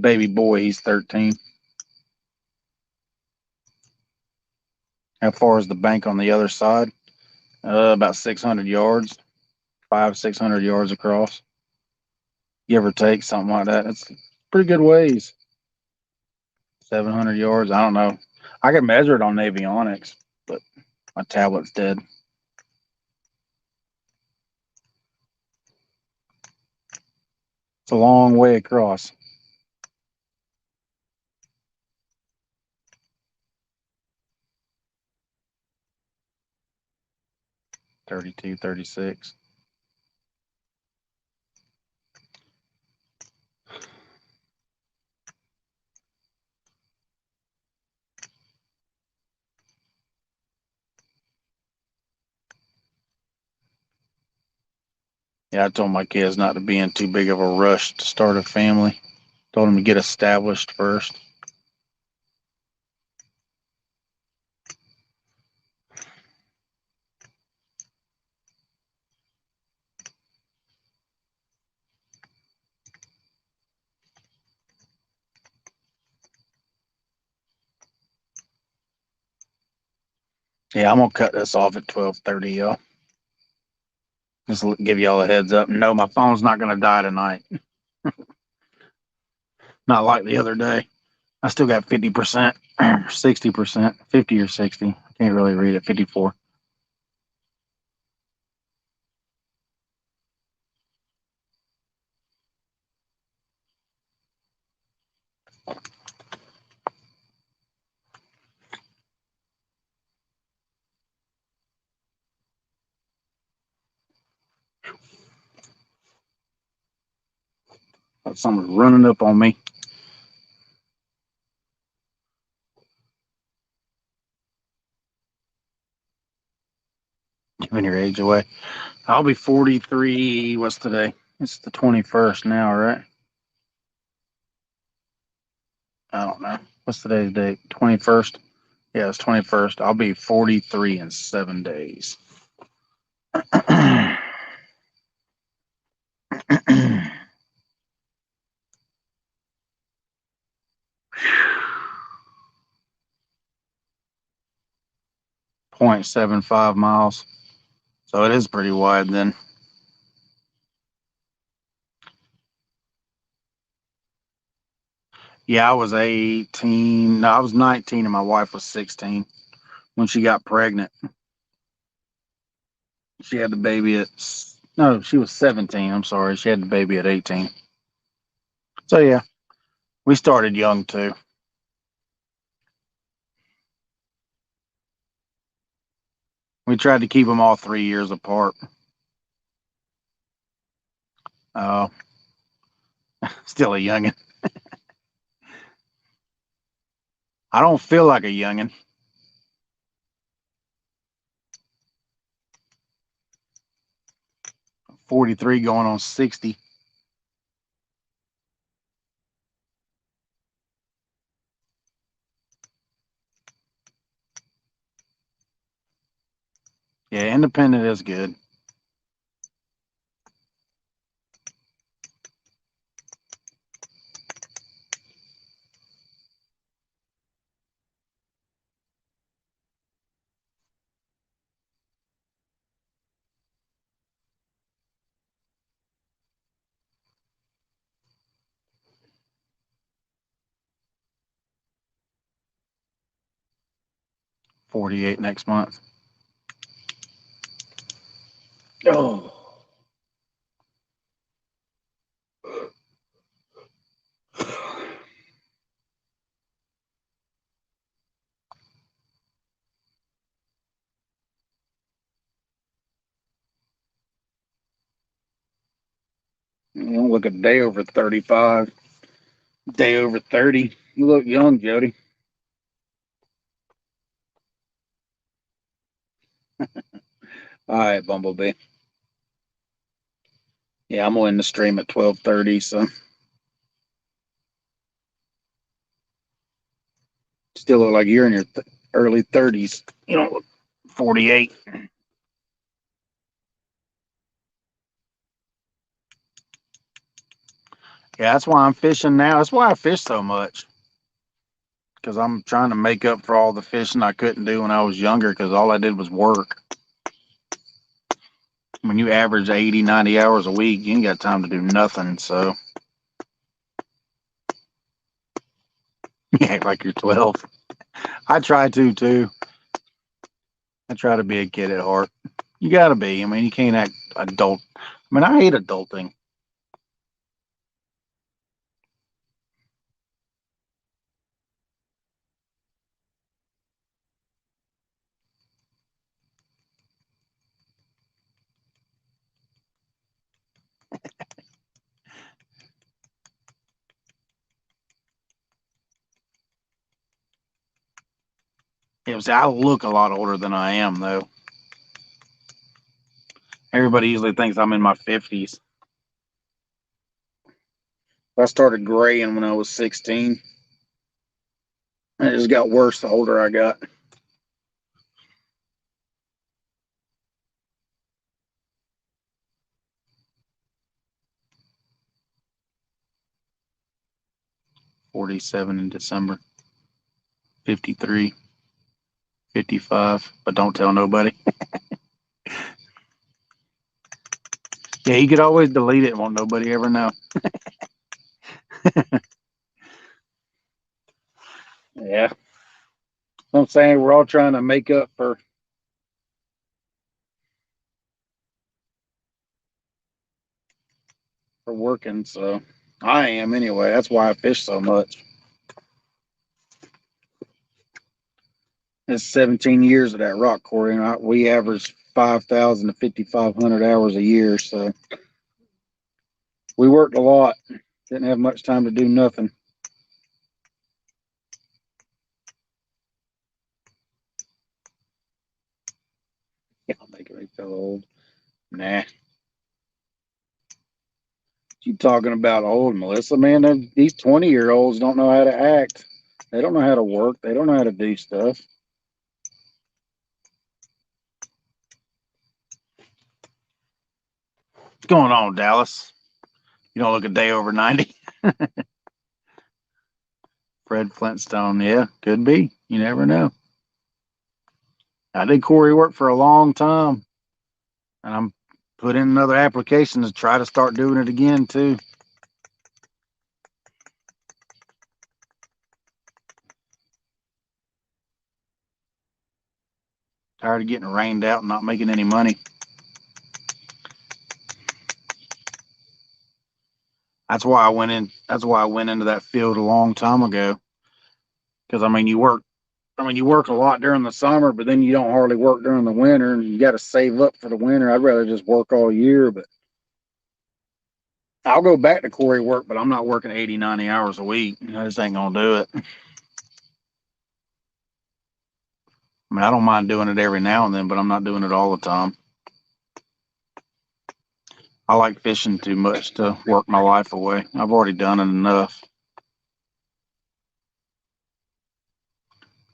baby boy, he's 13. How far is the bank on the other side? About 600 yards, 600 yards across, give or take, something like that. It's pretty good ways. 700 yards. I don't know. I can measure it on avionics, but my tablet's dead. It's a long way across. 32, 36. Yeah, I told my kids not to be in too big of a rush to start a family. Told them to get established first. Yeah, I'm gonna cut this off at 12:30, y'all. Just give y'all a heads up. No, my phone's not gonna die tonight. Not like the other day. I still got 50%, 60%, 50 or 60. I can't really read it. 54. Someone's running up on me. Giving your age away. I'll be 43. What's today? It's the 21st now, right? I don't know. What's today's date? 21st? Yeah, it's 21st. I'll be 43 in 7 days. 0.75 miles. So it is pretty wide then. Yeah, I was 18. No, I was 19 and my wife was 16 when she got pregnant. She had the baby at, no, she was 17. I'm sorry. She had the baby at 18. So yeah, we started young too. We tried to keep them all 3 years apart. Oh, still a youngin'. I don't feel like a youngin'. 43 going on 60. Yeah, independent is good. 48 next month. Oh. You don't look a day over 35, day over 30. You look young, Jody. All right, Bumblebee. Yeah, I'm gonna end the stream at 12:30. So still look like you're in your early 30s. You don't look 48. Yeah, that's why I'm fishing now. That's why I fish so much. Because I'm trying to make up for all the fishing I couldn't do when I was younger because all I did was work. When you average 80, 90 hours a week, you ain't got time to do nothing. So you act like you're 12. I try to, too. I try to be a kid at heart. You got to be. I mean, you can't act adult. I mean, I hate adulting. I look a lot older than I am, though. Everybody usually thinks I'm in my 50s. I started graying when I was 16. And it just got worse the older I got. 47 in December. 53. 55. But don't tell nobody. Yeah, you could always delete it and won't nobody ever know. Yeah. I'm saying we're all trying to make up for working, so I am anyway. That's why I fish so much. It's 17 years of that rock quarry, and we average 5,000 to 5,500 hours a year. So we worked a lot. Didn't have much time to do nothing. Yeah, I'll make me feel old. Nah. You talking about old, Melissa? Man, these 20-year-olds don't know how to act. They don't know how to work. They don't know how to do stuff. What's going on, Dallas? You don't look a day over 90. Fred Flintstone, yeah, could be. You never know. I did quarry work for a long time, and I'm put in another application to try to start doing it again too. Tired of getting rained out and not making any money. That's why I went in. That's why I went into that field a long time ago. Because I mean, you work. I mean, you work a lot during the summer, but then you don't hardly work during the winter, and you got to save up for the winter. I'd rather just work all year, but I'll go back to quarry work, but I'm not working 80, 90 hours a week. I just ain't gonna do it. I mean, I don't mind doing it every now and then, but I'm not doing it all the time. I like fishing too much to work my life away. I've already done it enough.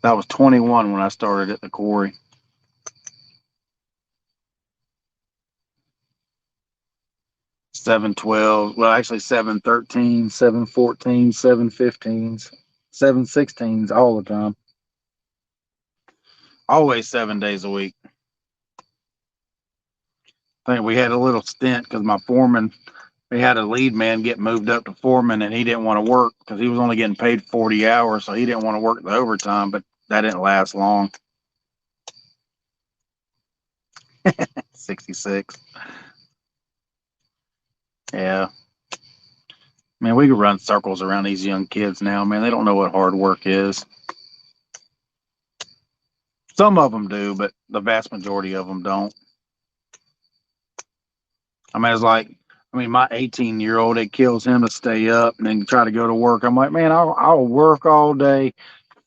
I was 21 when I started at the quarry. 712, well, actually 713, 714, 715s, 716s all the time. Always 7 days a week. I think we had a little stint because my foreman, we had a lead man get moved up to foreman and he didn't want to work because he was only getting paid 40 hours. So he didn't want to work the overtime, but that didn't last long. 66. Yeah. Man, we could run circles around these young kids now, man. They don't know what hard work is. Some of them do, but the vast majority of them don't. I mean, it's like I mean, my 18-year-old, it kills him to stay up and then try to go to work. I'm like, man, I'll work all day,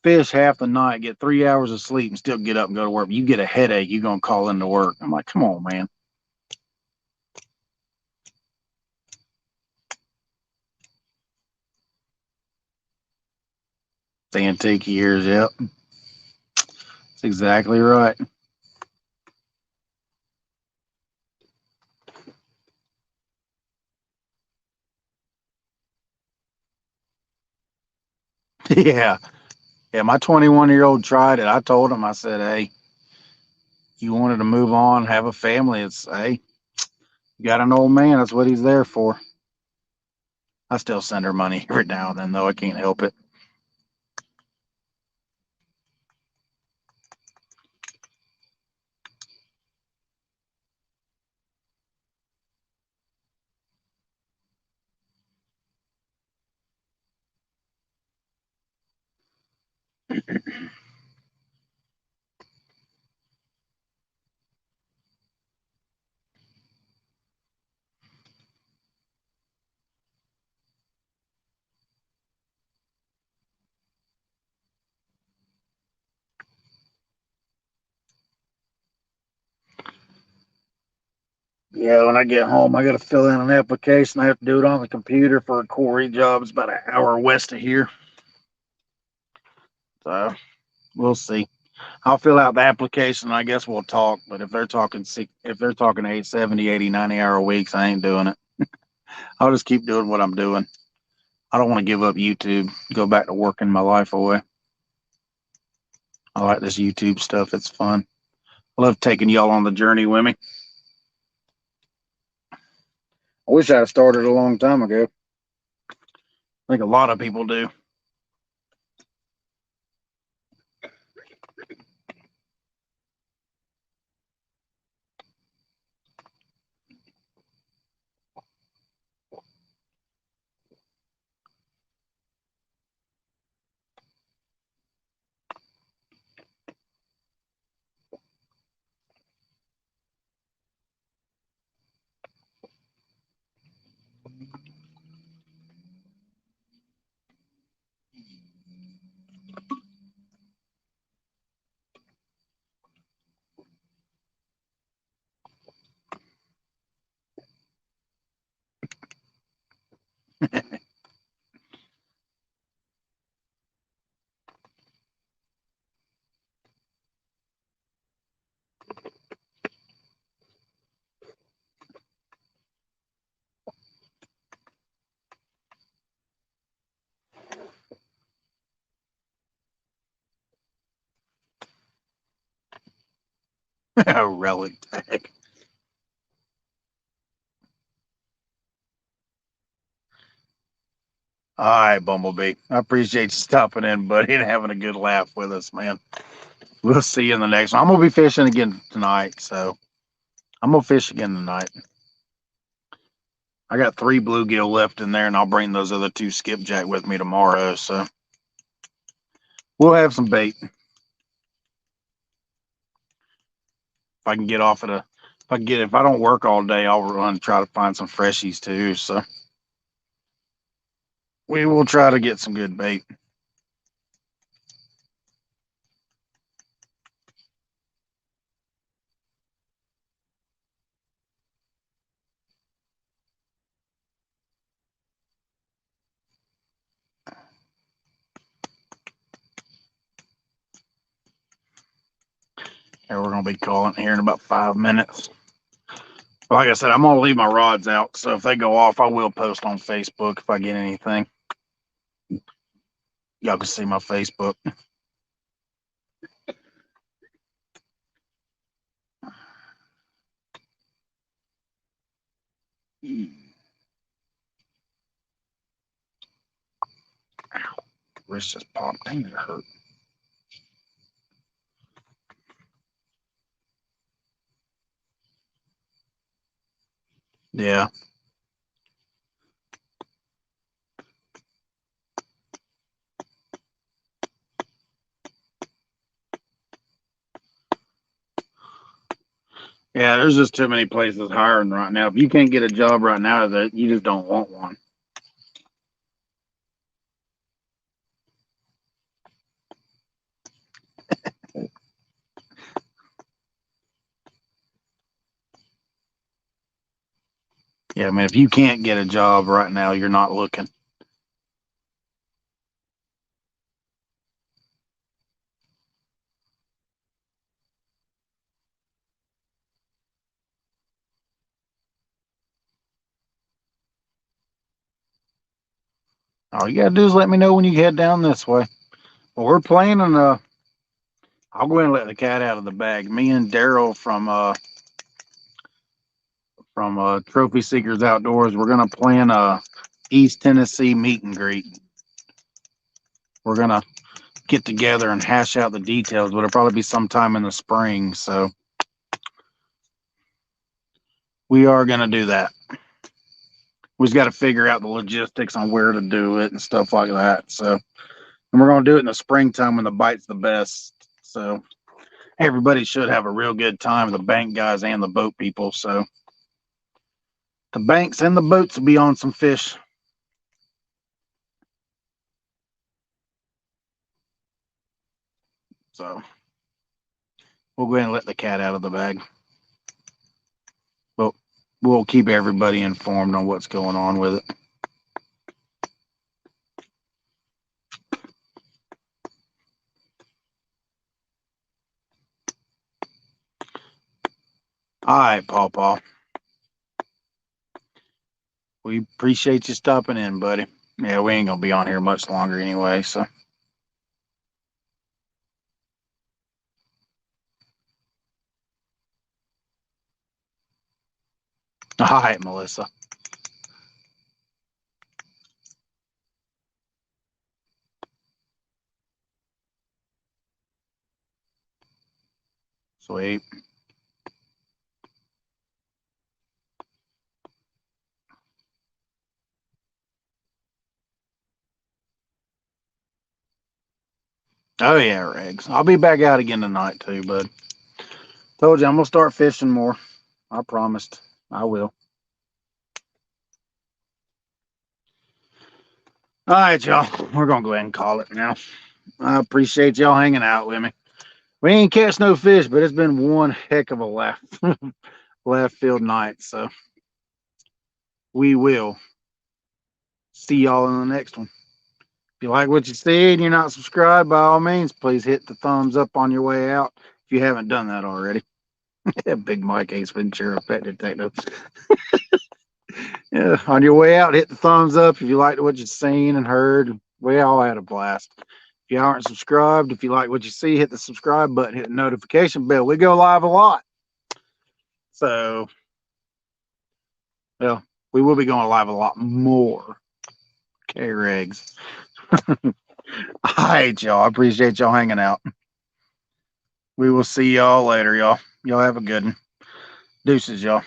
fish half the night, get 3 hours of sleep, and still get up and go to work. You get a headache, you're gonna call into work. I'm like, come on, man. The antique years, yep. That's exactly right. Yeah. Yeah, my 21-year-old tried it. I told him, I said, hey, you wanted to move on, have a family. It's, hey, you got an old man. That's what he's there for. I still send her money every now and then, though. I can't help it. Yeah, when I get home, I got to fill in an application. I have to do it on the computer for a quarry job. It's about an hour west of here. So we'll see. I'll fill out the application. I guess we'll talk. But if they're talking 8, 70, 80, 90 hour weeks, I ain't doing it. I'll just keep doing what I'm doing. I don't want to give up YouTube, go back to working my life away. I like this YouTube stuff. It's fun. I love taking y'all on the journey with me. I wish I had started a long time ago. I think a lot of people do. Relic tag. All right, Bumblebee. I appreciate you stopping in, buddy, and having a good laugh with us, man. We'll see you in the next one. I'm gonna be fishing again tonight, so I'm gonna fish again tonight. I got 3 bluegill left in there, and I'll bring those other 2 skipjack with me tomorrow. So we'll have some bait. If I can get off at a, if I don't work all day, I'll run and try to find some freshies too. So we will try to get some good bait. And we're gonna be calling here in about 5 minutes. Like I said, I'm gonna leave my rods out, so if they go off, I will post on Facebook if I get anything. Y'all can see my Facebook. Wrist just popped. Dang, it hurt. Yeah. Yeah, there's just too many places hiring right now. If you can't get a job right now, that you just don't want one. Yeah, I mean, if you can't get a job right now, you're not looking. All you gotta do is let me know when you head down this way. Well, we're planning. I'll go ahead and let the cat out of the bag. Me and Daryl from Trophy Seekers Outdoors, we're gonna plan a East Tennessee meet and greet. We're gonna get together and hash out the details, but it'll probably be sometime in the spring. So we are gonna do that. We just got to figure out the logistics on where to do it and stuff like that. So, and we're gonna do it in the springtime when the bite's the best. So everybody should have a real good time, the bank guys and the boat people. So the banks and the boats will be on some fish. So we'll go ahead and let the cat out of the bag. But we'll keep everybody informed on what's going on with it. All right, Paw Paw. We appreciate you stopping in, buddy. Yeah, we ain't gonna be on here much longer anyway. So, all right, Melissa. Sweet. Oh yeah, Regs. I'll be back out again tonight too, bud. Told you I'm gonna start fishing more. I promised. I will. All right, y'all. We're gonna go ahead and call it now. I appreciate y'all hanging out with me. We ain't catch no fish, but it's been one heck of a left field night. So we will see y'all in the next one. If you like what you see and you're not subscribed, by all means, please hit the thumbs up on your way out if you haven't done that already. Big Mike Ace Ventura, Pet Detective. Yeah, on your way out, hit the thumbs up if you liked what you've seen and heard. We all had a blast. If you aren't subscribed, if you like what you see, hit the subscribe button, hit the notification bell. We go live a lot. So, well, we will be going live a lot more. K-Regs. All right, y'all. I appreciate y'all hanging out. We will see y'all later, y'all. Y'all have a good one. Deuces, y'all.